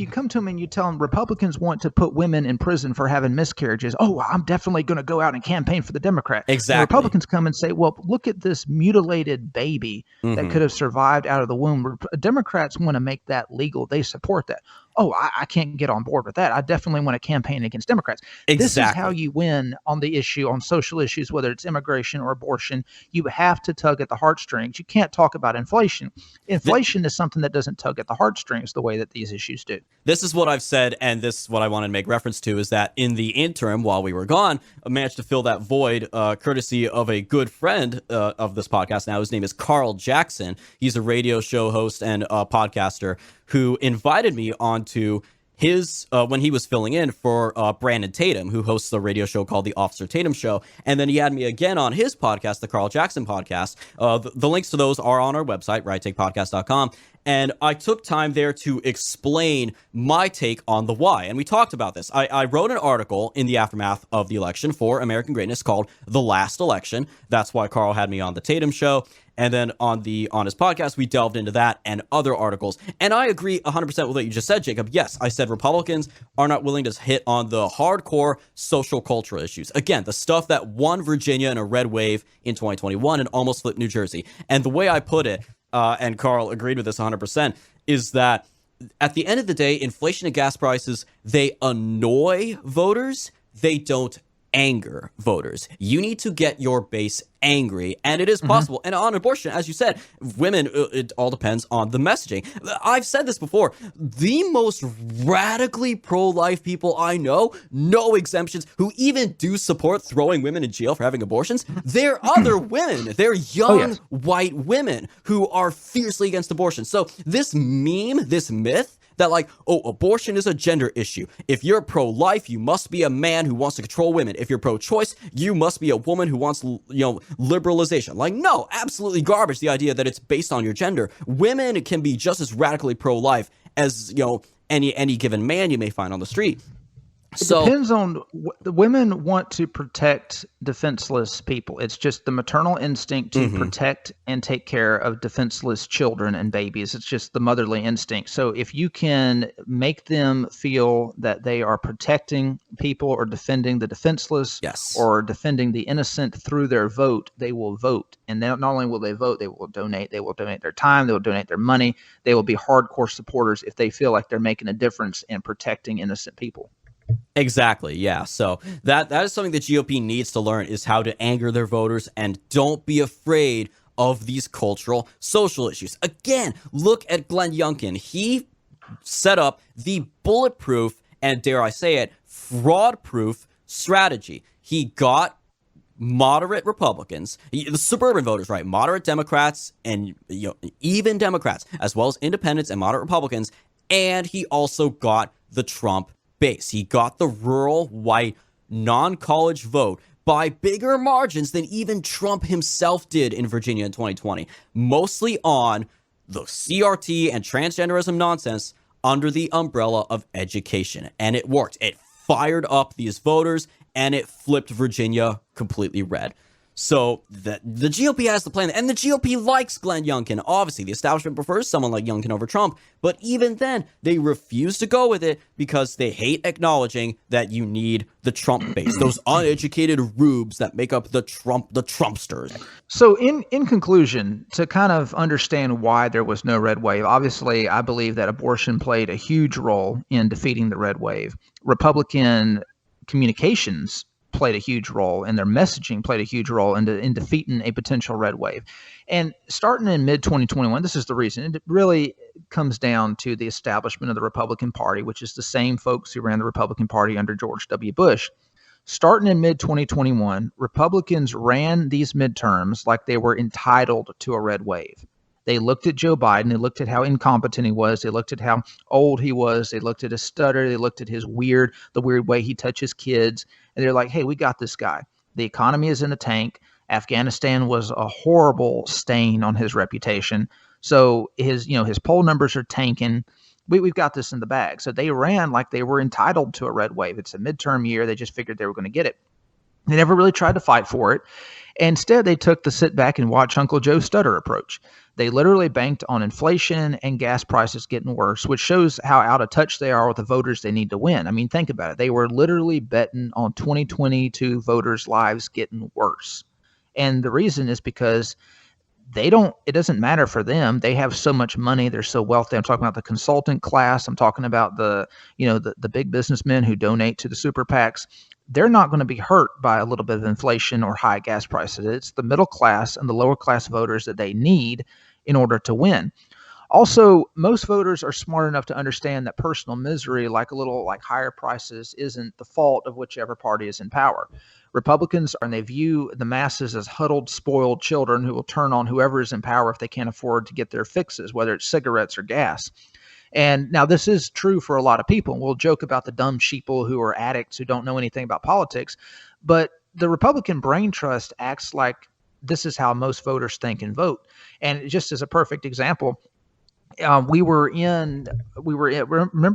come to them and you tell them Republicans want to put women in prison for having miscarriages, I'm definitely going to go out and campaign for the Democrat. Exactly. And Republicans come and say, well, look at this mutilated baby that could have survived out of the womb. Democrats want to make that legal. They support that. I can't get on board with that. I definitely want to campaign against Democrats. Exactly. This is how you win on the issue, on social issues, whether it's immigration or abortion. You have to tug at the heartstrings. You can't talk about inflation. Inflation is something that doesn't tug at the heartstrings the way that these issues do. This is what I've said, and this is what I wanted to make reference to, is that in the interim, while we were gone, I managed to fill that void courtesy of a good friend of this podcast now. His name is Carl Jackson. He's a radio show host and a podcaster who invited me onto his when he was filling in for Brandon Tatum, who hosts a radio show called The Officer Tatum Show. And then he had me again on his podcast, the Carl Jackson podcast. The links to those are on our website, righttakepodcast.com. And I took time there to explain my take on the why. And we talked about this. I wrote an article in the aftermath of the election for American Greatness called The Last Election. That's why Carl had me on the Tatum Show. And then on his podcast, we delved into that and other articles. And I agree 100% with what you just said, Jacob. Yes, I said Republicans are not willing to hit on the hardcore social cultural issues. Again, the stuff that won Virginia in a red wave in 2021 and almost flipped New Jersey. And the way I put it, and Carl agreed with this 100%, is that at the end of the day, inflation and gas prices, they annoy voters. They don't anger voters. You need to get your base angry, and it is possible. And on abortion, as you said, women, it all depends on the messaging. I've said this before. The most radically pro-life people I know, no exemptions, who even do support throwing women in jail for having abortions, they're other women. They're young white women who are fiercely against abortion. So this meme, this myth, that like, oh, abortion is a gender issue. If you're pro-life, you must be a man who wants to control women. If you're pro-choice, you must be a woman who wants, liberalization. Like, no, absolutely garbage, the idea that it's based on your gender. Women can be just as radically pro-life as, any given man you may find on the street. It depends on the women want to protect defenseless people. It's just the maternal instinct to protect and take care of defenseless children and babies. It's just the motherly instinct. So if you can make them feel that they are protecting people or defending the defenseless or defending the innocent through their vote, they will vote. And not only will they vote, they will donate. They will donate their time. They will donate their money. They will be hardcore supporters if they feel like they're making a difference in protecting innocent people. Exactly. Yeah. So that is something the GOP needs to learn, is how to anger their voters, and don't be afraid of these cultural social issues. Again, look at Glenn Youngkin. He set up the bulletproof and, dare I say it, fraud-proof strategy. He got moderate Republicans, the suburban voters, right? Moderate Democrats and even Democrats, as well as independents and moderate Republicans. And he also got the Trump base. He got the rural, white, non-college vote by bigger margins than even Trump himself did in Virginia in 2020, mostly on the CRT and transgenderism nonsense under the umbrella of education. And it worked. It fired up these voters, and it flipped Virginia completely red. So the GOP has the plan, and the GOP likes Glenn Youngkin. Obviously, the establishment prefers someone like Youngkin over Trump, but even then, they refuse to go with it because they hate acknowledging that you need the Trump base, those uneducated rubes that make up the Trumpsters. So in conclusion, to kind of understand why there was no red wave, obviously, I believe that abortion played a huge role in defeating the red wave. Republican communications played a huge role, and their messaging played a huge role in defeating a potential red wave. And starting in mid-2021, this is the reason. It really comes down to the establishment of the Republican Party, which is the same folks who ran the Republican Party under George W. Bush. Starting in mid-2021, Republicans ran these midterms like they were entitled to a red wave. They looked at Joe Biden. They looked at how incompetent he was. They looked at how old he was. They looked at his stutter. They looked at the weird way he touches kids. And they're like, hey, we got this guy. The economy is in the tank. Afghanistan was a horrible stain on his reputation. So his poll numbers are tanking. We've got this in the bag. So they ran like they were entitled to a red wave. It's a midterm year. They just figured they were going to get it. They never really tried to fight for it. Instead, they took the sit back and watch Uncle Joe stutter approach. They literally banked on inflation and gas prices getting worse, which shows how out of touch they are with the voters they need to win. I mean, think about it. They were literally betting on 2022 voters' lives getting worse. And the reason is because it doesn't matter for them. They have so much money. They're so wealthy. I'm talking about the consultant class. I'm talking about the big businessmen who donate to the super PACs. They're not going to be hurt by a little bit of inflation or high gas prices. It's the middle class and the lower class voters that they need in order to win. Also, most voters are smart enough to understand that personal misery, like higher prices, isn't the fault of whichever party is in power. Republicans they view the masses as huddled, spoiled children who will turn on whoever is in power if they can't afford to get their fixes, whether it's cigarettes or gas. And now this is true for a lot of people. We'll joke about the dumb sheeple who are addicts who don't know anything about politics. But the Republican brain trust acts like this is how most voters think and vote. And just as a perfect example, remember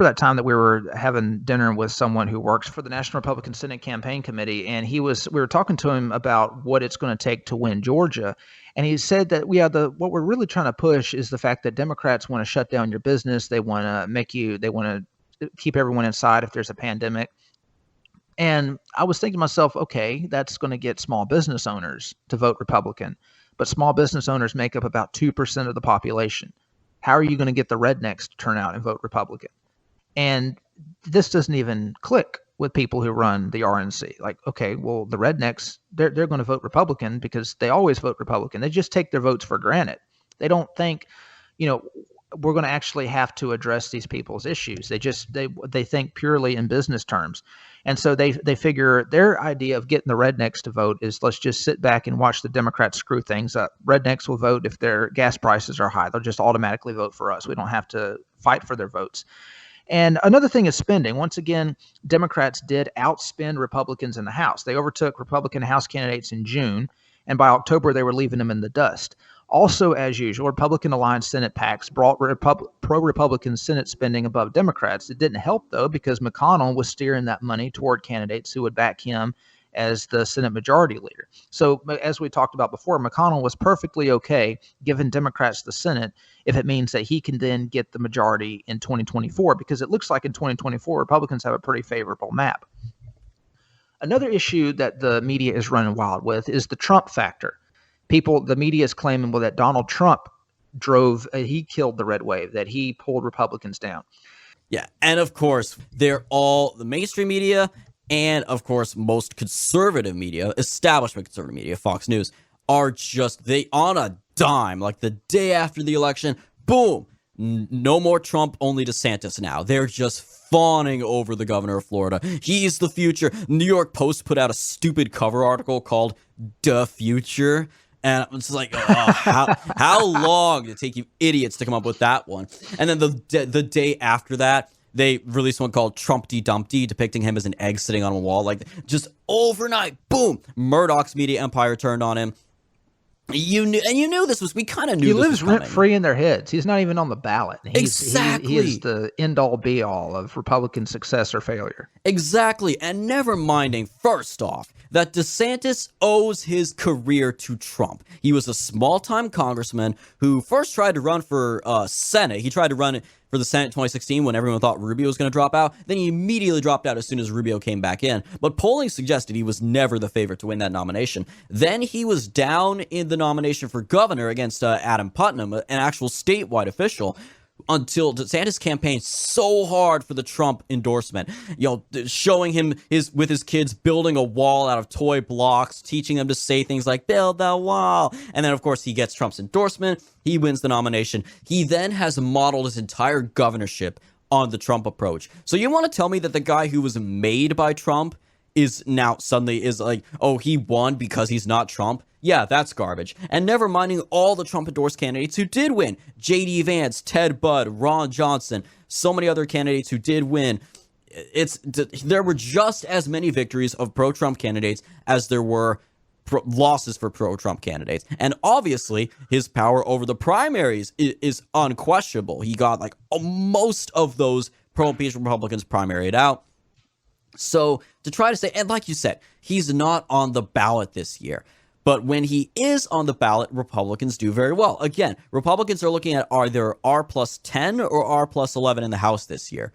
that time that we were having dinner with someone who works for the National Republican Senate Campaign Committee, and we were talking to him about what it's going to take to win Georgia. And he said that what we're really trying to push is the fact that Democrats want to shut down your business. They want to keep everyone inside if there's a pandemic. And I was thinking to myself, okay, that's going to get small business owners to vote Republican, but small business owners make up about 2% of the population. How are you going to get the rednecks to turn out and vote Republican? And this doesn't even click with people who run the RNC. Like, okay, well, the rednecks, they're going to vote Republican because they always vote Republican. They just take their votes for granted. They don't think, we're going to actually have to address these people's issues. They think purely in business terms. And so they figure their idea of getting the rednecks to vote is, let's just sit back and watch the Democrats screw things up. Rednecks will vote if their gas prices are high. They'll just automatically vote for us. We don't have to fight for their votes. And another thing is spending. Once again, Democrats did outspend Republicans in the House. They overtook Republican House candidates in June, and by October, they were leaving them in the dust. Also, as usual, Republican-aligned Senate PACs brought pro-Republican Senate spending above Democrats. It didn't help, though, because McConnell was steering that money toward candidates who would back him as the Senate Majority Leader. So, as we talked about before, McConnell was perfectly okay giving Democrats the Senate if it means that he can then get the majority in 2024, because it looks like in 2024, Republicans have a pretty favorable map. Another issue that the media is running wild with is the Trump factor. The media is claiming, that Donald Trump he killed the red wave, that he pulled Republicans down. Yeah, and of course, they're all the mainstream media, and of course, most conservative media, establishment conservative media, Fox News, are they on a dime. Like the day after the election, boom, no more Trump, only DeSantis now. They're just fawning over the governor of Florida. He's the future. New York Post put out a stupid cover article called "The Future." And it's like, how long did it take you idiots to come up with that one? And then the day after that, they released one called Trumpty Dumpty, depicting him as an egg sitting on a wall. Like, just overnight, boom, Murdoch's media empire turned on him. You knew this was. We kind of knew. He lives rent free in their heads. He's not even on the ballot. Exactly. He is the end all be all of Republican success or failure. Exactly, and never minding. First off, that DeSantis owes his career to Trump. He was a small-time congressman who first tried to run for Senate. He tried to run for the Senate in 2016 when everyone thought Rubio was going to drop out. Then he immediately dropped out as soon as Rubio came back in. But polling suggested he was never the favorite to win that nomination. Then he was down in the nomination for governor against Adam Putnam, an actual statewide official, until DeSantis campaigned so hard for the Trump endorsement, showing him with his kids building a wall out of toy blocks, teaching them to say things like "build the wall," and then of course he gets Trump's endorsement. He wins the nomination. He then has modeled his entire governorship on the Trump approach. So you want to tell me that the guy who was made by Trump is now suddenly is like, oh, he won because he's not Trump? Yeah, that's garbage. And never minding all the Trump-endorsed candidates who did win. J.D. Vance, Ted Budd, Ron Johnson, so many other candidates who did win. There were just as many victories of pro-Trump candidates as there were losses for pro-Trump candidates. And obviously, his power over the primaries is unquestionable. He got most of those pro-impeachment Republicans primaried out. So to try to say, and like you said, he's not on the ballot this year. But when he is on the ballot, Republicans do very well. Again, Republicans are looking at either R plus 10 or R plus 11 in the House this year.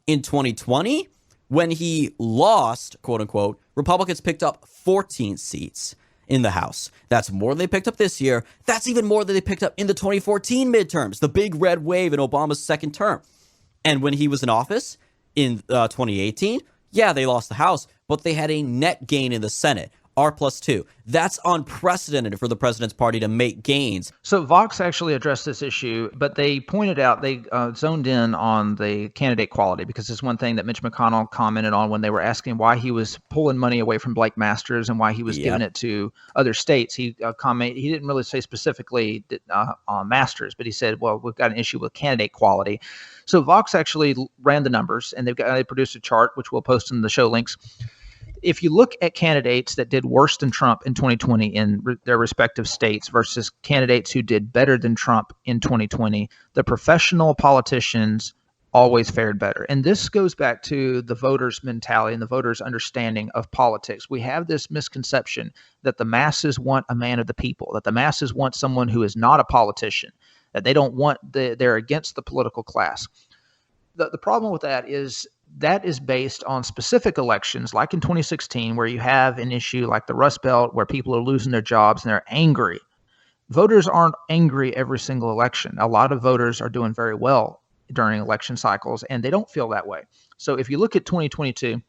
In 2020, when he lost, quote unquote, Republicans picked up 14 seats in the House. That's more than they picked up this year. That's even more than they picked up in the 2014 midterms, the big red wave in Obama's second term. And when he was in office in 2018, yeah, they lost the House, but they had a net gain in the Senate. R plus 2. That's unprecedented for the president's party to make gains. So Vox actually addressed this issue, but they pointed out, they zoned in on the candidate quality, because it's one thing that Mitch McConnell commented on when they were asking why he was pulling money away from Blake Masters and why he was giving it to other states. He didn't really say specifically on Masters, but he said, well, we've got an issue with candidate quality. So Vox actually ran the numbers, and they produced a chart, which we'll post in the show links. If you look at candidates that did worse than Trump in 2020 in their respective states versus candidates who did better than Trump in 2020, the professional politicians always fared better. And this goes back to the voters' mentality and the voters' understanding of politics. We have this misconception that the masses want a man of the people, that the masses want someone who is not a politician, that they don't want they're against the political class. The problem with that is based on specific elections, like in 2016, where you have an issue like the Rust Belt, where people are losing their jobs and they're angry. Voters aren't angry every single election. A lot of voters are doing very well during election cycles, and they don't feel that way. So if you look at 2022,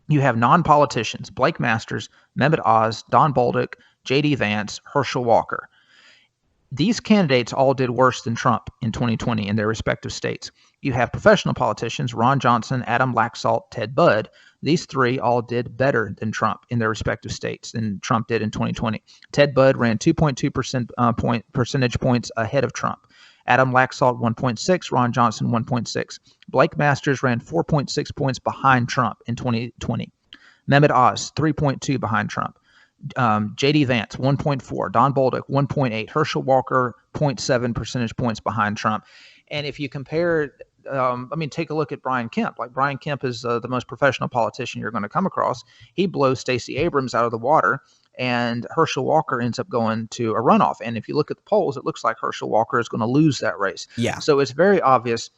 You have non-politicians, Blake Masters, Mehmet Oz, Don Bolduc, J.D. Vance, Herschel Walker. These candidates all did worse than Trump in 2020 in their respective states. You have professional politicians, Ron Johnson, Adam Laxalt, Ted Budd. These three all did better than Trump in their respective states than Trump did in 2020. Ted Budd ran 2.2 percentage points ahead of Trump. Adam Laxalt 1.6, Ron Johnson 1.6. Blake Masters ran 4.6 points behind Trump in 2020. Mehmet Oz 3.2 behind Trump. J.D. Vance 1.4, Don Bolduc 1.8, Herschel Walker 0.7 percentage points behind Trump. And if you compare, take a look at Brian Kemp. Like, Brian Kemp is the most professional politician you're going to come across. He blows Stacey Abrams out of the water, and Herschel Walker ends up going to a runoff. And if you look at the polls, it looks like Herschel Walker is going to lose that race. Yeah. So it's very obvious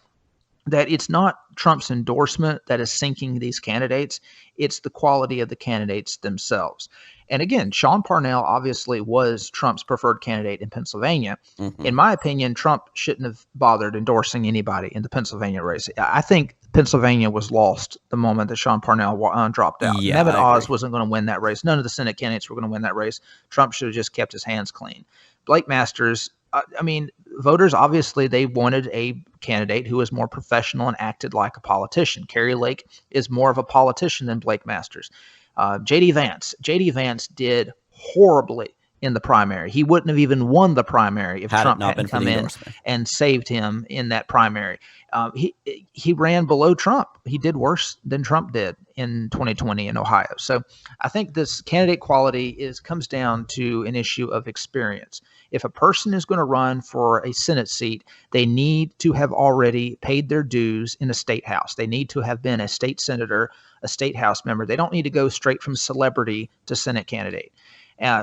that it's not Trump's endorsement that is sinking these candidates. It's the quality of the candidates themselves. And again, Sean Parnell obviously was Trump's preferred candidate in Pennsylvania. Mm-hmm. In my opinion, Trump shouldn't have bothered endorsing anybody in the Pennsylvania race. I think Pennsylvania was lost the moment that Sean Parnell dropped out. Yeah, Mehmet Oz wasn't going to win that race. None of the Senate candidates were going to win that race. Trump should have just kept his hands clean. Blake Masters, voters, obviously, they wanted a candidate who was more professional and acted like a politician. Kerry Lake is more of a politician than Blake Masters. J.D. Vance did horribly in the primary. He wouldn't have even won the primary if Trump hadn't come in and saved him in that primary. He ran below Trump. He did worse than Trump did in 2020 in Ohio. So I think this candidate quality comes down to an issue of experience. If a person is going to run for a Senate seat, they need to have already paid their dues in a state house. They need to have been a state senator, a state house member. They don't need to go straight from celebrity to Senate candidate.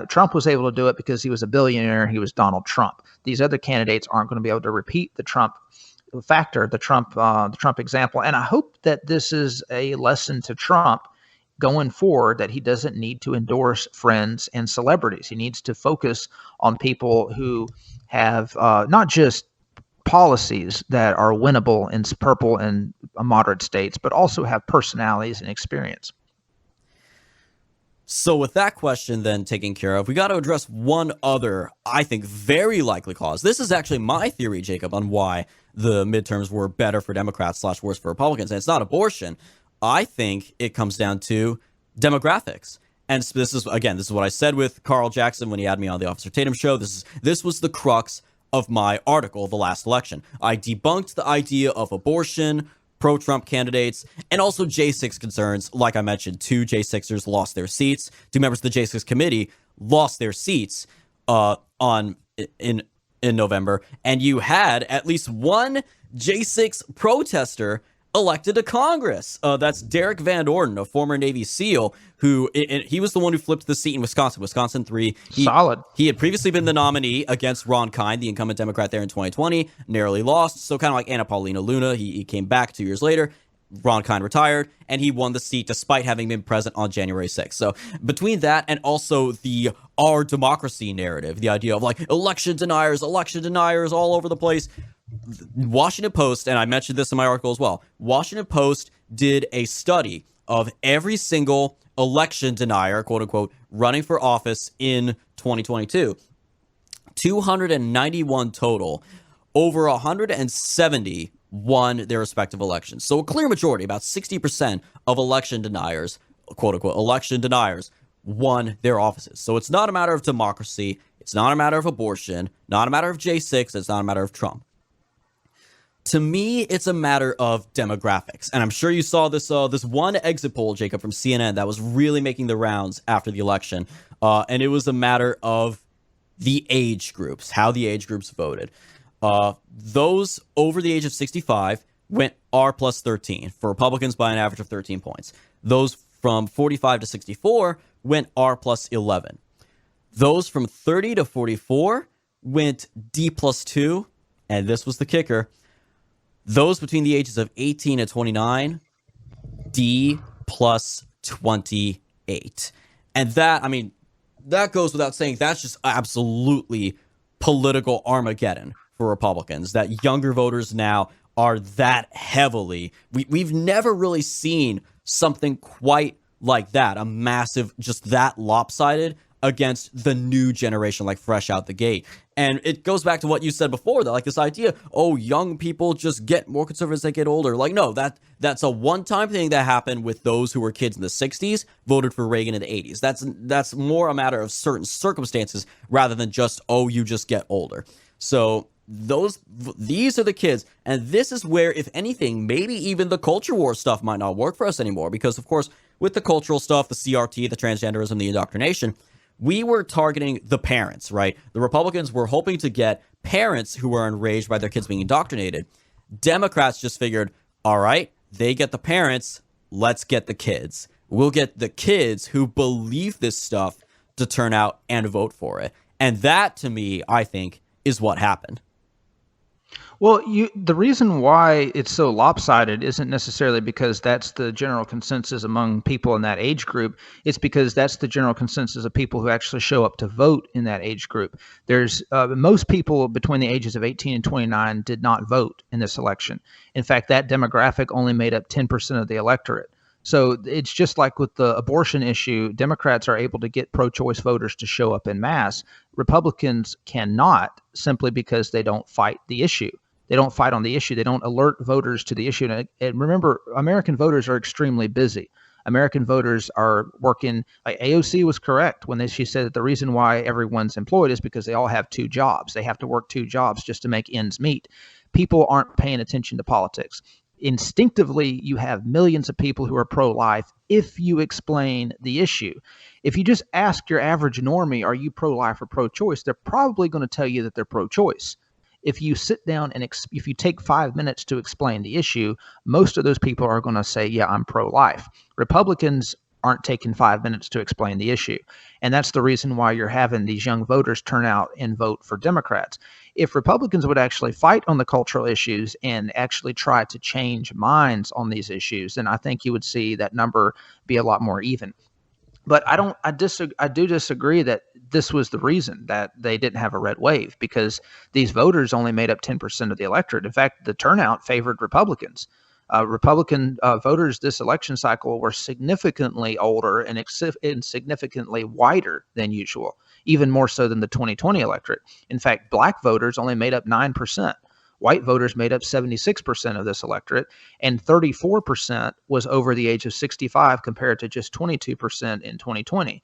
Trump was able to do it because he was a billionaire. He was Donald Trump. These other candidates aren't going to be able to repeat the Trump factor, the Trump example. And I hope that this is a lesson to Trump going forward, that he doesn't need to endorse friends and celebrities. He needs to focus on people who have not just policies that are winnable in purple and moderate states, but also have personalities and experience. So with that question then taken care of, we got to address one other, I think, very likely cause. This is actually my theory, Jacob, on why the midterms were better for Democrats / worse for Republicans. And it's not abortion. I think it comes down to demographics. And this is what I said with Carl Jackson when he had me on the Officer Tatum show. This was the crux of my article, the last election. I debunked the idea of abortion, pro-Trump candidates, and also J6 concerns. Like I mentioned, 2 J6ers lost their seats. 2 members of the J6 committee lost their seats in November. And you had at least one J6 protester elected to Congress. That's Derek Van Orden, a former Navy SEAL, who he was the one who flipped the seat in Wisconsin 3. Solid. He had previously been the nominee against Ron Kind, the incumbent Democrat there in 2020, narrowly lost. So kind of like Anna Paulina Luna, he came back 2 years later. Ron Kind retired, and he won the seat despite having been present on January 6th. So between that and also the our democracy narrative, the idea of like election deniers all over the place, Washington Post, and I mentioned this in my article as well, Washington Post did a study of every single election denier, quote unquote, running for office in 2022. 291 total. Over 170 won their respective elections. So a clear majority, about 60% of election deniers, quote unquote, election deniers, won their offices. So it's not a matter of democracy. It's not a matter of abortion, not a matter of J6. It's not a matter of Trump. To me, it's a matter of demographics. And I'm sure you saw this one exit poll, Jacob, from CNN that was really making the rounds after the election. And it was a matter of the age groups, how the age groups voted. Those over the age of 65 went R plus 13 for Republicans by an average of 13 points. Those from 45 to 64 went R plus 11. Those from 30 to 44 went D plus 2. And this was the kicker. Those between the ages of 18 and 29, D plus 28. And that goes without saying, that's just absolutely political Armageddon for Republicans, that younger voters now are that heavily. We've never really seen something quite like that, a massive, just that lopsided against the new generation, like fresh out the gate. And it goes back to what you said before, that like this idea, oh, young people just get more conservative as they get older. Like, no, that's a one-time thing that happened with those who were kids in the 60s, voted for Reagan in the 80s. That's more a matter of certain circumstances rather than just, oh, you just get older. So these are the kids, and this is where, if anything, maybe even the culture war stuff might not work for us anymore, because of course with the cultural stuff, the CRT, the transgenderism, the indoctrination, we were targeting the parents, right? The Republicans were hoping to get parents who were enraged by their kids being indoctrinated. Democrats just figured, all right, they get the parents, let's get the kids. We'll get the kids who believe this stuff to turn out and vote for it. And that, to me, I think, is what happened. Well, the reason why it's so lopsided isn't necessarily because that's the general consensus among people in that age group. It's because that's the general consensus of people who actually show up to vote in that age group. There's most people between the ages of 18 and 29 did not vote in this election. In fact, that demographic only made up 10% of the electorate. So it's just like with the abortion issue, Democrats are able to get pro-choice voters to show up en masse. Republicans cannot, simply because they don't fight the issue. They don't fight on the issue. They don't alert voters to the issue. And remember, American voters are extremely busy. American voters are working. Like AOC was correct when she said that the reason why everyone's employed is because they all have two jobs. They have to work two jobs just to make ends meet. People aren't paying attention to politics. Instinctively, you have millions of people who are pro-life if you explain the issue. If you just ask your average normie, are you pro-life or pro-choice, they're probably going to tell you that they're pro-choice. If you sit down and if you take 5 minutes to explain the issue, most of those people are going to say, yeah, I'm pro-life. Republicans aren't taking 5 minutes to explain the issue. And that's the reason why you're having these young voters turn out and vote for Democrats. If Republicans would actually fight on the cultural issues and actually try to change minds on these issues, then I think you would see that number be a lot more even. But I do disagree that this was the reason that they didn't have a red wave, because these voters only made up 10% of the electorate. In fact, the turnout favored Republicans. Republican voters this election cycle were significantly older and significantly whiter than usual, even more so than the 2020 electorate. In fact, black voters only made up 9%. White voters made up 76% of this electorate, and 34% was over the age of 65 compared to just 22% in 2020.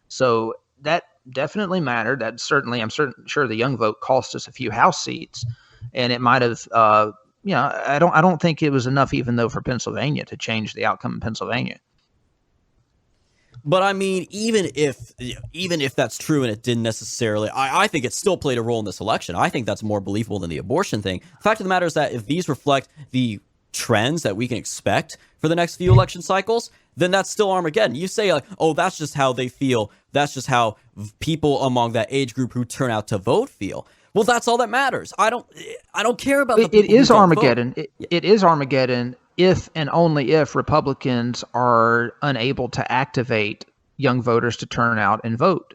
So that definitely mattered. I'm sure the young vote cost us a few House seats, and it might have, I don't think it was enough, even though for Pennsylvania, to change the outcome in Pennsylvania. But I mean, even if that's true and it didn't necessarily, I think it still played a role in this election. I think that's more believable than the abortion thing. The fact of the matter is that if these reflect the trends that we can expect for the next few election cycles, then that's still Armageddon. You say like, oh, that's just how they feel. That's just how people among that age group who turn out to vote feel. Well, that's all that matters. I don't care about the people It is who don't Armageddon. vote. It is Armageddon if and only if Republicans are unable to activate young voters to turn out and vote.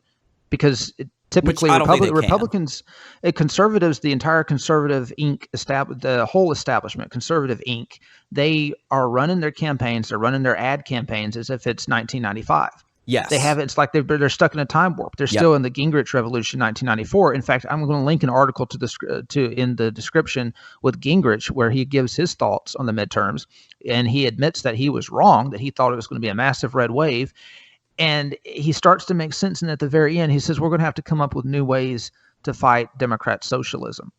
Because typically Republicans, conservatives, the entire conservative Inc., the whole establishment, conservative Inc., they are running their campaigns, they're running their ad campaigns as if it's 1995. Yes. They have it's like they're stuck in a time warp. They're still in the Gingrich Revolution, 1994. In fact, I'm going to link an article in the description with Gingrich where he gives his thoughts on the midterms, and he admits that he was wrong, that he thought it was going to be a massive red wave, and he starts to make sense. And at the very end, he says we're going to have to come up with new ways to fight Democrat socialism.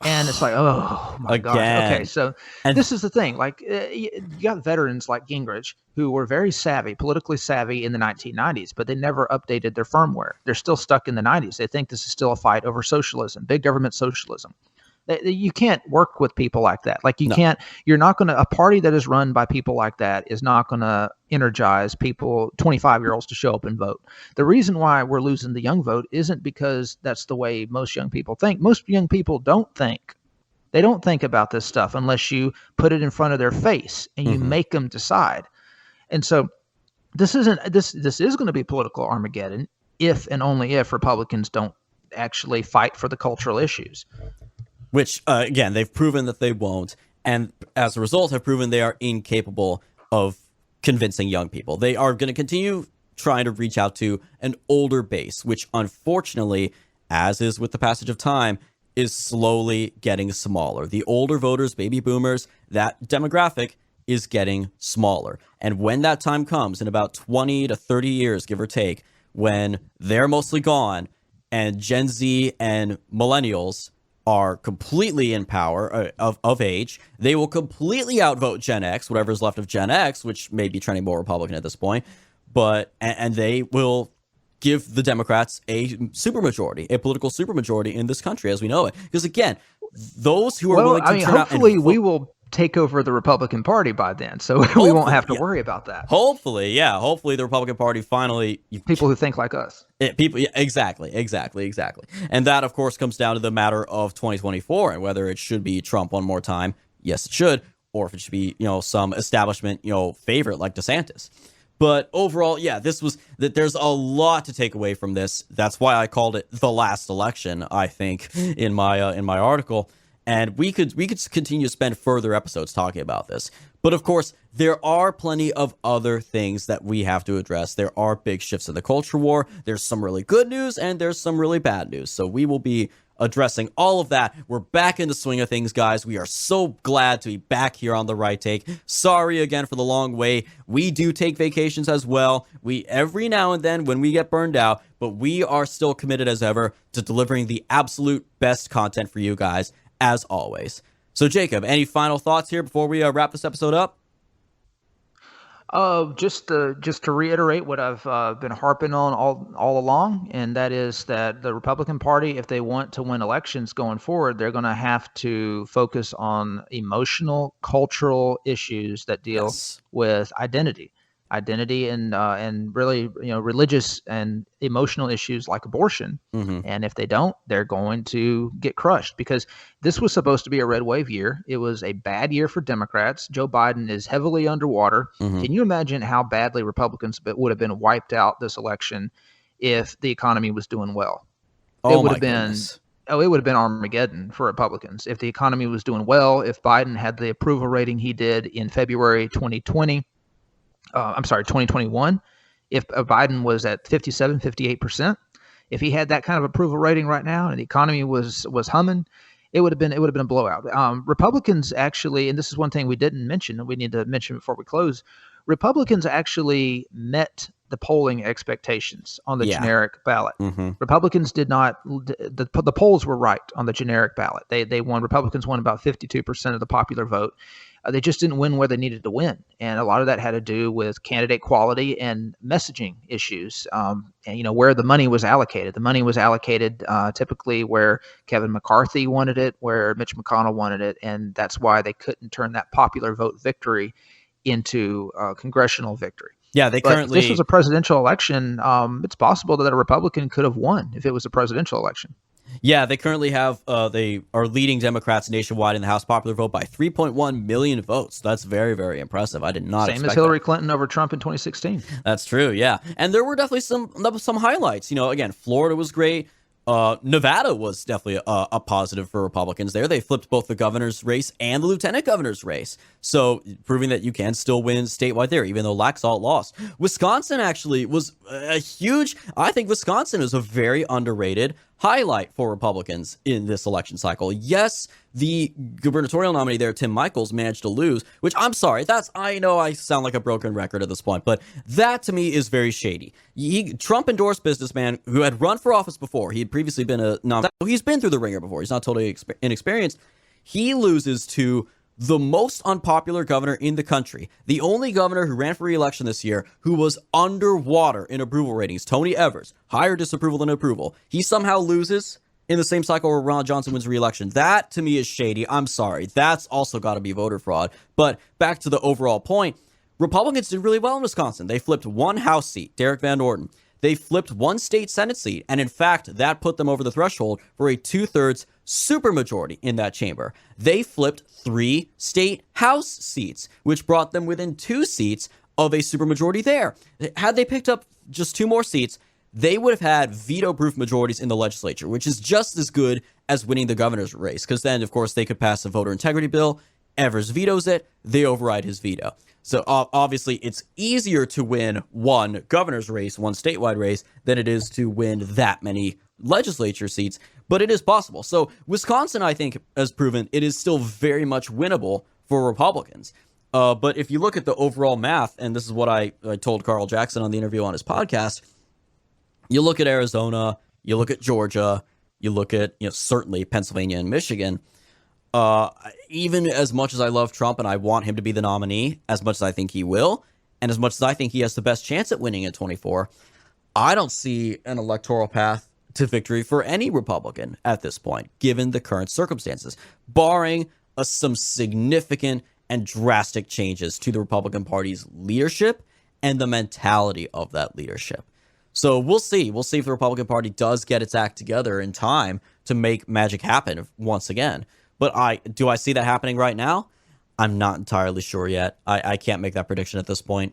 And it's like, oh my God. Okay, so this is the thing. Like, you got veterans like Gingrich who were very politically savvy in the 1990s, but they never updated their firmware. They're still stuck in the 90s. They think this is still a fight over socialism, big government socialism. You can't work with people like that. Like you're not going to, a party that is run by people like that is not going to energize people, 25-year-olds, to show up and vote. The reason why we're losing the young vote isn't because that's the way most young people think. Most young people don't think. They don't think about this stuff unless you put it in front of their face and you make them decide. And so this is going to be political Armageddon if and only if Republicans don't actually fight for the cultural issues. Which, again, they've proven that they won't, and as a result have proven they are incapable of convincing young people. They are going to continue trying to reach out to an older base, which unfortunately, as is with the passage of time, is slowly getting smaller. The older voters, baby boomers, that demographic is getting smaller. And when that time comes, in about 20 to 30 years, give or take, when they're mostly gone and Gen Z and millennials are completely in power of age, they will completely outvote Gen X, whatever's left of Gen X, which may be trending more Republican at this point, and they will give the Democrats a supermajority, a political supermajority in this country as we know it. Because again, those who are willing to turn out, hopefully we will take over the Republican Party by then, so we won't have to worry about that. Hopefully the Republican Party finally, people who think like us. Exactly. And that, of course, comes down to the matter of 2024 and whether it should be Trump one more time. Yes, it should, or if it should be some establishment favorite like DeSantis. But overall, there's a lot to take away from this. That's why I called it the last election, I think, in my article. And we could continue to spend further episodes talking about this. But of course, there are plenty of other things that we have to address. There are big shifts in the culture war. There's some really good news and there's some really bad news. So we will be addressing all of that. We're back in the swing of things, guys. We are so glad to be back here on The Right Take. Sorry again for the long wait. We do take vacations as well. We every now and then when we get burned out, but we are still committed as ever to delivering the absolute best content for you guys, as always. So Jacob, any final thoughts here before we wrap this episode up? Just to reiterate what I've been harping on all along, and that is that the Republican Party, if they want to win elections going forward, they're going to have to focus on emotional, cultural issues that deal with identity and really religious and emotional issues like abortion. Mm-hmm. And if they don't, they're going to get crushed, because this was supposed to be a red wave year. It was a bad year for Democrats. Joe Biden is heavily underwater. Mm-hmm. Can you imagine how badly Republicans would have been wiped out this election if the economy was doing well? It would have been Armageddon for Republicans if the economy was doing well. If Biden had the approval rating he did in February 2021, if Biden was at 57, 58%, if he had that kind of approval rating right now and the economy was humming, it would have been a blowout. Republicans actually, and this is one thing we didn't mention, we need to mention before we close, Republicans actually met the polling expectations on the generic ballot. Mm-hmm. Republicans did not. The polls were right on the generic ballot. They won. Republicans won about 52% of the popular vote. They just didn't win where they needed to win, and a lot of that had to do with candidate quality and messaging issues. And where the money was allocated. The money was allocated typically where Kevin McCarthy wanted it, where Mitch McConnell wanted it, and that's why they couldn't turn that popular vote victory into congressional victory. Yeah, If this was a presidential election, it's possible that a Republican could have won if it was a presidential election. Yeah, they currently have they are leading Democrats nationwide in the House popular vote by 3.1 million votes. That's very, very impressive. I did not expect Same as Hillary Clinton over Trump in 2016. That's true, yeah. And there were definitely some highlights. Again, Florida was great. Nevada was definitely a positive for Republicans there. They flipped both the governor's race and the lieutenant governor's race. So proving that you can still win statewide there, even though Laxalt lost. Wisconsin actually was I think Wisconsin is a very underrated highlight for Republicans in this election cycle. Yes, the gubernatorial nominee there, Tim Michels, managed to lose, which I'm sorry, I know I sound like a broken record at this point, but that to me is very shady. Trump endorsed businessman who had run for office before. He had previously been a nominee. He's been through the ringer before. He's not totally inexperienced. He loses to the most unpopular governor in the country, the only governor who ran for re-election this year who was underwater in approval ratings, Tony Evers, higher disapproval than approval. He somehow loses in the same cycle where Ron Johnson wins re-election. That to me is shady. I'm sorry. That's also got to be voter fraud. But back to the overall point, Republicans did really well in Wisconsin. They flipped one House seat, Derek Van Orden. They flipped one state Senate seat, and in fact, that put them over the threshold for a 2/3 supermajority in that chamber. They flipped 3 state House seats, which brought them within 2 seats of a supermajority there. Had they picked up just 2 more seats, they would have had veto-proof majorities in the legislature, which is just as good as winning the governor's race, because then, of course, they could pass a voter integrity bill Evers vetoes it, they override his veto. So obviously, it's easier to win one governor's race, one statewide race, than it is to win that many legislature seats, but it is possible. So Wisconsin, I think, has proven it is still very much winnable for Republicans. But if you look at the overall math, and this is what I told Carl Jackson on the interview on his podcast, you look at Arizona, you look at Georgia, you look at, certainly Pennsylvania and Michigan. Even as much as I love Trump and I want him to be the nominee, as much as I think he will, and as much as I think he has the best chance at winning in 24, I don't see an electoral path to victory for any Republican at this point, given the current circumstances, barring some significant and drastic changes to the Republican Party's leadership and the mentality of that leadership. So we'll see. We'll see if the Republican Party does get its act together in time to make magic happen once again. But do I see that happening right now? I'm not entirely sure yet. I can't make that prediction at this point.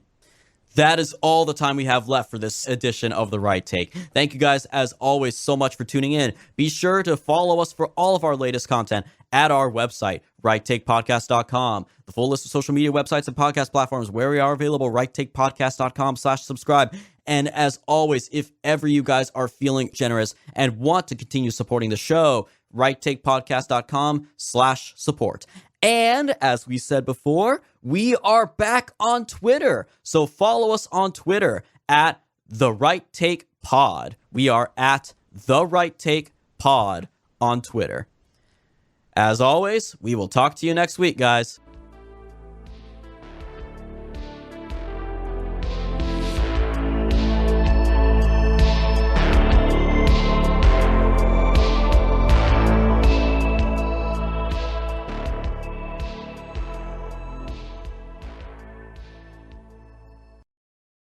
That is all the time we have left for this edition of The Right Take. Thank you guys, as always, so much for tuning in. Be sure to follow us for all of our latest content at our website, righttakepodcast.com. The full list of social media websites and podcast platforms where we are available, righttakepodcast.com/subscribe. And as always, if ever you guys are feeling generous and want to continue supporting the show, righttakepodcast.com/support. And as we said before, we are back on Twitter. So follow us on Twitter at The Right Take Pod. We are at The Right Take Pod on Twitter. As always, we will talk to you next week, guys.